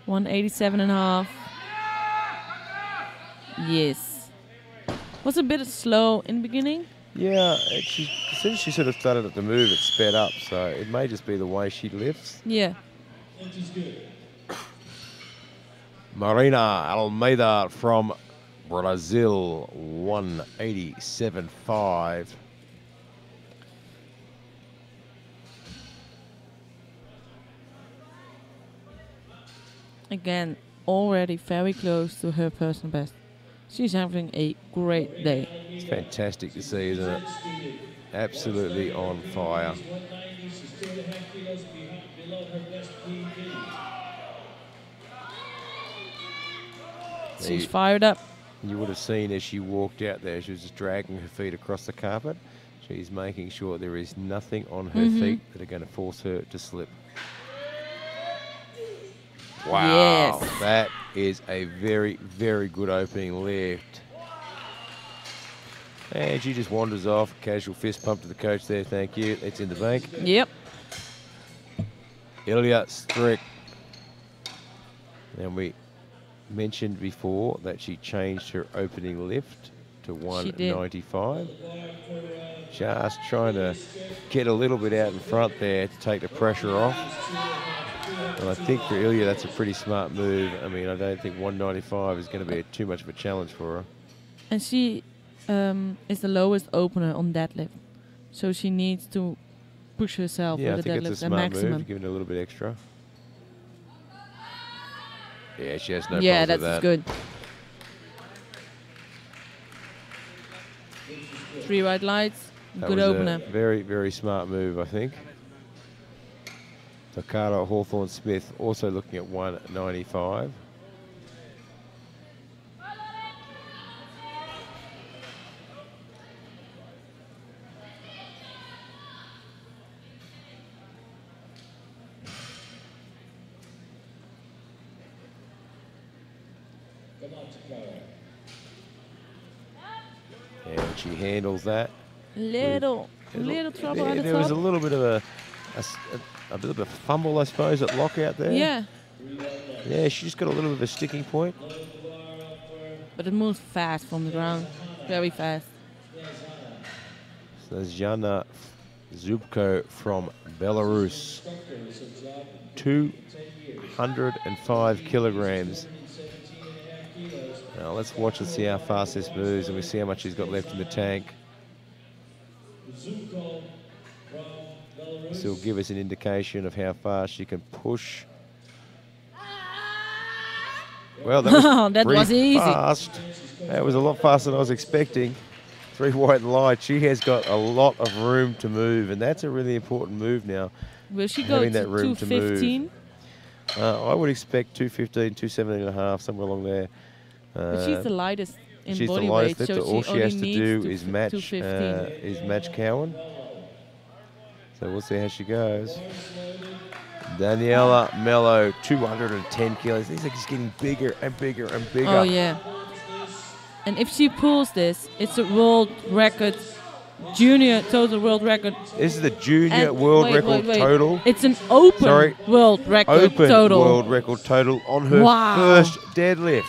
187.5. Yes. Was a bit slow in the beginning. Yeah, as soon as she sort of started to move, it sped up. So it may just be the way she lifts. Yeah. Marina Almeida from Brazil, 187.5. Again, already very close to her personal best. She's having a great day. It's fantastic to see, isn't it? Absolutely on fire. She's fired up. You would have seen as she walked out there, she was just dragging her feet across the carpet. She's making sure there is nothing on her feet that are going to force her to slip. Wow, Yes. that is a very, very good opening lift. And she just wanders off, casual fist pump to the coach there, thank you. It's in the bank. Yep. Ilya Strick. And we mentioned before that she changed her opening lift to 195. Just trying to get a little bit out in front there to take the pressure off. And I think for Ilya, that's a pretty smart move. I mean, I don't think 195 is going to be too much of a challenge for her. And she is the lowest opener on deadlift. So she needs to push herself Yeah, I with the think it's a deadlift at smart maximum. move, giving it a little bit extra. Yeah, she has no Yeah, problems with that's that. good. 3 white lights, That good was opener. a very, very smart move, I think. Takara Hawthorne Smith also looking at 195. And she handles that. Little trouble at the There was a top. little bit of a bit of a fumble, I suppose, at lockout there. Yeah, Yeah, she just got a little bit of a sticking point. but it moves fast from the ground. Very fast. So there's Jana Zuko from Belarus. 205 kilograms. Now let's watch and see how fast this moves, and we see how much she's got left in the tank. This will give us an indication of how fast she can push. Well, that was, That was pretty easy. fast. That was a lot faster than I was expecting. 3 white and light. She has got a lot of room to move, and that's a really important move now. Will she go Having to that room to move. 215? I would expect 215, 217 and a half, somewhere along there. But she's the lightest in She's body the weight, lightest so lifter. All she only has to needs do to is f- match 215. Cowen. So we'll see how she goes. Daniela Melo, 210 kilos. These are just getting bigger and bigger and bigger. Oh yeah. And if she pulls this, it's a world record, junior total world record. This is the junior And world wait, record wait. total. It's an open Sorry. world record Open total. world record total on her Wow. first deadlift.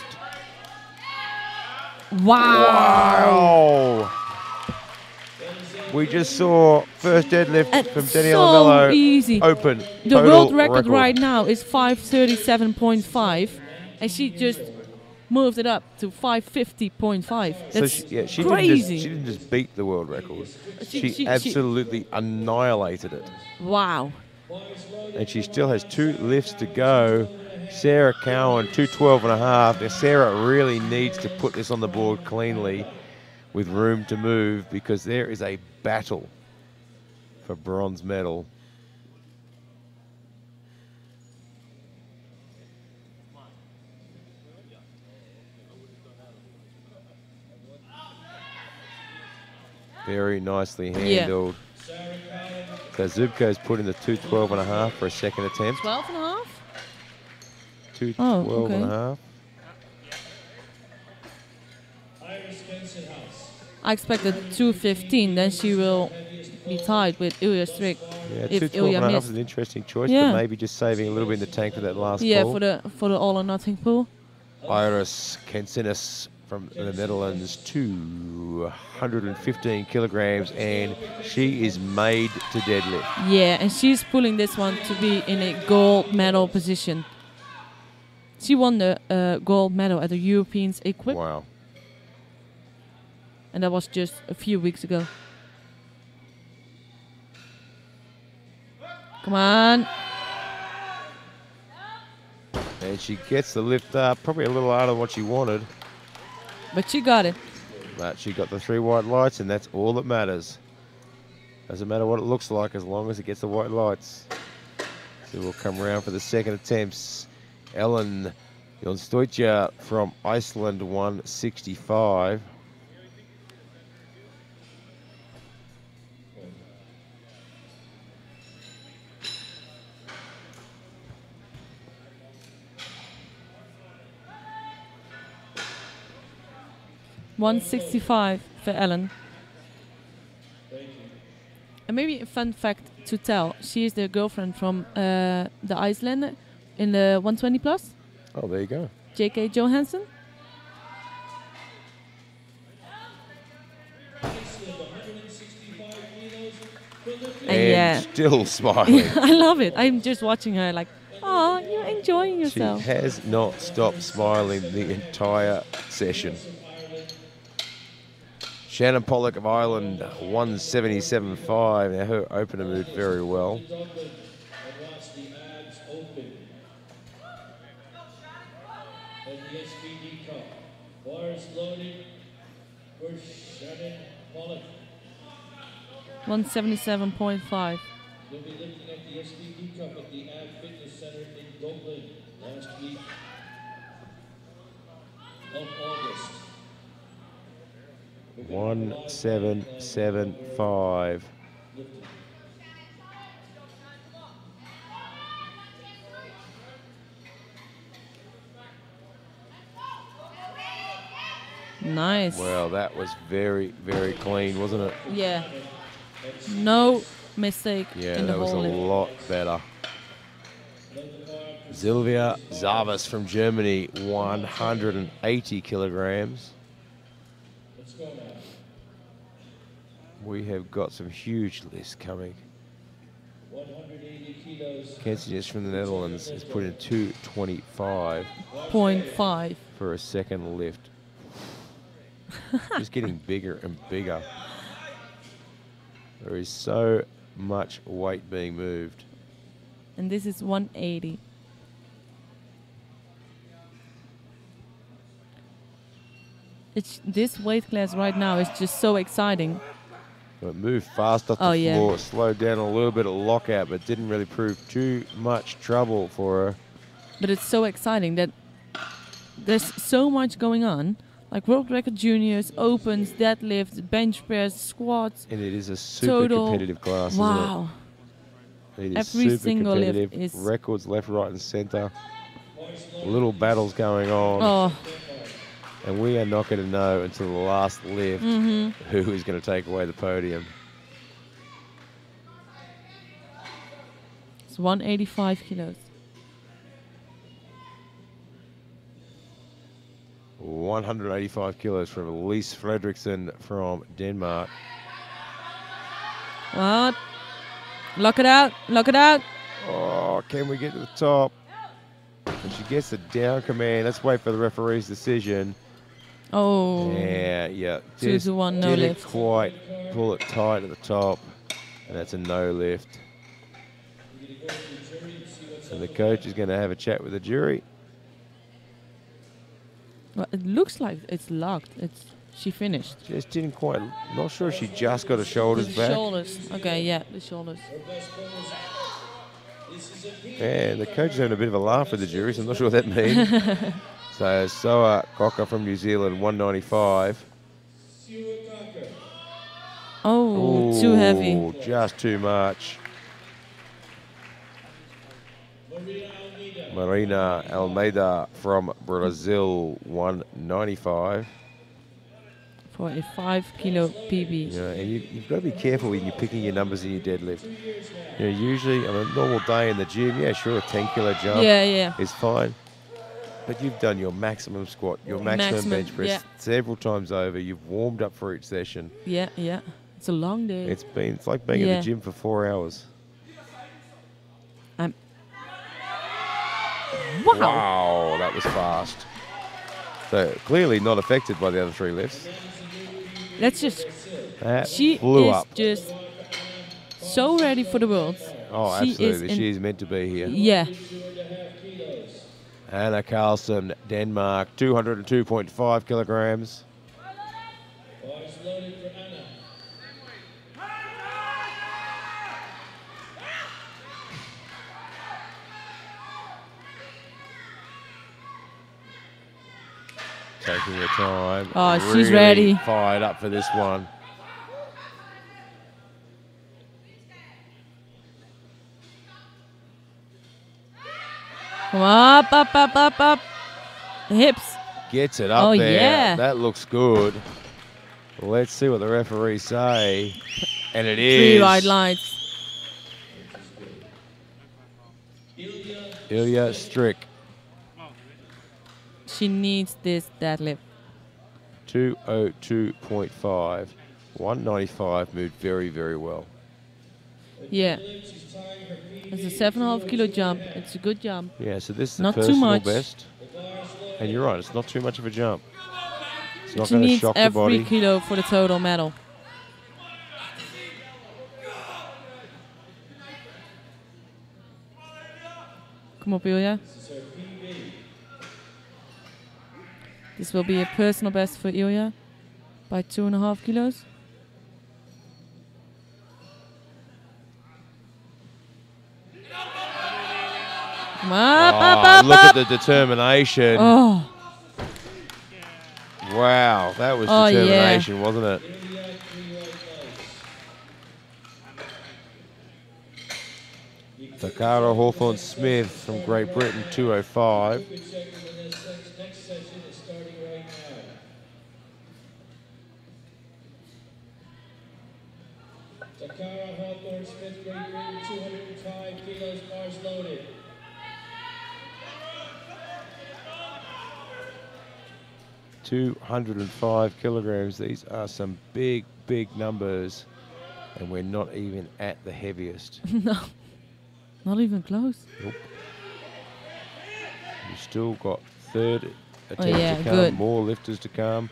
Wow. Wow. We just saw first deadlift And from Daniela so Melo. easy. Open. The total world record right now is 537.5, and she just moved it up to 550.5. That's She crazy. didn't just beat the world record. She- She absolutely annihilated it. Wow. And she still has 2 lifts to go. Sarah Cowen, 212 and a half. Now Sarah really needs to put this on the board cleanly with room to move, because there is a battle for bronze medal. Very nicely handled. So Zubko's put in the 2:12.5 for a second attempt. 12.5? 2:12.5. I expected 2:15, then she will be tied with Ilya Strick. Yeah, if Ilya 2:12.5 missed. is an interesting choice, but maybe just saving a little bit in the tank for that last pull. For the all or nothing pull. Iris Kensinis from the Netherlands, 215 kilograms, and she is made to deadlift. Yeah, and she's pulling this one to be in a gold medal position. She won the gold medal at the Europeans Equip. Wow. And that was just a few weeks ago. Come on. And she gets the lift up, probably a little harder than what she wanted. But she got it. But she got the 3 white lights, and that's all that matters. Doesn't matter what it looks like as long as it gets the white lights. So we'll come around for the second attempts. Ellen Jonsdeutsche from Iceland, 165. $165 for Ellen. And maybe a fun fact to tell, she is the girlfriend from the Icelander in the 120 plus. Oh, there you go. J.K. Johansson. And still smiling. I love it. I'm just watching her like, oh, you're enjoying yourself. She has not stopped smiling the entire session. Shannon Pollock of Ireland, 177.5. Now her opener moved very well. Bars loaded for Shannon Pollock. 177.5. You'll be looking at the SBD Cup at the Ad Fitness Center in Dublin last week of August. 177.5. Nice. Well, that was very, very clean, wasn't it? Yeah. No mistake Yeah, in the that was a whole lift. lot better. Silvia Javis from Germany, 180 kilograms. We have got some huge lists coming. 180 kilos. Kensius from the Netherlands has put in 225.5 for a second lift. Just getting bigger and bigger. There is so much weight being moved. And this is 180. This weight class right now is just so exciting. It moved fast off the floor, slowed down a little bit of lockout, but didn't really prove too much trouble for her. But it's so exciting that there's so much going on. Like World Record Juniors, Opens, Deadlifts, Bench Press, Squats. And it is a super competitive class, wow. Isn't it? It is Every super single competitive. lift is... Records left, right and centre. Little battles going on. Oh. And we are not going to know until the last lift who is going to take away the podium. It's 185 kilos. 185 kilos from Elise Fredrickson from Denmark. What? Lock it out. Lock it out. Oh, can we get to the top? And she gets the down command. Let's wait for the referee's decision. Oh. Yeah. 2 to 1, no didn't lift. quite pull it tight at the top. And that's a no lift. So the coach is going to have a chat with the jury. Well, it looks like it's locked. She finished. Just didn't quite, not sure if she just got her shoulders back. Shoulders. Okay, yeah, the shoulders. And the coach is having a bit of a laugh with the jury, so I'm not sure what that means. So Soa Cocker from New Zealand, 195. Oh, too heavy. Just too much. Marina Almeida from Brazil, 195. For a 5 kilo PB. Yeah, and you've got to be careful when you're picking your numbers in your deadlift. You know, usually on a normal day in the gym, yeah, sure, a 10 kilo jump is fine. But you've done your maximum squat, your maximum bench press several times over. You've warmed up for each session. Yeah. It's a long day. It's like being at the gym for 4 hours. Wow, that was fast. So clearly not affected by the other 3 lifts. Let's just. She flew up. Just so ready for the Worlds. Oh, absolutely. She's meant to be here. Yeah. Anna Carlson, Denmark, 202.5 kilograms. Taking her time. Oh, really she's ready. Fired up for this one. Come up. Hips. Gets it up there. Yeah. That looks good. Let's see what the referees say. And it is. 3 white lights. Ilya Strick. She needs this deadlift. 202.5. 195 moved very, very well. Yeah. It's a 7.5 kilo jump. It's a good jump. Yeah, so this is not the personal too much. best. And you're right, it's not too much of a jump. It's not She going to needs shock the every body. kilo for the total medal. Come up, Ilya. This will be a personal best for Ilya by 2.5 kilos. Come up, Look at the determination. Oh. Wow, that was determination, wasn't it? Takara Hawthorne Smith from Great Britain, 205. Takara Hawthorne Smith, Great Britain, 205 kilos, bars loaded. $205 kilograms. These are some big, big numbers, and we're not even at the heaviest. No, not even close. Nope. We've still got third attempt to come, good. More lifters to come.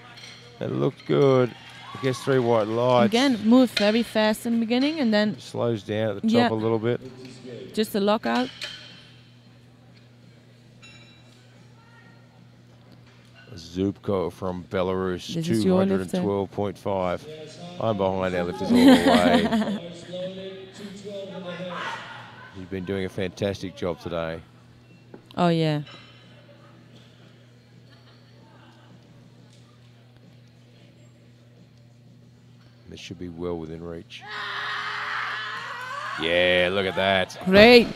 It looked good. I guess 3 white lights. Again, moved very fast in the beginning and then slows down at the top a little bit. Just a lockout. Zuko from Belarus, This is your lifter. 212.5. I'm behind our lifters all the way. You've been doing a fantastic job today. Oh, yeah. This should be well within reach. Yeah, look at that. Great.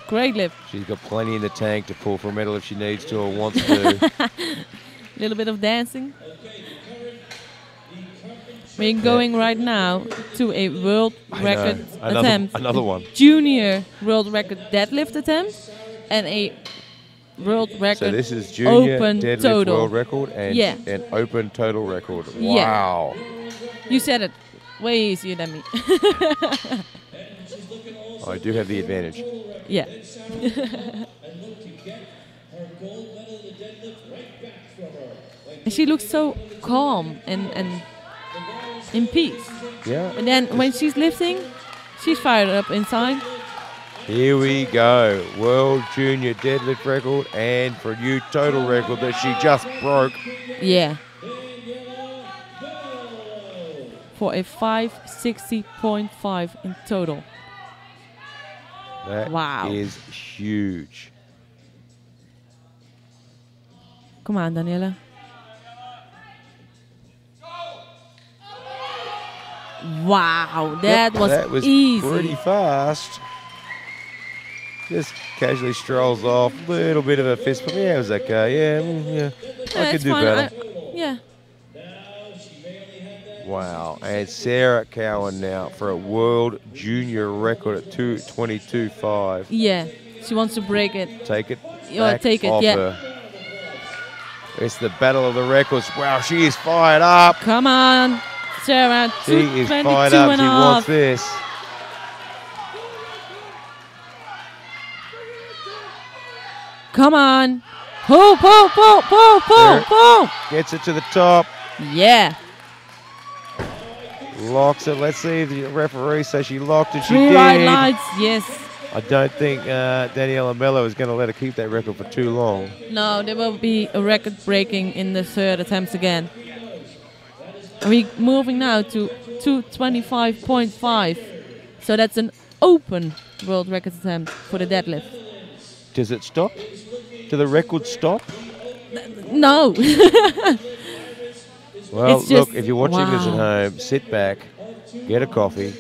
Great lift. She's got plenty in the tank to pull for a medal if she needs to or wants to. A little bit of dancing. We're going right now to a world record attempt. Another one. Junior world record deadlift attempt and a world record So this is junior open deadlift total. world record and an open total record. Yeah. Wow. You said it way easier than me. I do have the advantage. Yeah. And she looks so calm and in peace. Yeah. And then when she's lifting, she's fired up inside. Here we go. World Junior deadlift record and for a new total record that she just broke. Yeah. For a 560.5 in total. That is huge. Come on, Daniela. Wow, that was easy. Pretty fast. Just casually strolls off. Little bit of a fist bump. Yeah, it was okay. Yeah. I could it's do fine. better. Yeah. Wow. And Sarah Cowen now for a world junior record at 2:22.5. Yeah. She wants to break it. Take it. Yeah, take it. Off Yeah. her. It's the battle of the records. Wow, she is fired up. Come on, Sarah. She is fired up. She wants this. Come on. Pull. Gets it to the top. Yeah. Locks it. Let's see if the referee says she locked it. She Three did. right lights. Yes. I don't think Daniela Melo is going to let her keep that record for too long. No, there will be a record breaking in the third attempt again. We're moving now to 225.5. So that's an open world record attempt for the deadlift. Does it stop? Do the records stop? No. Well, It's look, just- if you're watching this at wow. home, sit back, get a coffee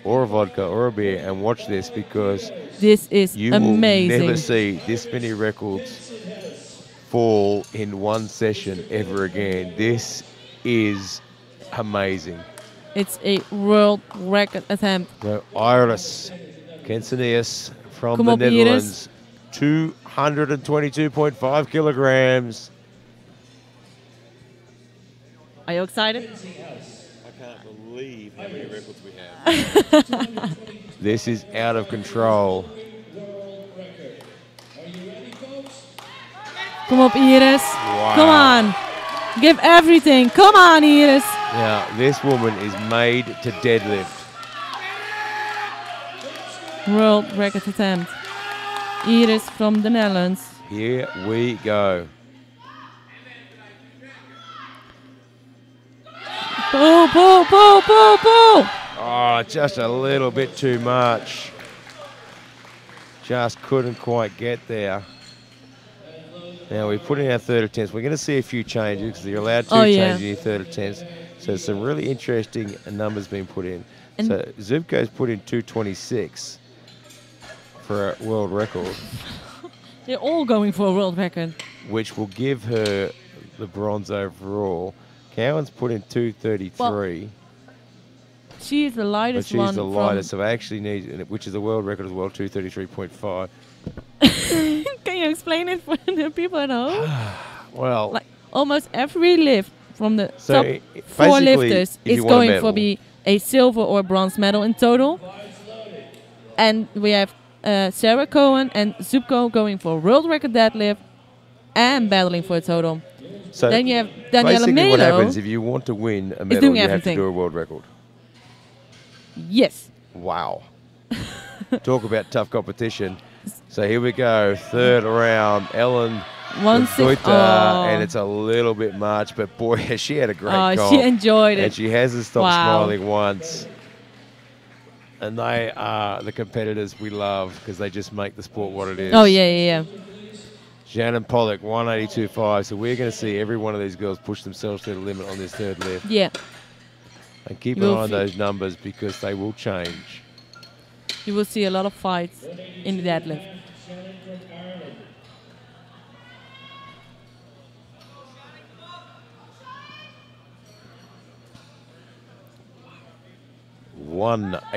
or a vodka or a beer and watch this, because This is you amazing. will never see this many records fall in one session ever again. This is amazing. It's a world record attempt. So Iris Kensenius from Come the op, Netherlands, 222.5 kilograms. Are you excited? I can't believe how many records we have. This is out of control. Come up, Iris. Wow. Come on. Give everything. Come on, Iris. Now, this woman is made to deadlift. World record attempt. Iris from the Netherlands. Here we go. Pull. Oh, just a little bit too much. Just couldn't quite get there. Now we put in our third attempts. We're going to see a few changes because you're allowed to change in your third attempts. So some really interesting numbers being put in. And so Zubko's put in 226 for a world record, they're all going for a world record. which will give her the bronze overall. Cowan's put in 233. She is the But lightest she's one. the lightest, so I actually need, which is the world record as well, 233.5. Can you explain it for the people at home? Well, Like almost every lift from the So top four basically, lifters if is you want a going medal- for be a silver or bronze medal in total. And we have Sarah Cowen and Zuko going for world record deadlift and battling for a total. so Then you have Daniela basically what Melo. happens if you want to win a medal, doing you have to everything. do a world record. Yes. Wow. Talk about tough competition. So here we go, third round, Ellen 1-6. Goita, and it's a little bit much, but boy, she had a great Oh, comp. she enjoyed And it. she hasn't stopped Wow. smiling once. And they are the competitors we love because they just make the sport what it is. Oh, yeah. Shannon Pollock, 182.5. So we're going to see every one of these girls push themselves to the limit on this third lift. Yeah. And keep You an will eye on see- those numbers because they will change. You will see a lot of fights in the deadlift.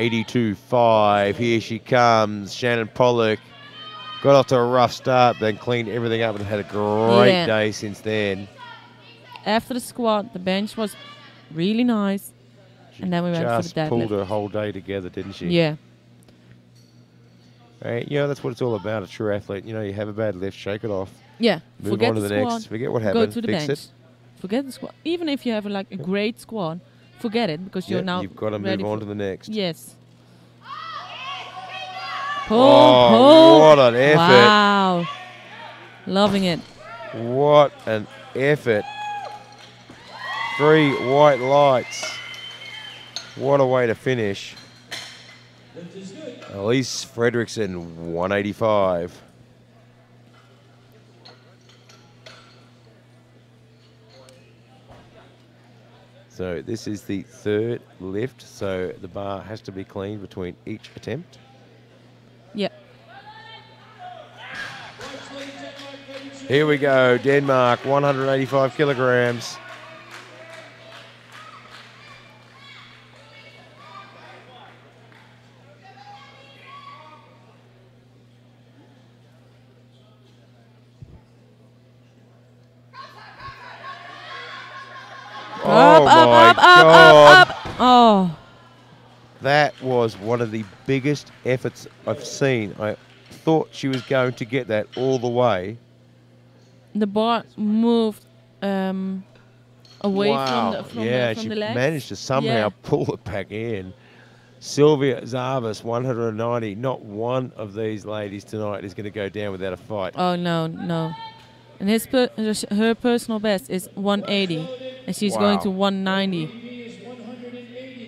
$182.5. Here she comes. Shannon Pollock got off to a rough start, then cleaned everything up and had a great Yeah. day since then. After the squat, the bench was really nice. And then we went for the Just deadlift. pulled her whole day together, didn't she? Yeah. Right? You know, that's what it's all about, a true athlete. You know, you have a bad lift, shake it off. Yeah. Move Forget on to the squat, next. Forget what go happened. to the Fix bench. it. Forget the squat. Even if you have like a great squat, forget it because you're Yep, now you've got to ready move on for- to the next. Yes. Pull, Oh, pull. what an effort. Wow. Loving it. What an effort. 3 white lights. What a way to finish. Elise Fredrickson, 185. So this is the third lift, so the bar has to be cleaned between each attempt. Yep. Here we go, Denmark, 185 kilograms. Up. Oh. That was one of the biggest efforts I've seen. I thought she was going to get that all the way. The bar moved away Wow. from Yeah, the she legs. managed to somehow pull it back in. Silvia Javis, 190. Not one of these ladies tonight is going to go down without a fight. Oh, no. And her personal best is 180, and she's going to 190.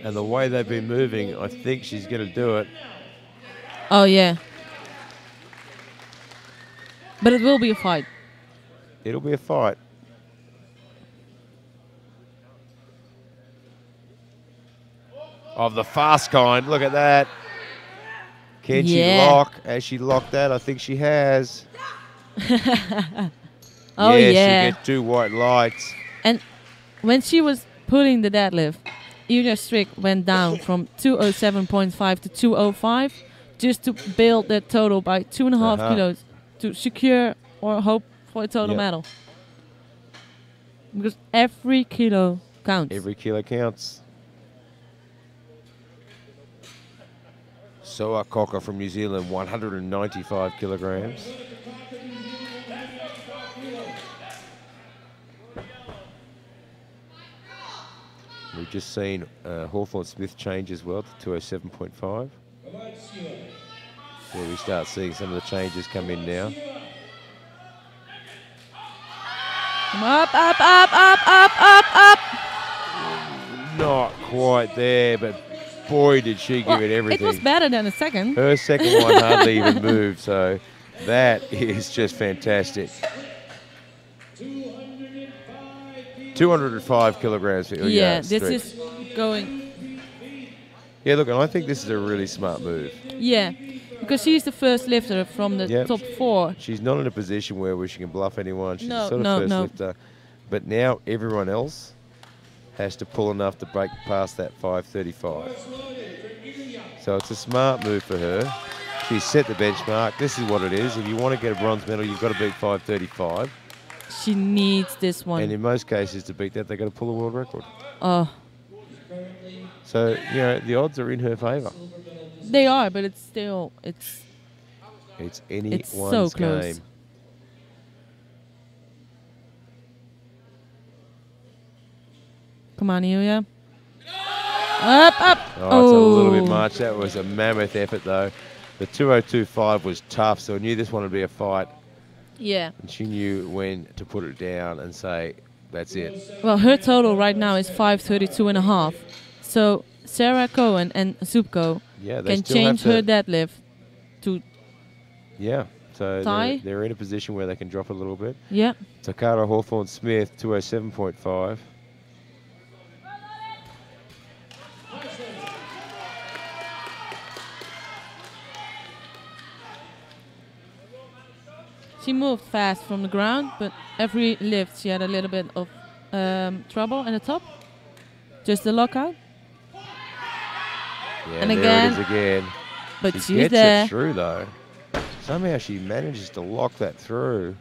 And the way they've been moving, I think she's going to do it. Oh, yeah. But it will be a fight. It'll be a fight. Of the fast kind. Look at that. Can she lock? Has she locked that? I think she has. Oh, yes, yeah. She gets 2 white lights. And when she was pulling the deadlift, Ida Strick went down from 207.5 to 205 just to build that total by 2.5 kilos to secure or hope for a total medal. Because every kilo counts. Every kilo counts. Soa Cocker from New Zealand, 195 kilograms. We've just seen Hawthorne Smith change as well to 207.5. Where we start seeing some of the changes come in now. Up. Not quite there, but boy, did she give it everything. It was better than the second. Her second one hardly even moved, so that is just fantastic. 205 kilograms for Ilya. Yeah, this is going. Yeah, look, and I think this is a really smart move. Yeah, because she's the first lifter from the top 4. She's not in a position where she can bluff anyone. She's the sort of first lifter. But now everyone else has to pull enough to break past that 535. So it's a smart move for her. She's set the benchmark. This is what it is. If you want to get a bronze medal, you've got to beat 535. She needs this one. And in most cases, to beat that, they've got to pull a world record. Oh. So, you know, the odds are in her favour. They are, but it's still, it's anyone's so close. game. Come on, Ilya. Up. Oh, it's a little bit much. That was a mammoth effort, though. The 202.5 was tough, so I knew this one would be a fight. Yeah. And she knew when to put it down and say, that's it. Well, her total right now is 532.5. So Sarah Cowen and Zuko can change her deadlift to so tie. they're in a position where they can drop a little bit. Yeah. Takara Hawthorne Smith, 207.5. She moved fast from the ground, but every lift she had a little bit of trouble at the top. Just the lockout. Yeah, and there again, it is again. But she she's gets there. it through, though. Somehow she manages to lock that through.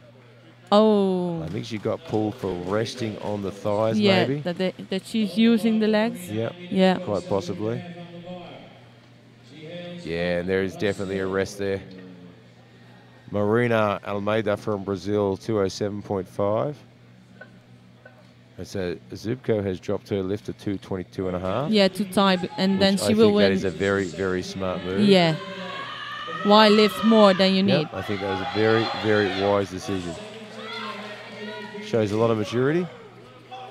Oh. I think she got pulled for resting on the thighs, maybe. Yeah, that she's using the legs. Yep. Yeah. Quite possibly. Yeah, and there is definitely a rest there. Marina Almeida from Brazil, 207.5. And so Zubko has dropped her lift to 222.5. Yeah, to tie, and then she I will think win. that is a very, very smart move. Yeah. Why lift more than you need? I think that was a very, very wise decision. Shows a lot of maturity.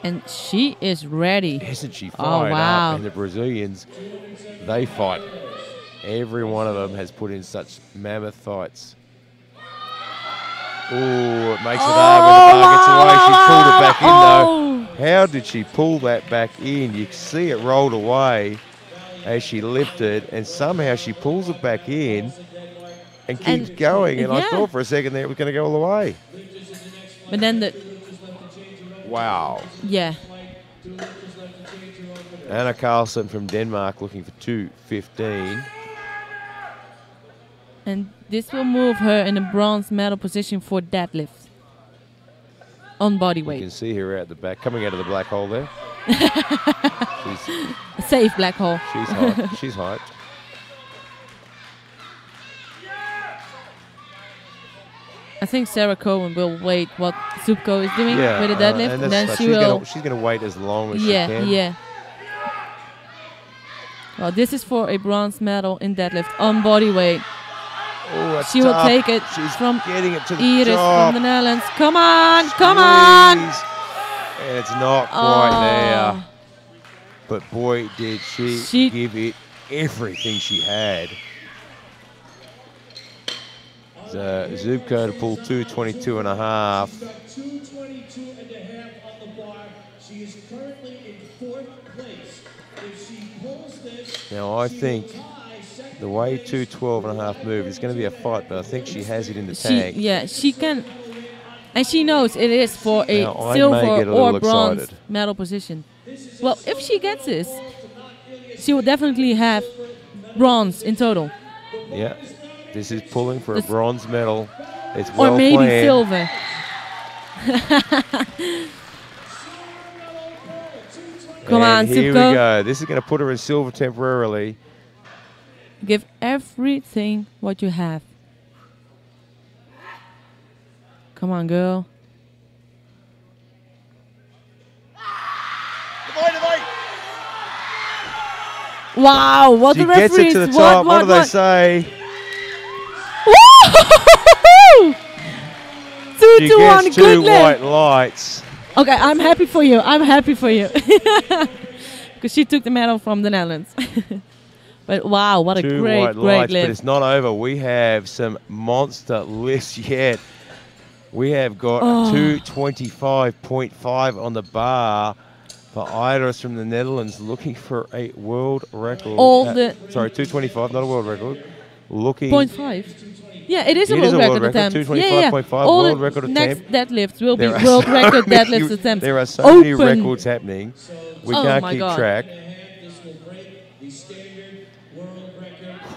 And she is ready. Isn't she fired up? And the Brazilians, they fight. Every one of them has put in such mammoth fights. Oh, it makes it hard when the bar gets away. She pulled it back in, though. How did she pull that back in? You see it rolled away as she lifted, and somehow she pulls it back in and keeps going. And I thought for a second there it was going to go all the way. But then Wow. Yeah. Anna Carlson from Denmark looking for 2:15. And this will move her in a bronze medal position for deadlift on body weight. You can see her out the back, coming out of the black hole there. A safe black hole. She's hyped. She's hyped. I think Sarah Cowen will wait what Zuko is doing with the deadlift, and then she's going to wait as long as she can. Yeah. Well, this is for a bronze medal in deadlift on body weight. Oh, she will take it She's from getting it to the Iris top. from the Netherlands. Come on, come on! And it's not quite there. But boy, did she give it everything she had. So Zuko to pull 2:22 and a half. 2:22 and a half on the bar. She is currently in 4th place. If she pulls this, now I think the way 2:12 and a half move is going to be a fight, but I think she has it in the tank. Yeah, she can, and she knows it is for a silver or bronze medal position. Well, if she gets this, she will definitely have bronze in total. Yeah. This is pulling for a bronze medal. It's well or maybe planned. silver. Come on, here Zuko. we go. This is going to put her in silver temporarily. Give everything what you have. Come on, girl. Wow, what she the referees, gets it to the top. What do they say? Two she to gets 1, two good white lights. Okay, I'm happy for you. I'm happy for you. Because she took the medal from the Netherlands. But wow, what a Two great white lights, lift. but it's not over. We have some monster lifts yet. We have got 2:25.5 on the bar for Iris from the Netherlands, looking for a world record. Sorry, 2:25, not a world record. Looking 0.5. Yeah, it is a world record attempt. 2:25.5 All world the record next attempt. deadlifts will be world record deadlift attempts. There are so many records happening. We can't keep track.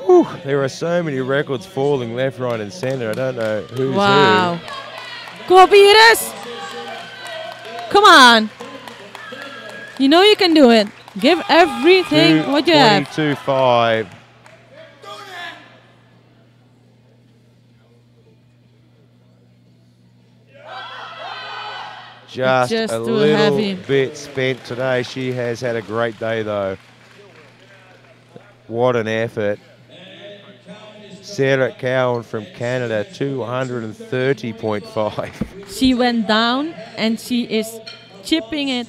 Whew, there are so many records falling left, right, and center. I don't know who's who. Go up, Iris! Come on! You know you can do it. Give everything what you have. 2:22.5. Just a little bit spent today. She has had a great day, though. What an effort. Sarah Cowen from Canada, 230.5. She went down, and she is chipping it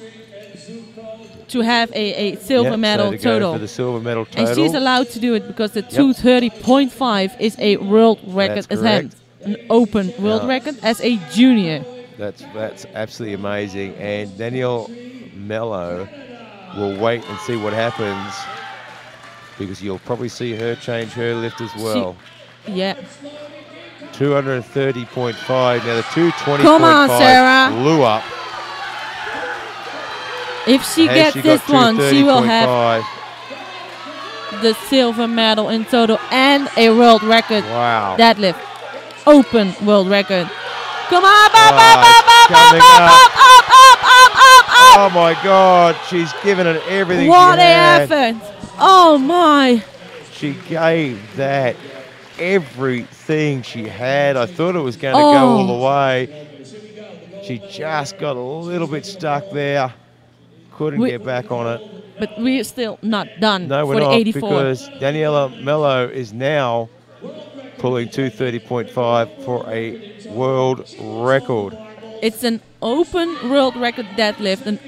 to have a silver medal so to total. Go for the silver medal total. And she's allowed to do it because the 230.5 is a world record attempt. An open world record as a junior. That's absolutely amazing. And Daniela Melo will wait and see what happens, because you'll probably see her change her lift as well. 230.5. Now the 220.5 blew up. If she gets this one, she will have the silver medal in total and a world record deadlift. Open world record. Come on, up. Oh my God, she's given it everything what she had. What an effort. Oh my. She gave that everything she had. I thought it was going to go all the way. She just got a little bit stuck there. Couldn't get back on it. But we're still not done for the 84. Because Daniela Melo is now pulling 230.5 for a world record. It's an open world record deadlift, a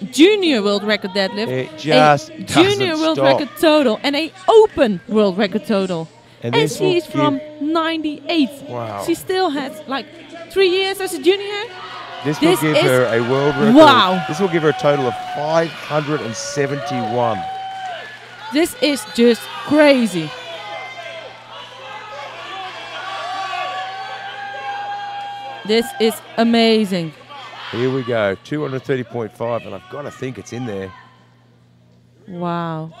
junior world record deadlift, it just a junior world record total, and a open world record total. And she's from 98. Wow. She still has like 3 years as a junior. This will give her a world record. Wow. This will give her a total of 571. This is just crazy. This is amazing. Here we go, 230.5, and I've got to think it's in there. Wow.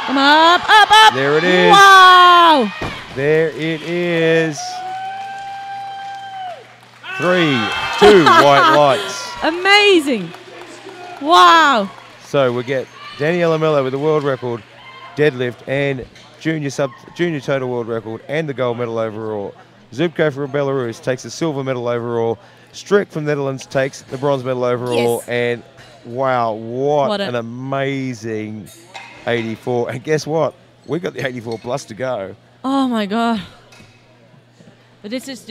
Come up, up, up. There it is. Wow. There it is. 3, 2 white lights. Amazing. Wow. So we get Daniela Melo with the world record, deadlift, and junior total world record, and the gold medal overall. Zuko from Belarus takes the silver medal overall. Strick from Netherlands takes the bronze medal overall. Yes. And wow, what an amazing 84. And guess what? We got the 84 plus to go. Oh my God. But this was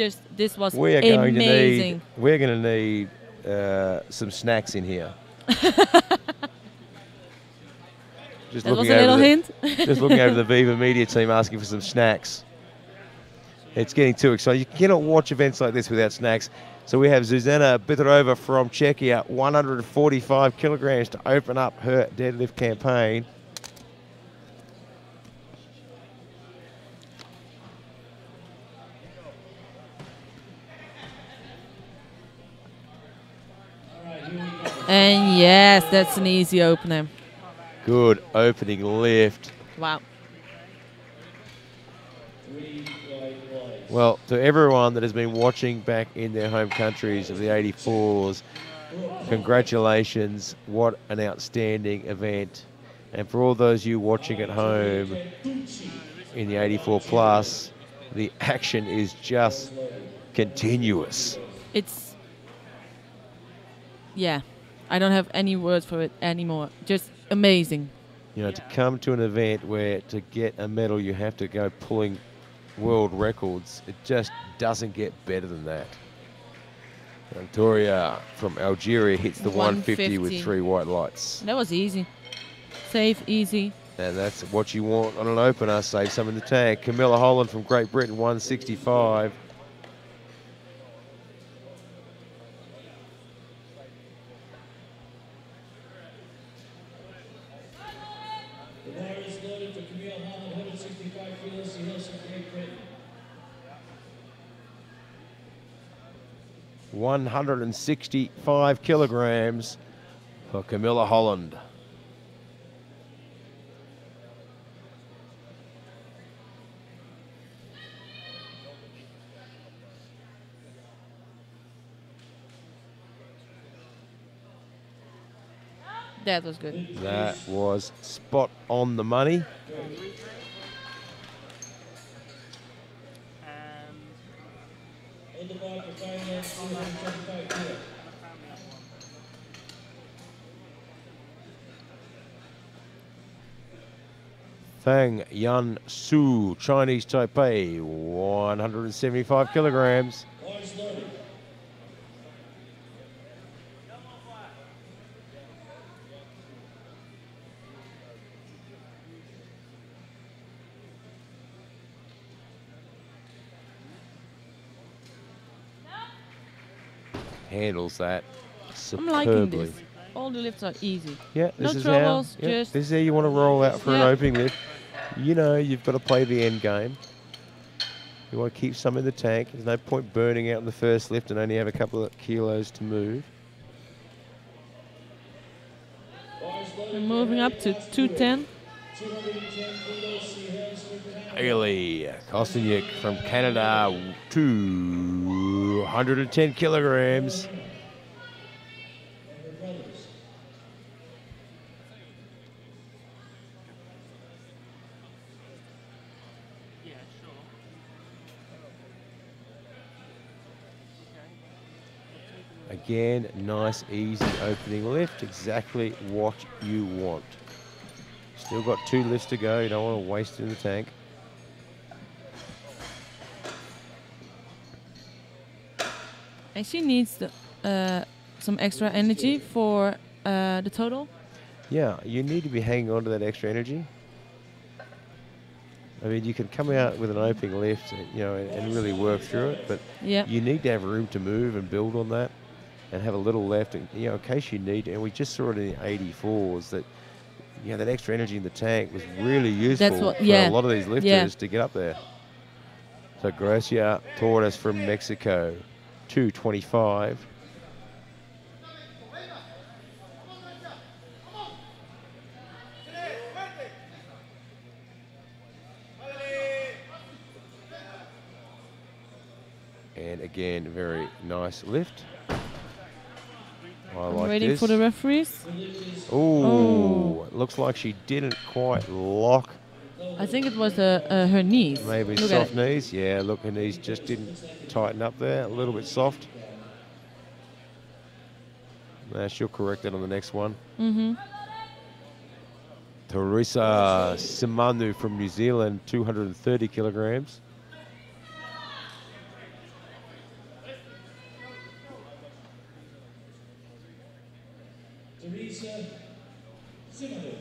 amazing. We're going to need some snacks in here. Just that was a little hint. Just looking over the Viva media team asking for some snacks. It's getting too exciting. You cannot watch events like this without snacks. So we have Zuzana Bitarova from Czechia, 145 kilograms to open up her deadlift campaign. And yes, that's an easy opener. Good opening lift. Wow. Well, to everyone that has been watching back in their home countries of the 84s, congratulations. What an outstanding event. And for all those of you watching at home in the 84 plus, the action is just continuous. It's, yeah, I don't have any words for it anymore. Just amazing. You know, to come to an event where to get a medal you have to go pulling world records, it just doesn't get better than that. And Toria from Algeria hits the 150 with 3 white lights. That was easy. Safe, easy. And that's what you want on an opener, save some in the tank. Camilla Holland from Great Britain, 165. The bar is loaded for Camille Holland, 165 kilos. She hails from Great Britain. 165 kilograms for Camilla Holland. That was good. That was spot on the money. On the bar for finance, 275 kilos. Fang Yan Su, Chinese Taipei, 175 kilograms. Bars loaded. Handles that I'm superbly. liking this. All the lifts are easy. Yeah, this No is troubles, how. Yeah, just this is how you want to roll out for an Yeah. opening lift. You know, you've got to play the end game. You want to keep some in the tank. There's no point burning out in the first lift and only have a couple of kilos to move. we're moving up to 210. 210 kilos. She hails from Canada. Haley Kosteniuk from Canada, 210 kilograms. And her brothers. Again, nice, easy opening lift. Exactly what you want. Still got 2 lifts to go. You don't want to waste it in the tank. And she needs some extra energy for the total. Yeah, you need to be hanging on to that extra energy. I mean, you can come out with an opening lift, you know, and really work through it, but Yeah. you need to have room to move and build on that and have a little left, and, you know, in case you need, and we just saw it in the 84s that, you know, that extra energy in the tank was really useful for a lot of these lifters to get up there. So Gracia Torres from Mexico, 2:25. And again, very nice lift. I like Waiting this. for the referees. Ooh, looks like she didn't quite lock. I think it was her knees. Maybe Look soft knees. Yeah, look, her knees just didn't tighten up there. A little bit soft. She'll correct that on the next one. Mm-hmm. Theresa Samanu from New Zealand, 230 kilograms. Theresa Samanu.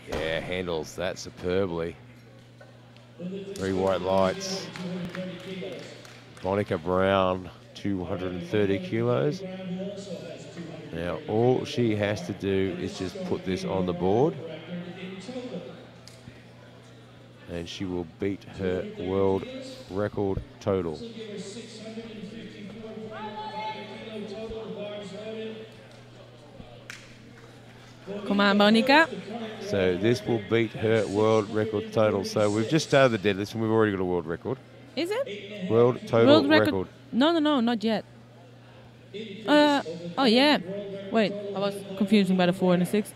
Yeah, handles that superbly. 3 white lights. Verneka Brown, 230 kilos. Now, all she has to do is just put this on the board, and she will beat her world record total. Come on, Monica. So this will beat her world record total. So we've just started the deadlift and we've already got a world record. Is it? World total record. No, not yet. Oh yeah. Wait, I was confusing by the 4 and the 6.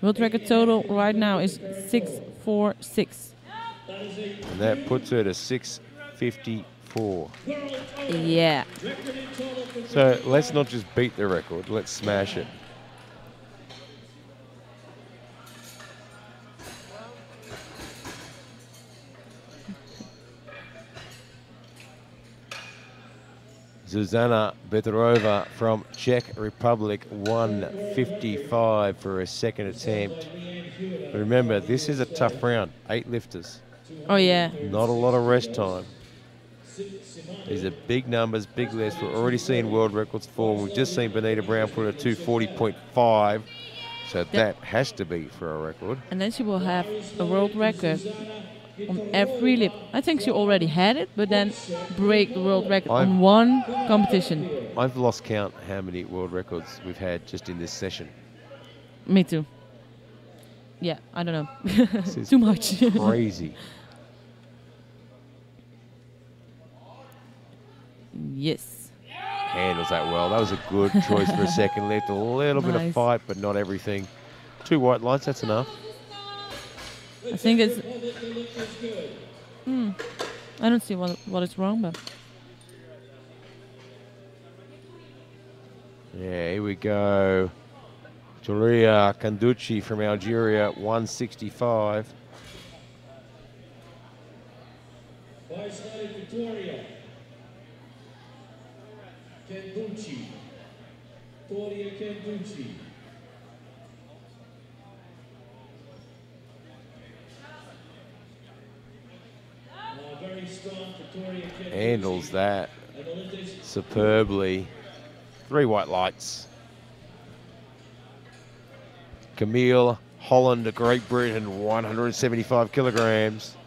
World record total right now is 646. And that puts her to 654. Yeah. So let's not just beat the record, let's smash it. Zuzana Petrova from Czech Republic, 155 for her second attempt. But remember, this is a tough round, 8 lifters. Oh yeah. Not a lot of rest time. These are big numbers, big lifts. We're already seeing world records form. We've just seen Marina Brown put a 240.5. So that has to be for a record. And then she will have a world record on every lip. I think she already had it, but then break the world record on one competition. I've lost count how many world records we've had just in this session. Me too. Yeah, I don't know. Too much. Crazy. Yes. Handles that well. That was a good choice for a second lift. A little bit of fight, but not everything. 2 white lights, that's enough. I think it's... I don't see what is wrong, but... Yeah, here we go. Toria Carducci from Algeria, 165. Victoria. Carducci. Toria Carducci. Very strong for Toria Carducci. Handles that superbly. 3 white lights. Camille Holland, Great Britain, 175 kilograms.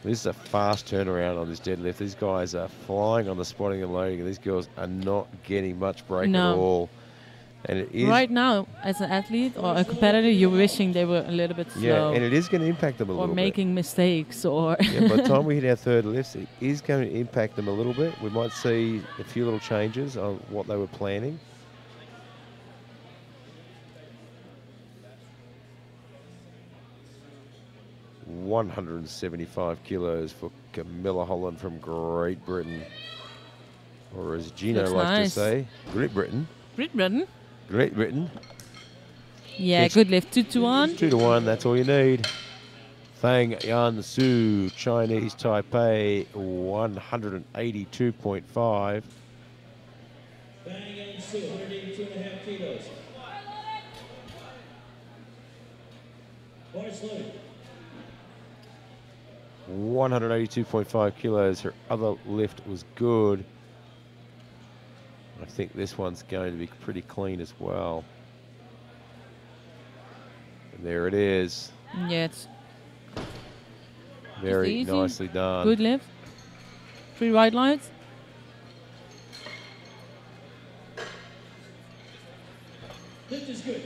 This is a fast turnaround on this deadlift. These guys are flying on the spotting and loading, and these girls are not getting much break at all. And it is right now, as an athlete or a competitor, you're wishing they were a little bit slow. Yeah, and it is going to impact them a little bit. Or making mistakes, or... Yeah, by the time we hit our third lifts, it is going to impact them a little bit. We might see a few little changes on what they were planning. $175 kilos for Camilla Holland from Great Britain. Or as Gino likes to say, Great Britain. Great Britain? Great Britain. Yeah, good lift. 2 to 1. 2 to 1, that's all you need. Fang Yan Su, Chinese Taipei, 182.5. Fang Yan Su, 182.5 kilos. March loaded. 182.5 kilos. Her other lift was good. I think this one's going to be pretty clean as well. And there it is. Yeah, it's Very easy. nicely done. Good lift. 3 right lines. Lift is good.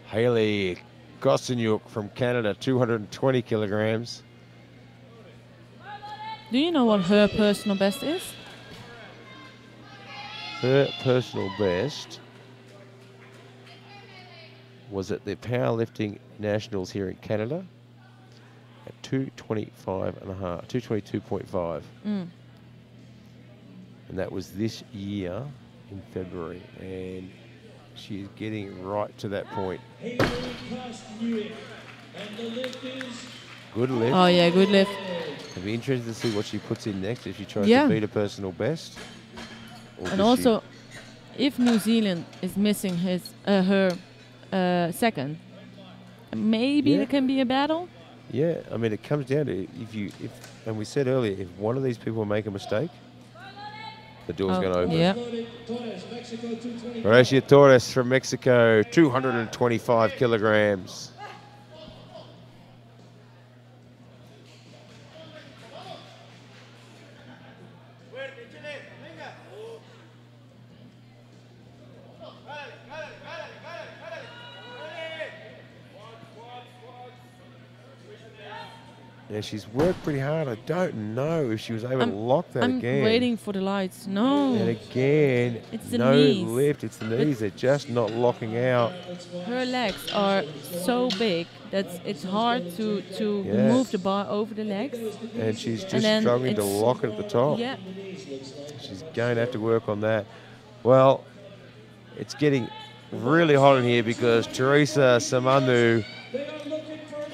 Haley Kostyuk from Canada, 220 kilograms. Do you know what her personal best is? Her personal best was at the Powerlifting Nationals here in Canada at 225.5, 222.5. Mm. And that was this year in February. And she is getting right to that point. Haley Kostyuk. And the lift is Good lift. Oh yeah, good lift. I'd be interested to see what she puts in next if she tries Yeah. to beat a personal best. Or And does also, if New Zealand is missing her second, maybe Yeah. there can be a battle. Yeah, I mean, it comes down to and we said earlier, if one of these people make a mistake, the door's going to open. Yeah. loaded. Torres, Mexico 220. Gracia Torres from Mexico, 225 kilograms. Yeah, she's worked pretty hard. I don't know if she was able to lock that I'm again. waiting for the lights. No. And again, It's the no knees. lift. It's the knees. They're just not locking out. Her legs are so big that it's hard to Yeah. move the bar over the legs. And she's And just then struggling to it's- lock it at the top. Yeah. She's going to have to work on that. Well, it's getting really hot in here because Theresa Samanu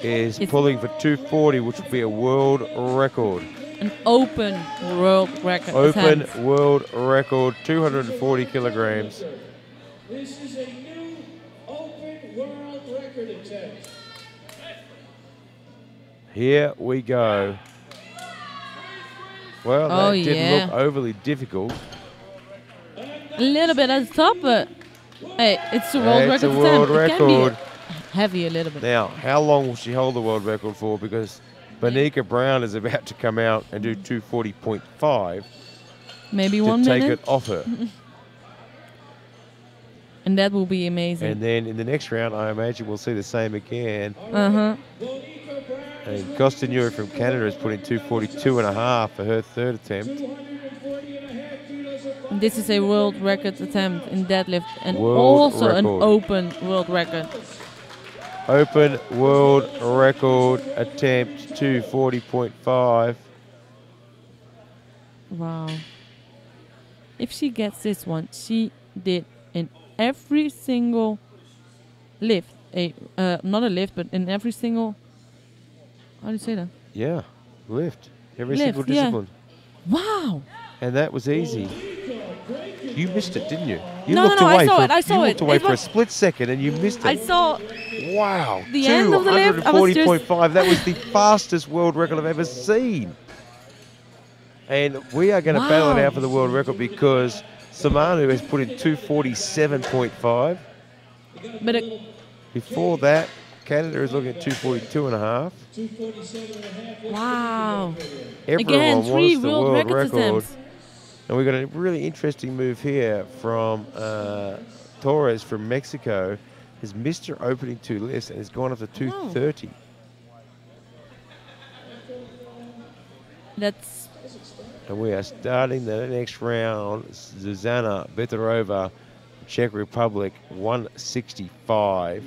is It's- pulling for 240, which would be a world record. An open world record. Open attempt. world record, 240 kilograms. This is a new open world record attempt. Here we go. Well, Oh, that didn't yeah. look overly difficult. A little bit at the top, but hey, it's a world It's a record world attempt. It can record. be heavy a little bit. Now, how long will she hold the world record for? Because Verneka Brown is about to come out and do 240.5 Maybe to 1 take minute. it off her. And that will be amazing. And then in the next round, I imagine we'll see the same again. Uh-huh. And Kostyuk from Canada has put in 242.5 for her third attempt. 240.5 kilos of This is a world record attempt in deadlift and World also an record. open world record. Open world record attempt 240.5. Wow. If she gets this one, she did in every single lift. Not a lift, but in every single... How do you say that? Yeah, lift. Every Lift, single yeah. discipline. Wow. And that was easy. You missed it, didn't you? You No, looked no, I away saw for, it, I saw you it. looked away It for a was- split second and you missed I it. saw Wow. the end of the lift. I was just... 240.5. That was the fastest world record I've ever seen. And we are going to battle it Wow. out for the world record because Samanu has put in 247.5. But it, Before that, Canada is looking at 242.5. 247.5. wow. Everyone Again, 3 wants the world world record record. attempts. And we've got a really interesting move here from Torres from Mexico. Has missed her opening 2 lifts and has gone up to 230. That's... And we are starting the next round. Zuzana Veterova, Czech Republic, 165.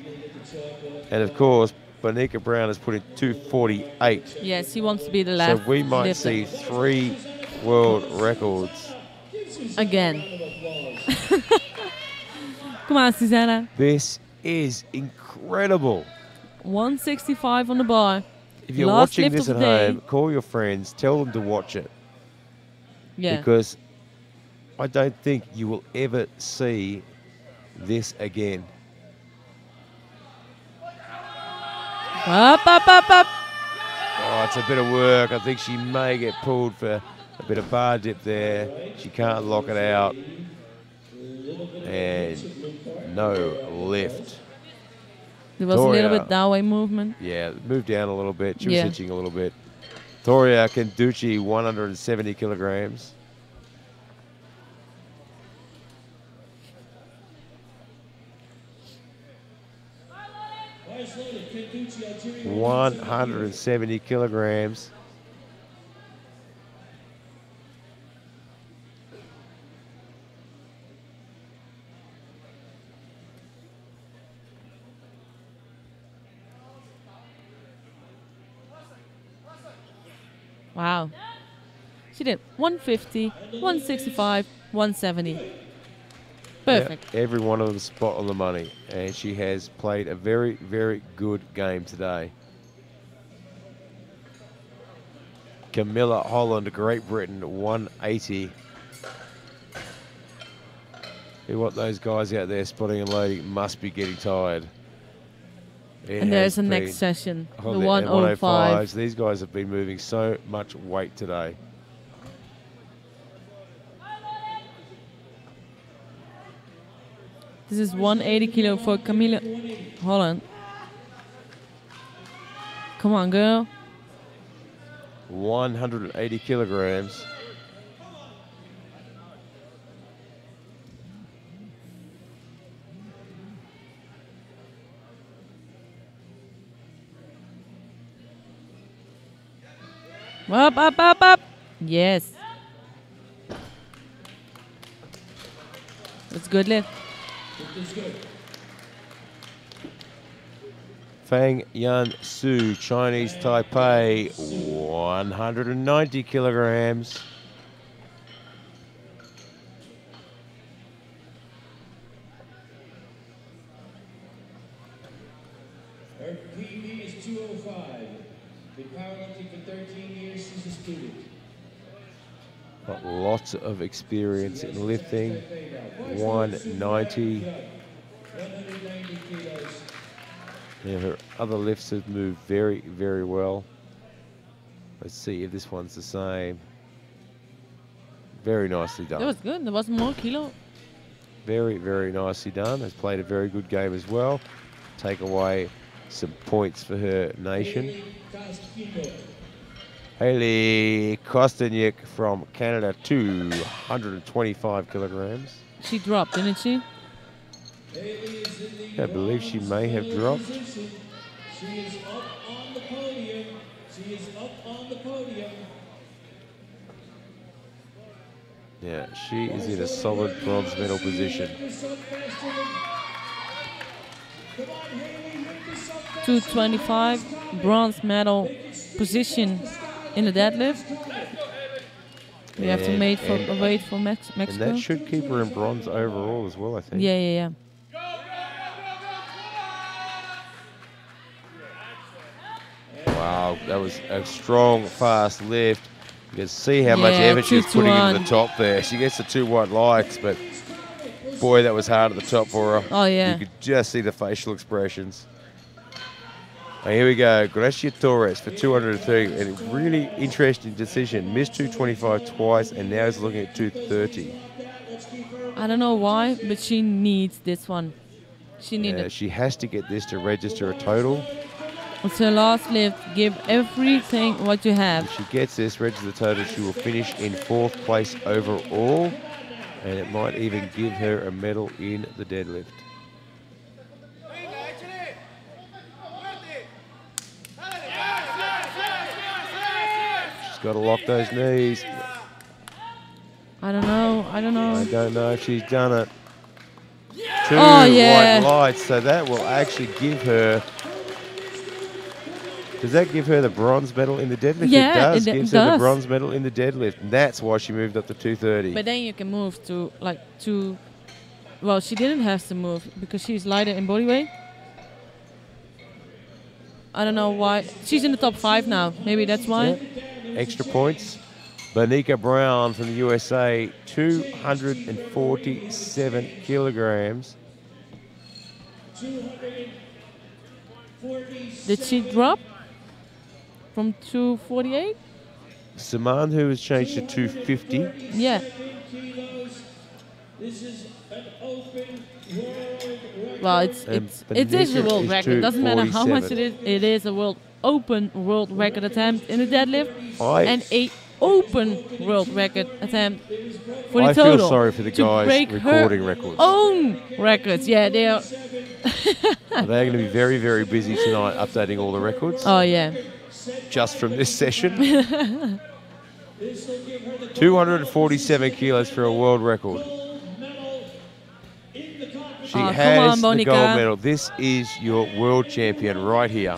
And of course, Verneka Brown has put in 248. Yes, he wants to be the last So we might lifter. see 3 world records. Again. Come on, Susanna. This is incredible. 165 on the bar. If you're Last watching lift this of at the day. home, call your friends, tell them to watch it. Yeah. Because I don't think you will ever see this again. Up, up, up, up. Oh, it's a bit of work. I think she may get pulled for a bit of bar dip there. She can't lock it out. And no lift. There was a little bit downway movement. Yeah, moved down a little bit. She was hitching a little bit. Toria Carducci, 170 kilograms. Carducci, 170 kilograms. Wow. She did 150, 165, 170. Perfect. Yeah, every one of them spot on the money. And she has played a very, very good game today. Camilla Holland, Great Britain, 180. See what those guys out there spotting and loading must be getting tired. And there's the next session, the 105. 105s. These guys have been moving so much weight today. This is 180 kilo for Camille Holland. Come on, girl. 180 kilograms. Up, up, up, up. Yes. That's good lift. Fang Yan Su, Chinese Taipei, 190 kilograms. Her PB is 205. Been powerlifting for 13 years. She's a student. Got lots of experience in lifting. 190. 190 kilos. Yeah, her other lifts have moved very, very well. Let's see if this one's the same. Very nicely done. That was good. There was more kilo. Very, very nicely done. Has played a very good game as well. Take away some points for her nation. Haley Kosteniuk from Canada, 225 kilograms. She dropped, didn't she? I believe she may have dropped. She is up on the podium. She is up on the podium. Yeah, she is in a solid bronze medal position. 225, bronze medal position in the deadlift. We have to wait for Mexico. And that should keep her in bronze overall as well, I think. Yeah, yeah, yeah. Wow, that was a strong, fast lift. You can see how much effort she's putting into the top there. She gets the 2 white lights, but boy, that was hard at the top for her. Oh, yeah. You could just see the facial expressions. And here we go, Gracia Torres for 230. And a really interesting decision. Missed 225 twice, and now is looking at 230. I don't know why, but she needs this one. She needs it. She has to get this to register a total. It's her last lift. Give everything what you have. If she gets this, register the total, she will finish in 4th place overall. And it might even give her a medal in the deadlift. She's got to lock those knees. I don't know. I don't know if she's done it. 2 yeah. white lights, so that will actually give her... Does that give her the bronze medal in the deadlift? Yeah, it does. it Gives her the bronze medal in the deadlift. And that's why she moved up to 230. But then you can move to well, she didn't have to move because she's lighter in body weight. I don't know why. She's in the top 5 now. Maybe that's why. Yep. Extra points. Verneka Brown from the USA, 247 kilograms. Did she drop from 248? Samantha has changed to 250. Yeah. Well, it is a world record. It doesn't matter how much it is. It is a open world record attempt in the deadlift and a open world record attempt for the total. I feel sorry for the guys recording records. Own records, yeah, they are. They're going to be very, very busy tonight updating all the records. Oh yeah. Just from this session. 247 kilos for a world record. She has the gold medal. This is your world champion right here.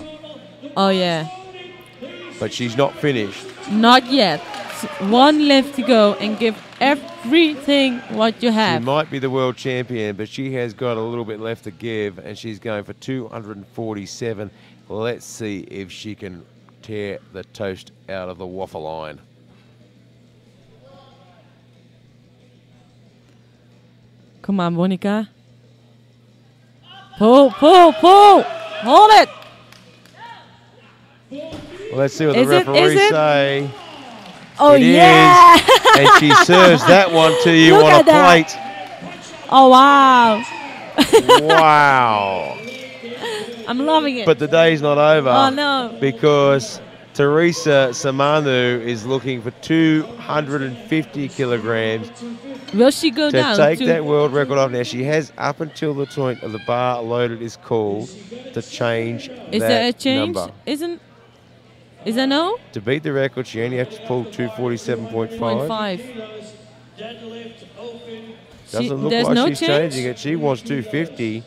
Oh yeah. But she's not finished. Not yet. One left to go and give everything what you have. She might be the world champion, but she has got a little bit left to give, and she's going for 247. Let's see if she can tear the toast out of the waffle line. Come on, Monica. Pull, pull, pull. Hold it. Well, let's see what the referees say. Oh, yeah. And she serves that one to you on a plate. Oh, wow. Wow. I'm loving it. But the day's not over. Oh, no. Because Theresa Samanu is looking for 250 kilograms. Will she go down? To take that world record off. Now, she has up until the point of the bar loaded is called to change Is that there a change? number. Is there no? To beat the record, she only has to pull 247.5. Doesn't look like she's changing it. She wants 250.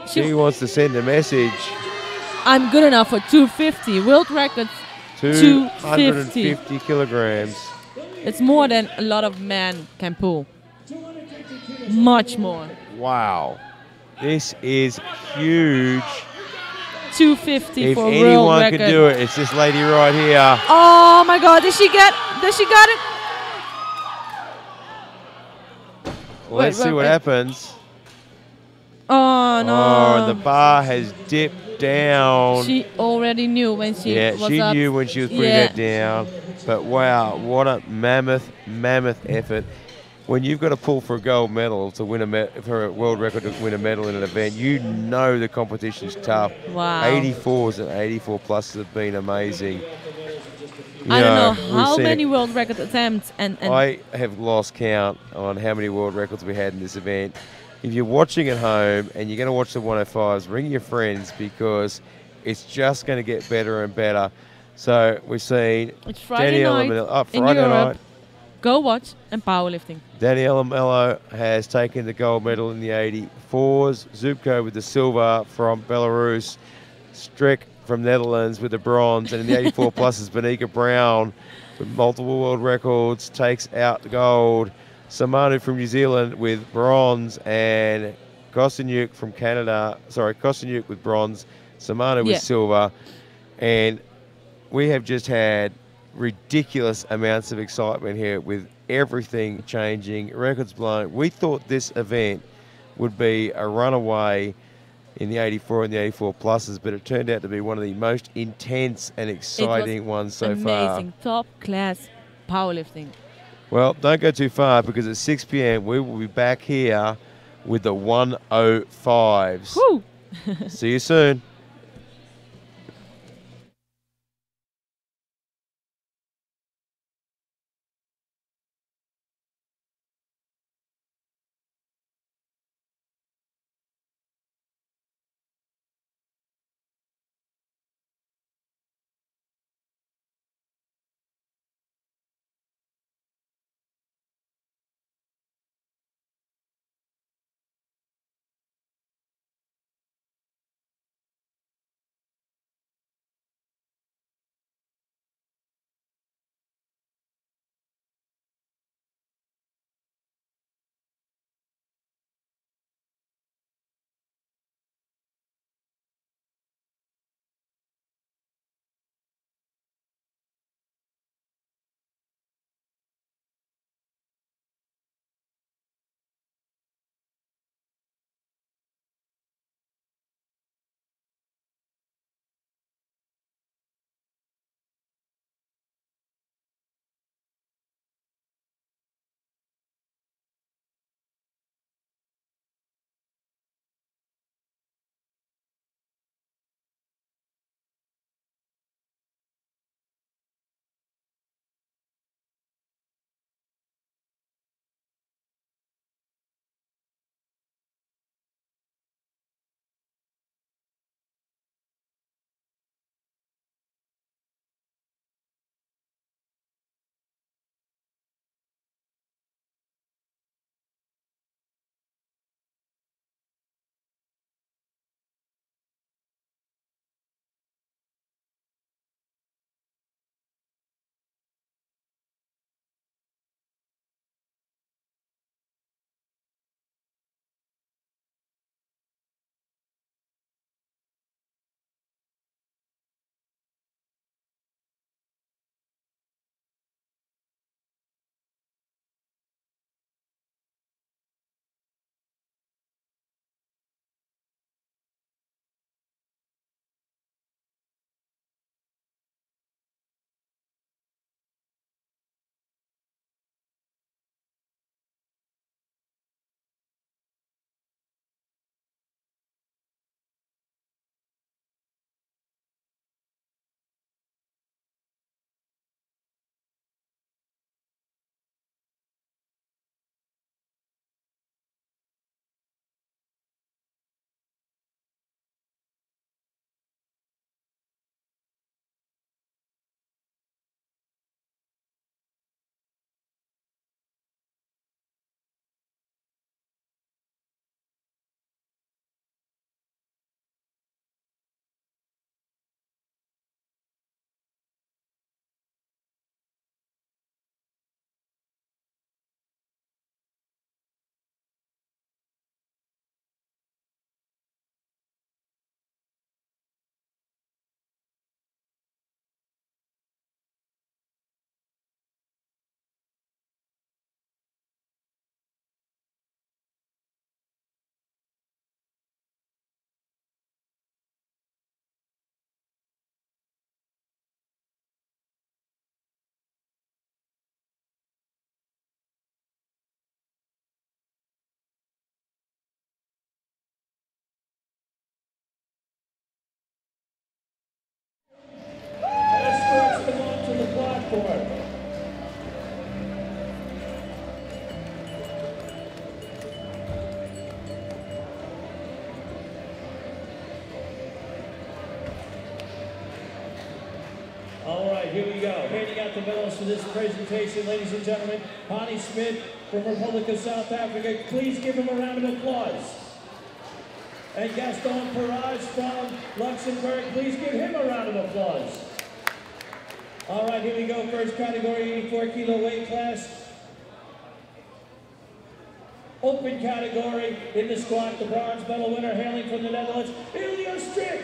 She wants to send a message. I'm good enough for 250. World record 250 kilograms. It's more than a lot of men can pull. Much more. Wow. This is huge. 250 if for world record. If anyone can do it, it's this lady right here. Oh my God! Does she got it? Let's see what happens. Oh no! Oh, and the bar has dipped down. She already knew when she was up. Yeah, she knew when she was putting that down. But wow, what a mammoth effort. When you've got to pull for a gold medal to win for a world record to win a medal in an event, you know the competition's tough. Wow. 84s and 84 pluses have been amazing. I don't know how many world record attempts and I have lost count on how many world records we had in this event. If you're watching at home and you're going to watch the 105s, ring your friends because it's just going to get better and better. So we've seen Daniela Melo Friday night. Go watch and powerlifting. Daniela Melo has taken the gold medal in the 84s. Zuko with the silver from Belarus. Strick from Netherlands with the bronze. And in the 84 pluses, Verneka Brown with multiple world records takes out the gold. Samanu from New Zealand with bronze, and Kostanyuk from Canada. Sorry, Kostanyuk with bronze. Samanu with silver. And we have just had ridiculous amounts of excitement here with everything changing, records blown. We thought this event would be a runaway in the 84 and the 84 pluses, but it turned out to be one of the most intense and exciting ones so far. Amazing, top class powerlifting. Well, don't go too far because at 6 p.m. we will be back here with the 105s. Woo! See you soon. go. Handing out the medals for this presentation, ladies and gentlemen, Hani Smith from Republic of South Africa. Please give him a round of applause. And Gaston Perage from Luxembourg. Please give him a round of applause. All right, here we go. First category, 84 kilo weight class. Open category in the squat, the bronze medal winner hailing from the Netherlands, Ilya Strick.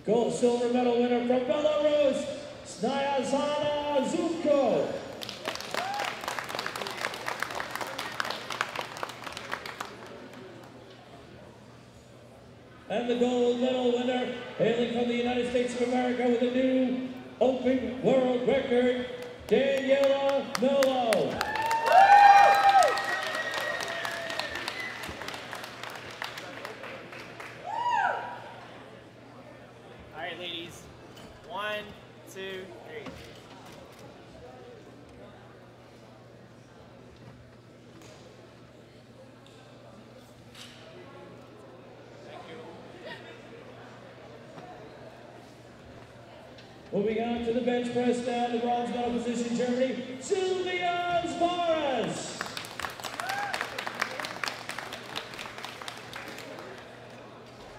Gold, silver medal winner from Belarus, Jana Zuko. And the gold medal winner, hailing from the United States of America with a new open world record, Daniela Melo. All right, ladies. 1, 2, 3. Moving on to the bench press now, the bronze medal position, Germany, Silvia Javis.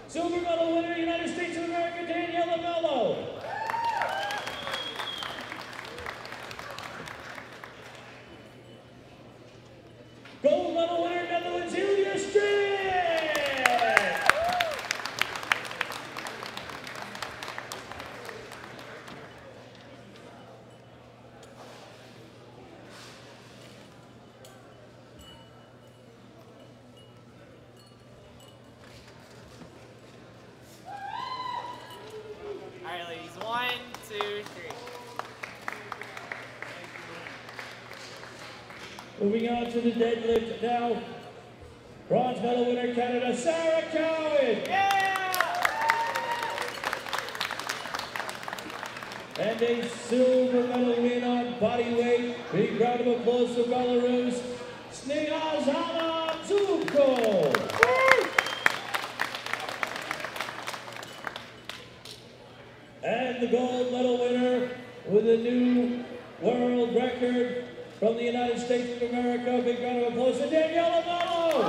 Silver medal winner, United States of America, Daniela Melo. Gold medal winner, Netherlands, Ilya Strick. Moving on to the deadlift now. Bronze medal winner, Canada, Sarah Cowen. Yeah! And a silver medal win on body weight. Big round of applause for Belarus, Jana Zuko. And the gold medal winner with a new world record from the United States of America. Big round of applause for Daniela Melo. All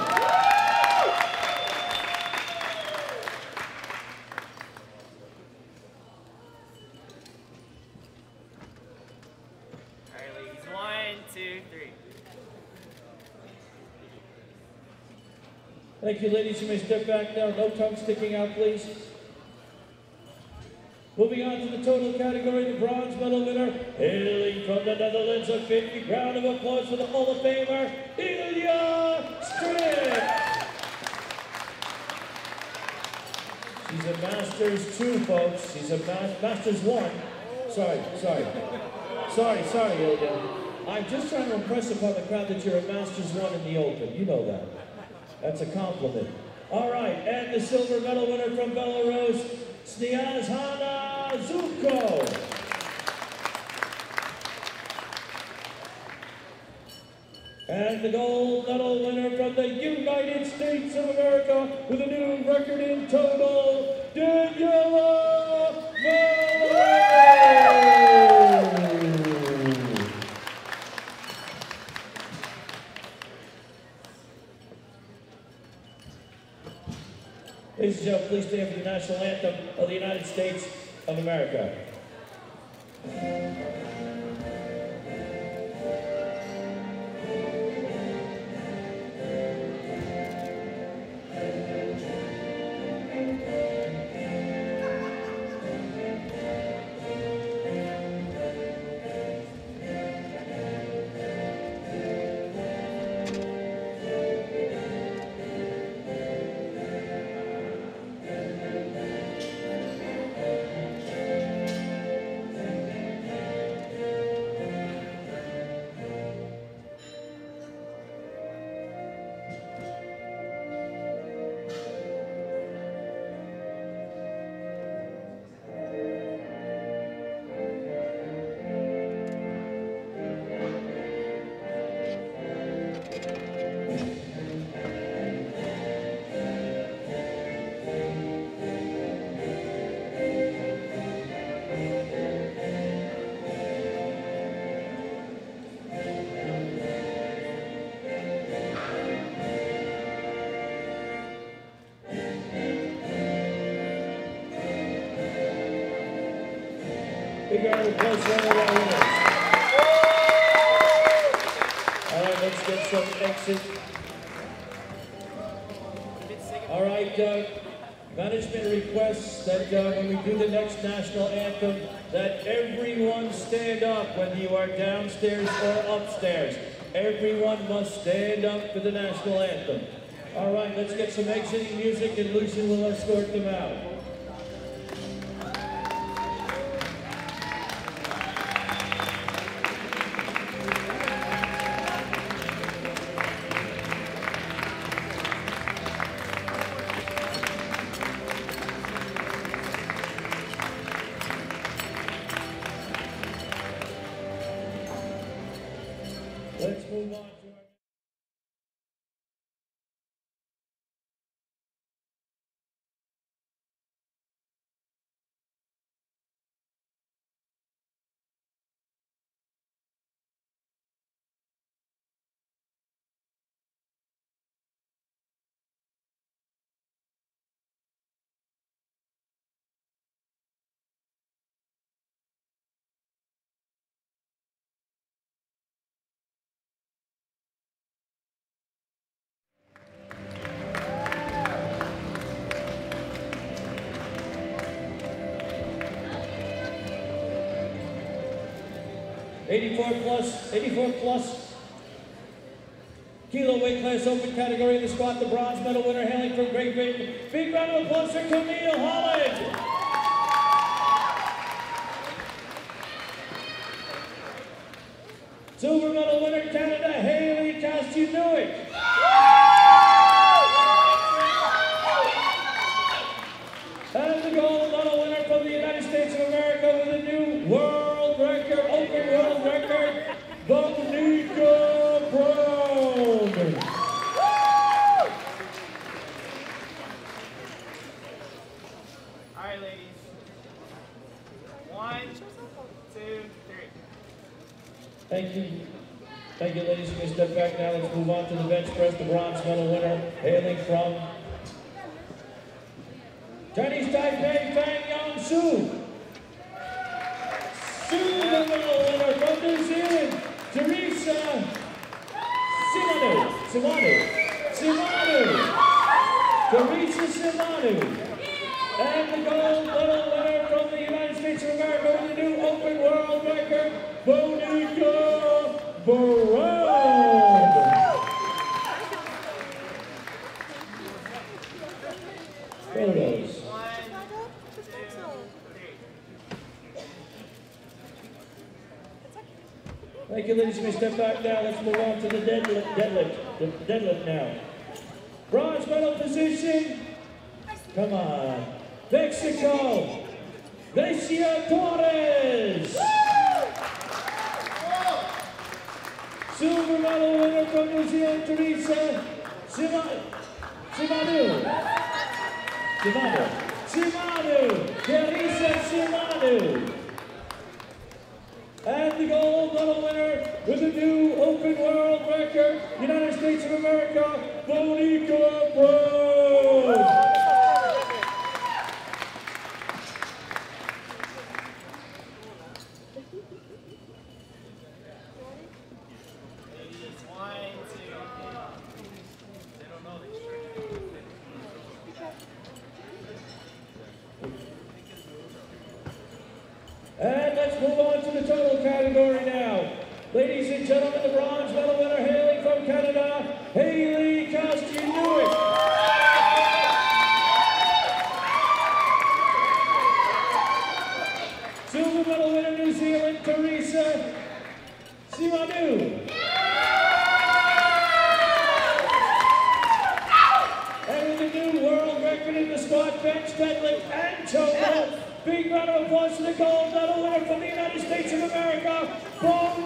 right, ladies. 1, 2, 3. Thank you, ladies. You may step back now. No tongue sticking out, please. Moving on to the total category, the bronze medal winner, hailing from the Netherlands, a 50 round of applause for the Hall of Famer, Ilya Strick. She's a Masters 2, folks. She's a Masters 1. Sorry, Ilya. I'm just trying to impress upon the crowd that you're a Masters 1 in the Open. You know that. That's a compliment. All right, and the silver medal winner from Belarus, Jana Zuko. And the gold medal winner from the United States of America with a new record in total, Daniela Melo. Ladies and gentlemen, please stand for the national anthem of the United States of America. Big round of applause for all of our winners. All right, let's get some exit. All right, management requests that when we do the next national anthem, that everyone stand up, whether you are downstairs or upstairs. Everyone must stand up for the national anthem. All right, let's get some exiting music and Lucian will escort them out. Let's move on to our... '84 plus kilo weight class open category in the squat, the bronze medal winner hailing from Great Britain. Big round of applause for Camille Holland. Silver medal winner Canada, Haley Kostyunuik. And the gold medal winner from the United States of America with a new world record, open world record, Nika Brown. All right, ladies. 1, 2, 3. Thank you. Thank you, ladies. You may step back now. Let's move on to the bench press, the bronze medal winner, hailing from Chinese Taipei, Fang Yang Su. Silver medal winner from New Zealand, Theresa Samanu. Theresa Samanu. And the gold medal winner from the United States of America with the new open world record, Nika Brown. Photos. 1, 2, 3. Thank you, ladies. You may step back now. Let's move on to the deadlift now. Bronze medal position. Come on. Mexico. Gracia Torres. Silver medal winner from New Zealand, Theresa Samanu. Teresa Samanu. And the gold medal winner with a new open world record, United States of America, Nika Brown. And let's move on to the total category now. Ladies and gentlemen, the bronze medal winner hailing from Canada, Haley Kostyunuik. Silver medal winner, New Zealand, Theresa Samanu. And with the new world record in the squat, bench, deadlift, and choke. Big round of applause for the gold medal winner from the United States of America,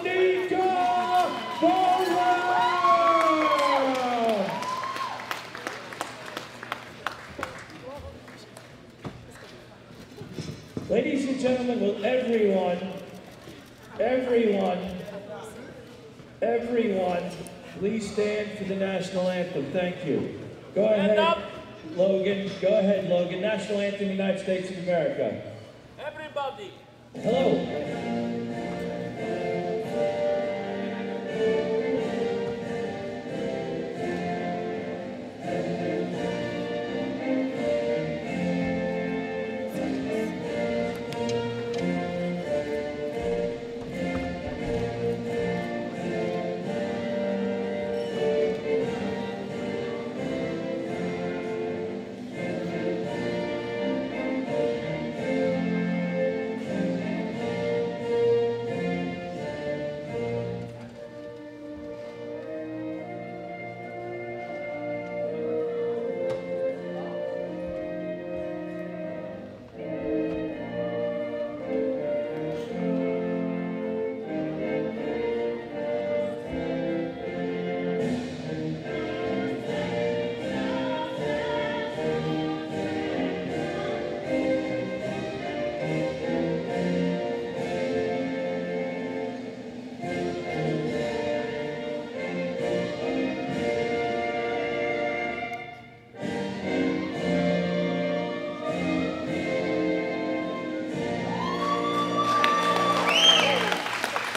Nika Brown. Ladies and gentlemen, will everyone, please stand for the national anthem. Thank you. Go ahead, Logan. Go ahead, Logan. National anthem, United States of America. Everybody, Hello.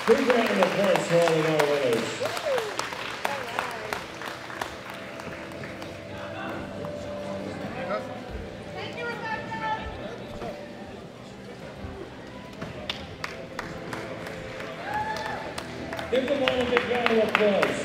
Big round of applause for all of our winners. Thank you, Rebecca. Give them all a big round of applause.